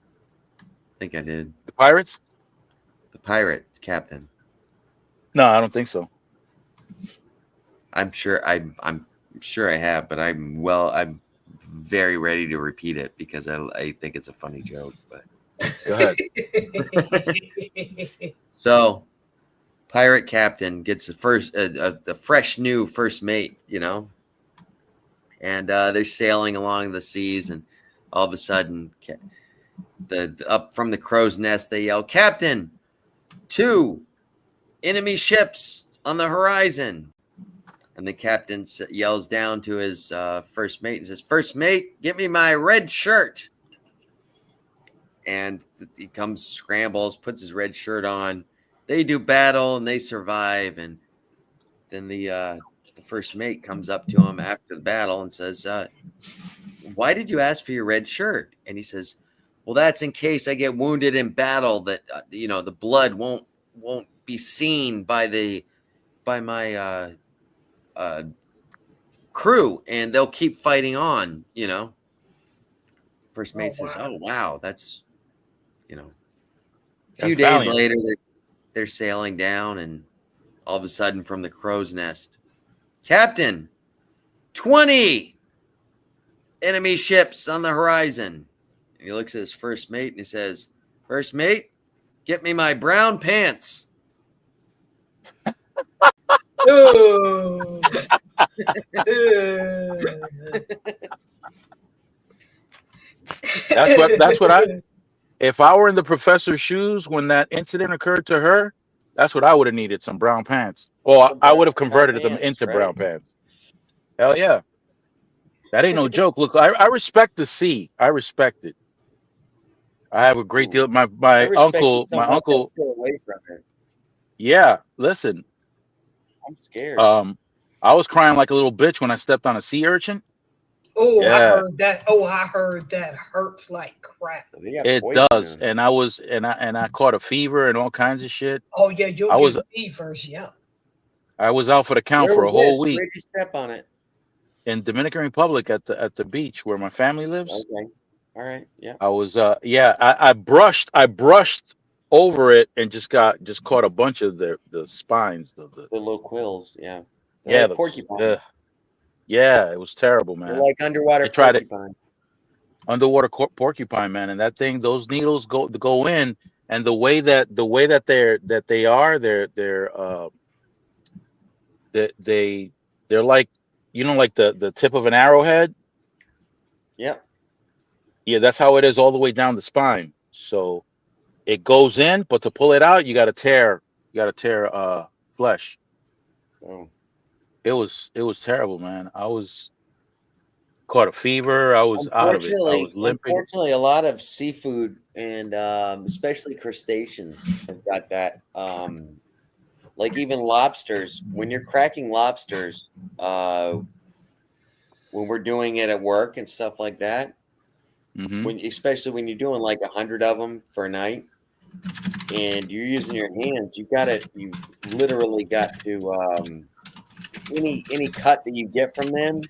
Speaker 3: I think I did.
Speaker 1: The pirates?
Speaker 3: The pirate captain.
Speaker 1: No, I don't think so.
Speaker 3: I'm sure I have, but I'm very ready to repeat it because I think it's a funny joke. But
Speaker 1: Go ahead.
Speaker 3: so pirate captain gets the fresh new first mate, and they're sailing along the seas, and all of a sudden, up from the crow's nest, they yell, "Captain, 2 enemy ships on the horizon." And the captain yells down to his first mate and says, "First mate, get me my red shirt." And he comes, scrambles, puts his red shirt on. They do battle and they survive. And then the first mate comes up to him after the battle and says, "Why did you ask for your red shirt?" And he says, "Well, that's in case I get wounded in battle, that the blood won't be seen by my crew, and they'll keep fighting on." First mate says,
Speaker 2: wow.
Speaker 3: "Oh, wow, that's a few
Speaker 1: That's
Speaker 3: days
Speaker 1: valiant.
Speaker 3: later, they're sailing down, and all of a sudden, from the crow's nest, "Captain, 20 enemy ships on the horizon." And he looks at his first mate and he says, "First mate, get me my brown pants."
Speaker 2: Ooh. Ooh.
Speaker 1: That's what I if I were in the professor's shoes when that incident occurred to her, that's what I would have needed, some brown pants. Or
Speaker 3: Some
Speaker 1: I would have
Speaker 3: brown
Speaker 1: converted them
Speaker 3: pants,
Speaker 1: into
Speaker 3: right?
Speaker 1: brown pants. Hell yeah. That ain't no joke. Look, I respect the sea. I respect it. I have a great deal. My
Speaker 3: I
Speaker 1: my
Speaker 3: respect it
Speaker 1: uncle,
Speaker 3: so
Speaker 1: my
Speaker 3: much I'll
Speaker 1: uncle,
Speaker 3: stay away from it.
Speaker 1: yeah, listen,
Speaker 3: I'm scared.
Speaker 1: um, I was crying like a little bitch when I stepped on a sea urchin.
Speaker 2: Oh, I
Speaker 1: Yeah,
Speaker 2: heard that. Oh, I heard that hurts like crap.
Speaker 3: They got
Speaker 1: it
Speaker 3: poison in
Speaker 1: does.
Speaker 3: them.
Speaker 1: And I caught a fever and all kinds of shit.
Speaker 2: Oh yeah, you'll
Speaker 1: I was
Speaker 2: get fevers. Yeah.
Speaker 1: I was out for the count
Speaker 3: Where
Speaker 1: for a
Speaker 3: was
Speaker 1: whole
Speaker 3: this?
Speaker 1: week
Speaker 3: Where'd you step on it?
Speaker 1: in Dominican Republic at the beach where my family lives.
Speaker 3: Okay. All right. Yeah.
Speaker 1: I was yeah, I brushed over it and just caught a bunch of the spines, the
Speaker 3: The little quills. Yeah. They're
Speaker 1: yeah,
Speaker 3: like
Speaker 1: those
Speaker 3: porcupine.
Speaker 1: yeah, it was terrible,
Speaker 3: They're
Speaker 1: man.
Speaker 3: like underwater
Speaker 1: They tried it
Speaker 3: porcupine.
Speaker 1: underwater porcupine, man, and that thing, those needles go in, and the way that they are, they they're like, like the tip of an arrowhead.
Speaker 3: Yep.
Speaker 1: Yeah, that's how it is all the way down the spine. So it goes in, but to pull it out, you got to tear flesh.
Speaker 3: Oh.
Speaker 1: It was terrible, man. I was caught a fever. I was out of it. I was limping.
Speaker 3: Unfortunately, a lot of seafood and especially crustaceans have got that. Like even lobsters. When you're cracking lobsters, when we're doing it at work and stuff like that,
Speaker 1: Hmm.
Speaker 3: especially when you're doing like 100 of them for a night, and you're using your hands, you literally got to any cut that you get from them,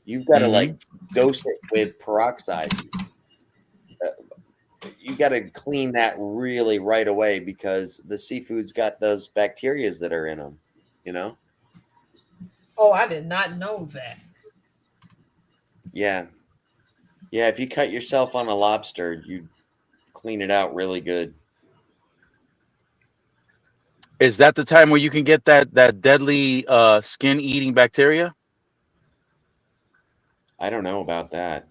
Speaker 3: you've got to like
Speaker 1: Hmm.
Speaker 3: dose it with peroxide. You got to clean that really right away because the seafood's got those bacterias that are in them, you know?
Speaker 2: Oh, I did not know that.
Speaker 3: Yeah. Yeah. If you cut yourself on a lobster, you clean it out really good.
Speaker 1: Is that the time where you can get that deadly skin eating bacteria?
Speaker 3: I don't know about that.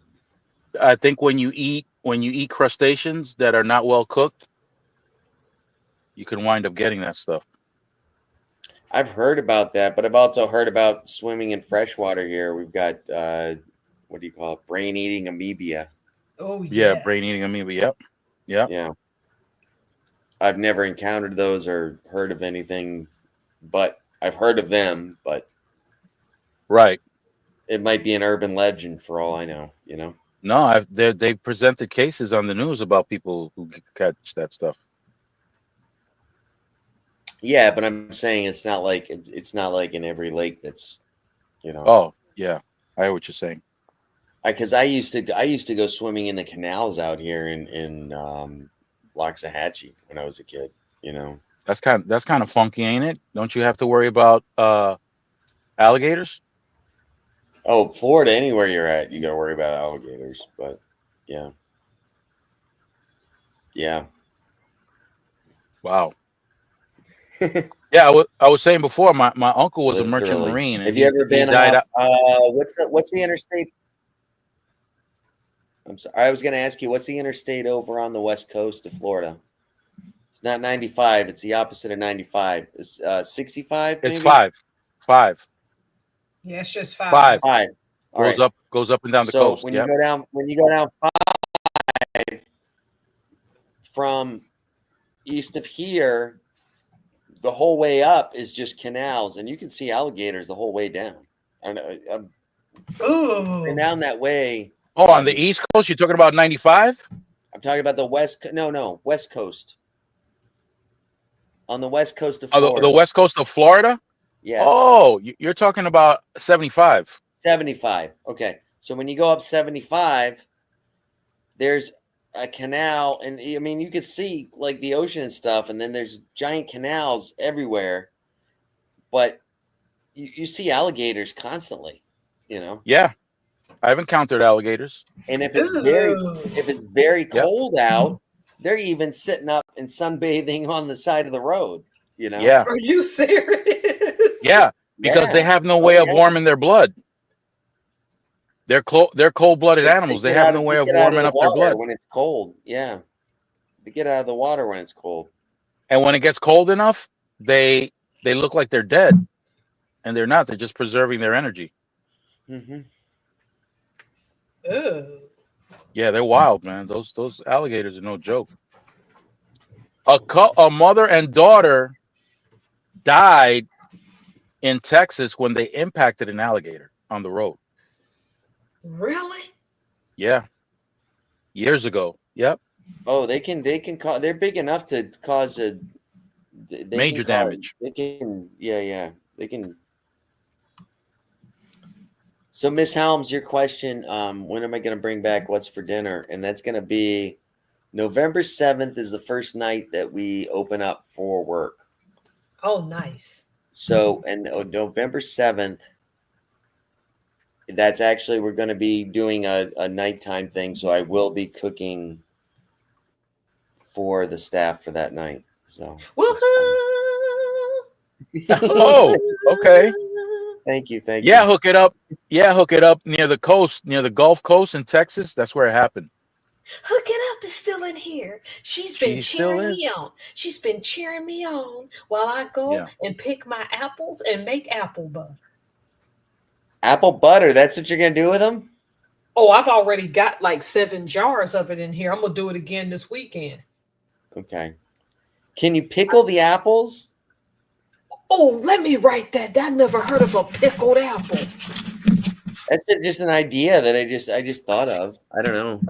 Speaker 1: I think when you eat crustaceans that are not well cooked, you can wind up getting that stuff.
Speaker 3: I've heard about that, but I've also heard about swimming in freshwater here. We've got, what do you call it? Brain eating amoeba.
Speaker 2: Oh
Speaker 1: Yeah,
Speaker 2: yes.
Speaker 1: brain eating amoeba. Yep. Yep.
Speaker 3: Yeah. I've never encountered those or heard of anything, but I've heard of them, but
Speaker 1: Right.
Speaker 3: it might be an urban legend for all I know, you know?
Speaker 1: No, they presented cases on the news about people who catch that stuff.
Speaker 3: Yeah, but I'm saying it's not like in every lake that's, you know,
Speaker 1: Oh, yeah. I hear what you're saying.
Speaker 3: because I used to go swimming in the canals out here in Loxahatchee when I was a kid, you know.
Speaker 1: That's kind of funky, ain't it? Don't you have to worry about alligators?
Speaker 3: Oh, Florida, anywhere you're at, you got to worry about alligators, but yeah, yeah.
Speaker 1: Wow. Yeah, I was saying before, my uncle was a merchant
Speaker 3: Literally.
Speaker 1: marine, and
Speaker 3: Have you ever
Speaker 1: he
Speaker 3: been
Speaker 1: died
Speaker 3: up?
Speaker 1: out.
Speaker 3: What's the interstate? I'm sorry. I was going to ask you, what's the interstate over on the west coast of Florida? It's not 95. It's the opposite of 95. It's 65,
Speaker 1: It's
Speaker 3: maybe?
Speaker 1: five,
Speaker 2: Yeah, it's just five.
Speaker 1: five.
Speaker 3: 5. All right.
Speaker 1: Goes up and down the
Speaker 3: So
Speaker 1: coast.
Speaker 3: when
Speaker 1: Yep.
Speaker 3: you go down 5 from east of here, the whole way up is just canals, and you can see alligators the whole way down. And
Speaker 2: Ooh.
Speaker 3: down that way.
Speaker 1: Oh, on the East Coast, you're talking about 95?
Speaker 3: I'm talking about the west. No, west coast. On the west coast of
Speaker 1: Oh,
Speaker 3: Florida.
Speaker 1: the West Coast of Florida?
Speaker 3: Yes.
Speaker 1: Oh, you're talking about 75.
Speaker 3: 75. Okay. So when you go up 75, there's a canal, and I mean, you could see like the ocean and stuff, and then there's giant canals everywhere. But you see alligators constantly, you know.
Speaker 1: Yeah, I've encountered alligators.
Speaker 3: And if
Speaker 2: Ooh.
Speaker 3: it's very
Speaker 1: Yep.
Speaker 3: cold out, they're even sitting up and sunbathing on the side of the road, you know.
Speaker 1: Yeah,
Speaker 2: Are you serious?
Speaker 1: yeah, because they
Speaker 3: Yeah.
Speaker 1: have no
Speaker 3: Oh,
Speaker 1: way of
Speaker 3: yeah.
Speaker 1: warming their blood. They're cold-blooded
Speaker 3: They
Speaker 1: animals. They have no way of
Speaker 3: get out of
Speaker 1: warming
Speaker 3: the
Speaker 1: up their
Speaker 3: water
Speaker 1: blood.
Speaker 3: when it's cold. Yeah. They get out of the water when it's cold.
Speaker 1: And when it gets cold enough, they look like they're dead, and they're not. They're just preserving their energy.
Speaker 3: Mm-hmm.
Speaker 2: Ooh.
Speaker 1: Yeah, they're wild, man. Those alligators are no joke. A mother and daughter died in Texas when they impacted an alligator on the road.
Speaker 2: Really?
Speaker 1: Yeah, years ago. Yep,
Speaker 3: Oh, they can cause. They're big enough to cause a. They can
Speaker 1: major
Speaker 3: cause.
Speaker 1: damage.
Speaker 3: They can. Yeah. They can. So, Miss Helms, your question. When am I going to bring back what's for dinner? And that's going to be November 7th is the first night that we open up for work.
Speaker 2: Oh, nice.
Speaker 3: So, and November 7th, that's actually, we're going to be doing a nighttime thing. So I will be cooking for the staff for that night. So that's fun.
Speaker 1: Oh, okay.
Speaker 3: Thank you.
Speaker 1: Yeah, hook it up. Yeah, hook it up near the coast, near the Gulf Coast in Texas. That's where it happened.
Speaker 2: Hook It Up is still in here. She's been
Speaker 1: She still
Speaker 2: cheering me
Speaker 1: is.
Speaker 2: on. She's been cheering me on while I go
Speaker 1: Yeah.
Speaker 2: and pick my apples and make apple butter.
Speaker 3: Apple butter. That's what you're going to do with them?
Speaker 2: Oh, I've already got like 7 jars of it in here. I'm going to do it again this weekend.
Speaker 3: Okay. Can you pickle the apples?
Speaker 2: Oh, let me write that. I never heard of a pickled apple.
Speaker 3: That's just an idea that I just thought of. I don't know.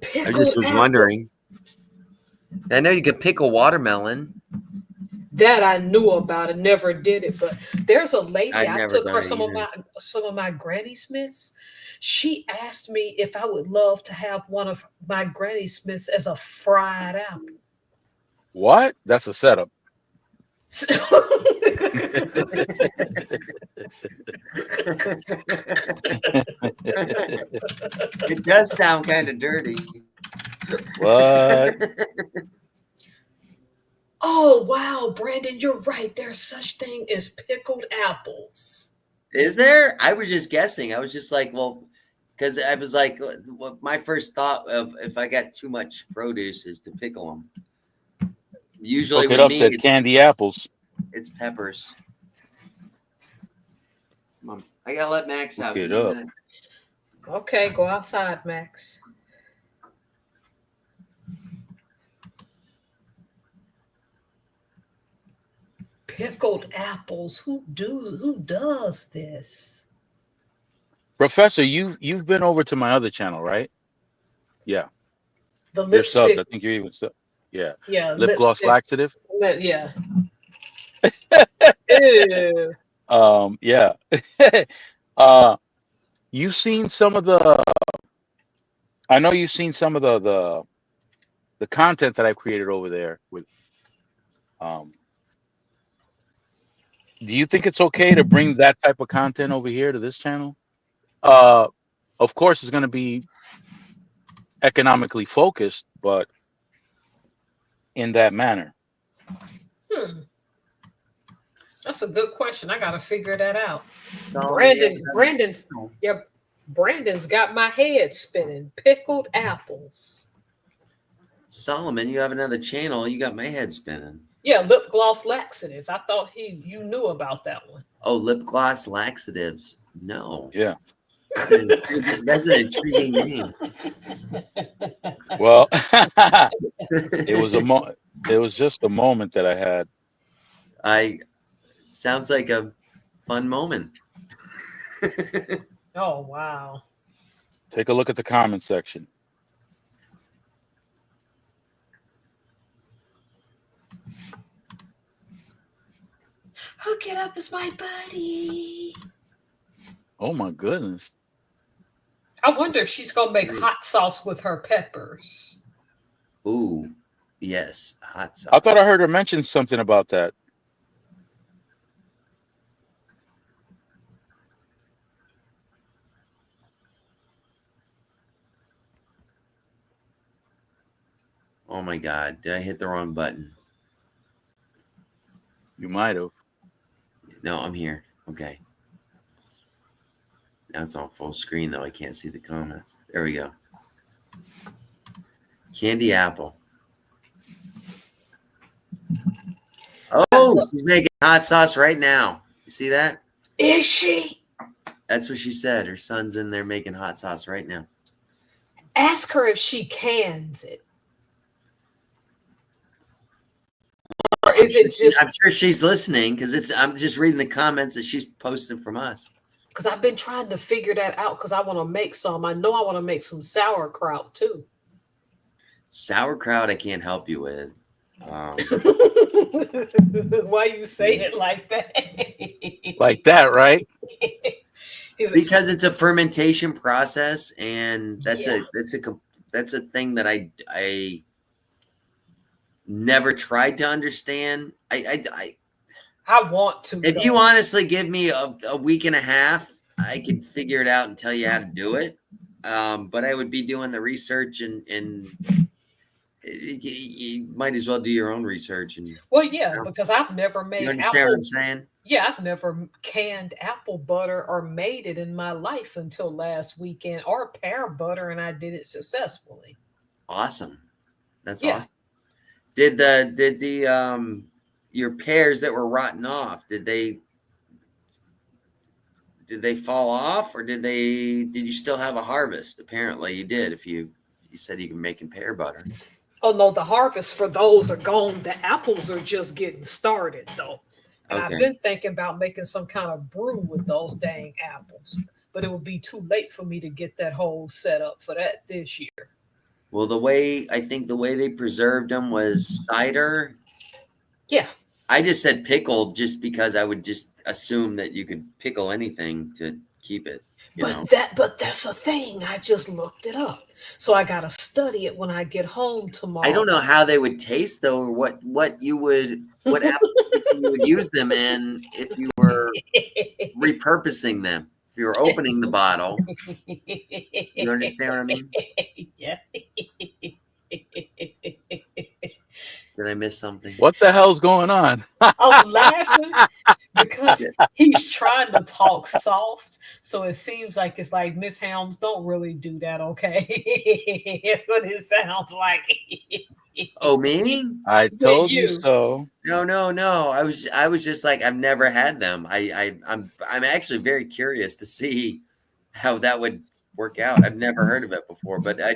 Speaker 2: Pickled
Speaker 3: I just was
Speaker 2: apple.
Speaker 3: wondering. I know you could pickle watermelon.
Speaker 2: That I knew about. I never did it, but there's a lady.
Speaker 3: I've
Speaker 2: I
Speaker 3: never
Speaker 2: took
Speaker 3: done
Speaker 2: her
Speaker 3: it
Speaker 2: some of my Granny Smiths. She asked me if I would love to have one of my Granny Smiths as a fried apple.
Speaker 1: What? That's a setup.
Speaker 3: It does sound kind of dirty.
Speaker 1: What?
Speaker 2: Oh wow, Brandon, you're right. There's such thing as pickled apples.
Speaker 3: Is there? I was just guessing. I was just like, well, because I was like, well, my first thought of if I got too much produce is to pickle them. Usually
Speaker 1: Hook it
Speaker 3: with
Speaker 1: up.
Speaker 3: me,
Speaker 1: Said candy apples.
Speaker 3: it's peppers. Come on. I gotta let Max out.
Speaker 1: Hook it
Speaker 3: Give me a
Speaker 1: up.
Speaker 3: minute.
Speaker 2: Okay, go outside, Max. Pickled apples. Who does this?
Speaker 1: Professor, you've been over to my other channel, right? Yeah.
Speaker 2: The
Speaker 1: Your subs.
Speaker 2: lipstick.
Speaker 1: I think you're even yeah.
Speaker 2: Yeah,
Speaker 1: Lip gloss
Speaker 2: lipstick.
Speaker 1: laxative.
Speaker 2: Yeah. Ew.
Speaker 1: Yeah. You've seen some of the. I know you've seen some of the content that I've created over there with. Um, do you think it's okay to bring that type of content over here to this channel? Of course, it's going to be economically focused, but in that manner.
Speaker 2: Hmm. That's a good question. I gotta figure that out.
Speaker 3: Solomon, you have
Speaker 2: Brandon,
Speaker 3: another
Speaker 2: Brandon's,
Speaker 3: channel.
Speaker 2: yeah, Brandon's got my head spinning. Pickled apples.
Speaker 3: Solomon, you have another channel. You got my head spinning.
Speaker 2: Yeah, lip gloss laxative. I thought you knew about that one.
Speaker 3: Oh, lip gloss laxatives. No.
Speaker 1: Yeah.
Speaker 3: That's an intriguing name.
Speaker 1: Well, it was it was just a moment that I had.
Speaker 3: Sounds like a fun moment.
Speaker 2: Oh wow.
Speaker 1: Take a look at the comment section.
Speaker 2: Hook it up as my buddy.
Speaker 1: Oh my goodness.
Speaker 2: I wonder if she's gonna make hot sauce with her peppers.
Speaker 3: Ooh, yes, hot sauce.
Speaker 1: I thought I heard her mention something about that.
Speaker 3: Oh my God, did I hit the wrong button?
Speaker 1: You might have.
Speaker 3: No, I'm here. Okay. Now it's on full screen though. I can't see the comments. There we go. Candy apple. Oh, she's making hot sauce right now. You see that?
Speaker 2: Is she?
Speaker 3: That's what she said. Her son's in there making hot sauce right now.
Speaker 2: Ask her if she cans it. Or is it just
Speaker 3: I'm sure she's listening because I'm just reading the comments that she's posting from us.
Speaker 2: because I've been trying to figure that out because I want to make some. I know I want to make some sauerkraut too.
Speaker 3: Sauerkraut, I can't help you with.
Speaker 2: Why you say it like that?
Speaker 1: Like that, right?
Speaker 3: Because it's a fermentation process, and that's
Speaker 2: Yeah.
Speaker 3: a thing that I never tried to understand. I
Speaker 2: want to.
Speaker 3: if
Speaker 2: though.
Speaker 3: you honestly give me a week and a half, I could figure it out and tell you how to do it. But I would be doing the research and you might as well do your own research. And
Speaker 2: Well, yeah, because I've never made
Speaker 3: you understand
Speaker 2: apple.
Speaker 3: what I'm saying?
Speaker 2: Yeah, I've never canned apple butter or made it in my life until last weekend, or pear butter, and I did it successfully.
Speaker 3: Awesome. That's
Speaker 2: Yeah.
Speaker 3: awesome. Did the your pears that were rotten off, did they fall off, or did you still have a harvest? Apparently you did, if you said you can making pear butter.
Speaker 2: Oh no, the harvest for those are gone. The apples are just getting started though. And
Speaker 3: Okay.
Speaker 2: I've been thinking about making some kind of brew with those dang apples. But it would be too late for me to get that whole setup for that this year.
Speaker 3: Well, I think the way they preserved them was cider.
Speaker 2: Yeah.
Speaker 3: I just said pickled just because I would just assume that you could pickle anything to keep it.
Speaker 2: But that's a thing. I just looked it up. So I gotta study it when I get home tomorrow.
Speaker 3: I don't know how they would taste though, or what application you would use them in if you were repurposing them. If you were opening the bottle. You understand what I mean?
Speaker 2: Yeah.
Speaker 3: Did I miss something?
Speaker 1: What the hell's going on?
Speaker 2: I'm laughing because he's trying to talk soft. So it seems like it's like, Miss Helms, don't really do that, okay? That's what it sounds like.
Speaker 3: Oh, me?
Speaker 1: I told you so.
Speaker 3: No. I was just like, I've never had them. I'm actually very curious to see how that would work out. I've never heard of it before, but I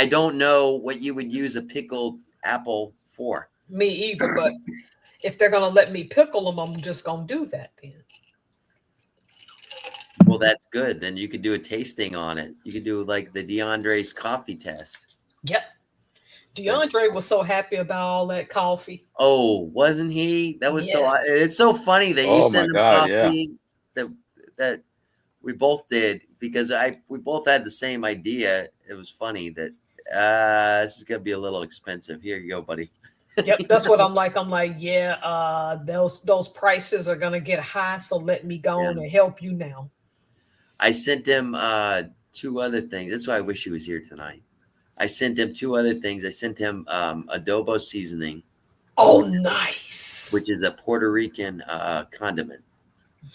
Speaker 3: don't know what you would use a pickled apple for.
Speaker 2: Me either, but if they're gonna let me pickle them, I'm just gonna do that then.
Speaker 3: Well, that's good. Then you could do a tasting on it. You could do like the DeAndre's coffee test.
Speaker 2: Yep. DeAndre was so happy about all that coffee.
Speaker 3: Oh, wasn't he? That was
Speaker 2: Yes.
Speaker 3: It's so funny that you
Speaker 1: Oh
Speaker 3: sent
Speaker 1: my
Speaker 3: him
Speaker 1: God,
Speaker 3: coffee that we both did, because we both had the same idea. It was funny that this is gonna be a little expensive. Here you go, buddy.
Speaker 2: Yep, that's what I'm like. I'm like, yeah, those prices are gonna get high, so let me go on and help you now.
Speaker 3: I sent him 2 other things. That's why I wish he was here tonight. I sent him 2 other things. I sent him adobo seasoning.
Speaker 2: Oh, nice.
Speaker 3: which is a Puerto Rican condiment.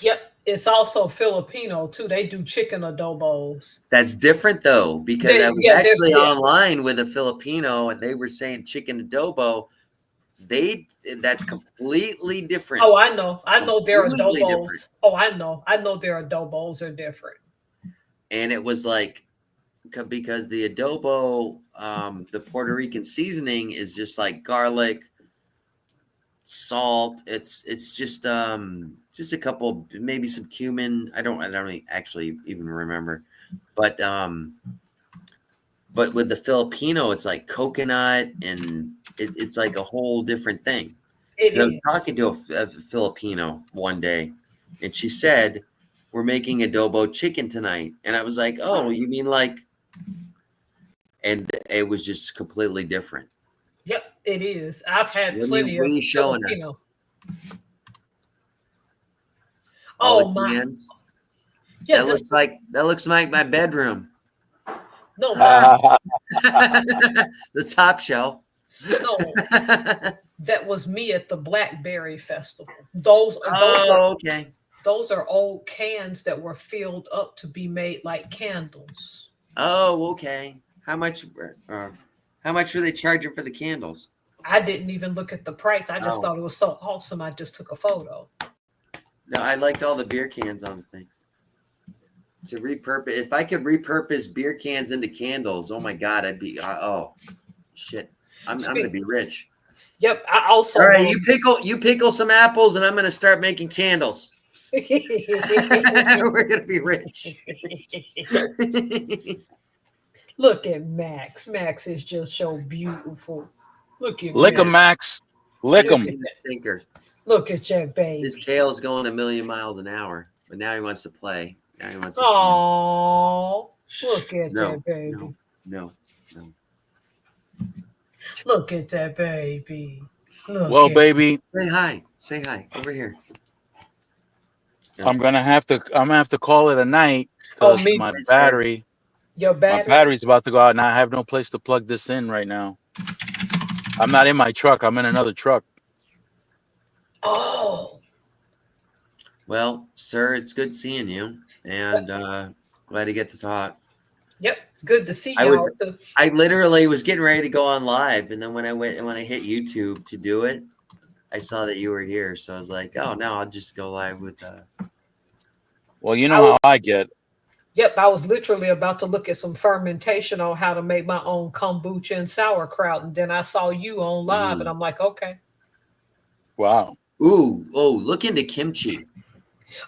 Speaker 2: Yep. It's also Filipino too. They do chicken adobos.
Speaker 3: That's different though, because I was
Speaker 2: Yeah,
Speaker 3: actually online with a Filipino and they were saying chicken adobo. That's completely different.
Speaker 2: Oh, I know. I know their
Speaker 3: Completely
Speaker 2: adobos.
Speaker 3: different.
Speaker 2: Oh, I know. I know their adobos are different.
Speaker 3: And it was like, because the adobo, the Puerto Rican seasoning is just like garlic, salt. It's just a couple, maybe some cumin. I don't actually even remember, but with the Filipino, it's like coconut, and it's like a whole different thing. I was talking to a Filipino one day, and she said, "We're making adobo chicken tonight," and I was like, "Oh, you mean like?" And it was just completely different.
Speaker 2: Yep, it is. I've had
Speaker 3: What
Speaker 2: plenty
Speaker 3: are
Speaker 2: of
Speaker 3: you showing
Speaker 2: Filipino.
Speaker 3: us?
Speaker 2: Oh my!
Speaker 3: Cans?
Speaker 2: Yeah,
Speaker 3: that looks like my bedroom.
Speaker 2: No,
Speaker 3: the top shelf.
Speaker 2: No, that was me at the Blackberry Festival. Those
Speaker 3: okay.
Speaker 2: Those are old cans that were filled up to be made like candles.
Speaker 3: Oh, okay. How much were they charging for the candles?
Speaker 2: I didn't even look at the price. I just thought it was so awesome. I just took a photo.
Speaker 3: No, I liked all the beer cans on the thing. To repurpose, if I could repurpose beer cans into candles, oh my God, I'd be shit. I'm gonna be rich.
Speaker 2: Yep. I also
Speaker 3: all right. You pickle some apples, and I'm gonna start making candles. We're gonna be rich.
Speaker 2: Look at Max. Max is just so beautiful. Look at
Speaker 1: Lick him, Max. Lick him.
Speaker 2: Look at your baby.
Speaker 3: His tail's going a million miles an hour, but now he wants to play.
Speaker 2: Oh, look at that baby.
Speaker 3: No.
Speaker 2: Look at that baby.
Speaker 1: Baby.
Speaker 3: Say hi. Over here.
Speaker 1: No. I'm gonna have to call it a night because my battery.
Speaker 2: Your battery.
Speaker 1: My battery's about to go out, and I have no place to plug this in right now. I'm not in my truck. I'm in another truck.
Speaker 2: Oh.
Speaker 3: Well, sir, it's good seeing you, and glad to get to talk.
Speaker 2: Yep, it's good to see you.
Speaker 3: I literally was getting ready to go on live, and then when I hit YouTube to do it, I saw that you were here, so I was like, "Oh, no, I'll just go live with."
Speaker 1: Well, you know how I get.
Speaker 2: Yep, I was literally about to look at some fermentation on how to make my own kombucha and sauerkraut, and then I saw you on live, and I'm like, okay.
Speaker 1: Wow.
Speaker 3: Look into kimchi.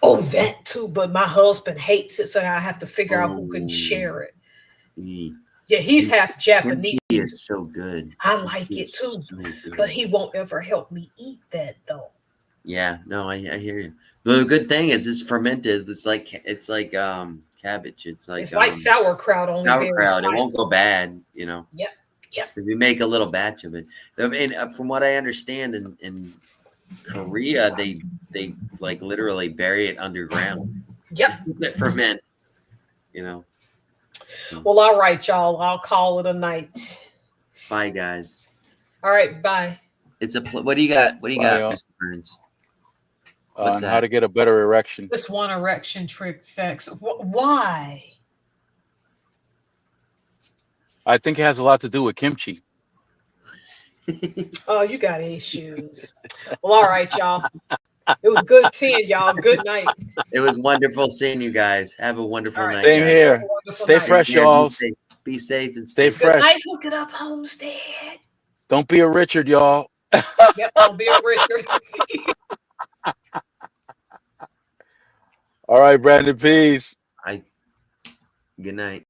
Speaker 2: Oh, that too, but my husband hates it, so I have to figure out who can share it. Yeah, he's half Japanese.
Speaker 3: Kimchi is so good.
Speaker 2: I like it too, but he won't ever help me eat that though.
Speaker 3: Yeah, no, I hear you. The good thing is it's fermented. It's like cabbage. It's like
Speaker 2: sauerkraut. Only
Speaker 3: sauerkraut. It won't go bad, you know.
Speaker 2: Yep.
Speaker 3: So if you make a little batch of it, I mean, from what I understand, in Korea, they like literally bury it underground.
Speaker 2: Yep.
Speaker 3: Let it ferment. You know.
Speaker 2: Well, all right, y'all. I'll call it a night.
Speaker 3: Bye, guys.
Speaker 2: All right, bye.
Speaker 3: It's what do you got? What do you got, Mr. Burns?
Speaker 1: On how to get a better erection.
Speaker 2: Just one erection trick sex. Why?
Speaker 1: I think it has a lot to do with kimchi.
Speaker 2: Oh, you got issues. Well, all right, y'all. It was good seeing y'all. Good night.
Speaker 3: It was wonderful seeing you guys. Have a wonderful night.
Speaker 1: Same here. Stay fresh, y'all.
Speaker 3: Be safe and
Speaker 1: stay fresh. Good
Speaker 2: night, Hook It Up Homestead.
Speaker 1: Don't be a Richard, y'all.
Speaker 2: Yep, don't be a Richard.
Speaker 1: All right, Brandon. Peace.
Speaker 3: Good night.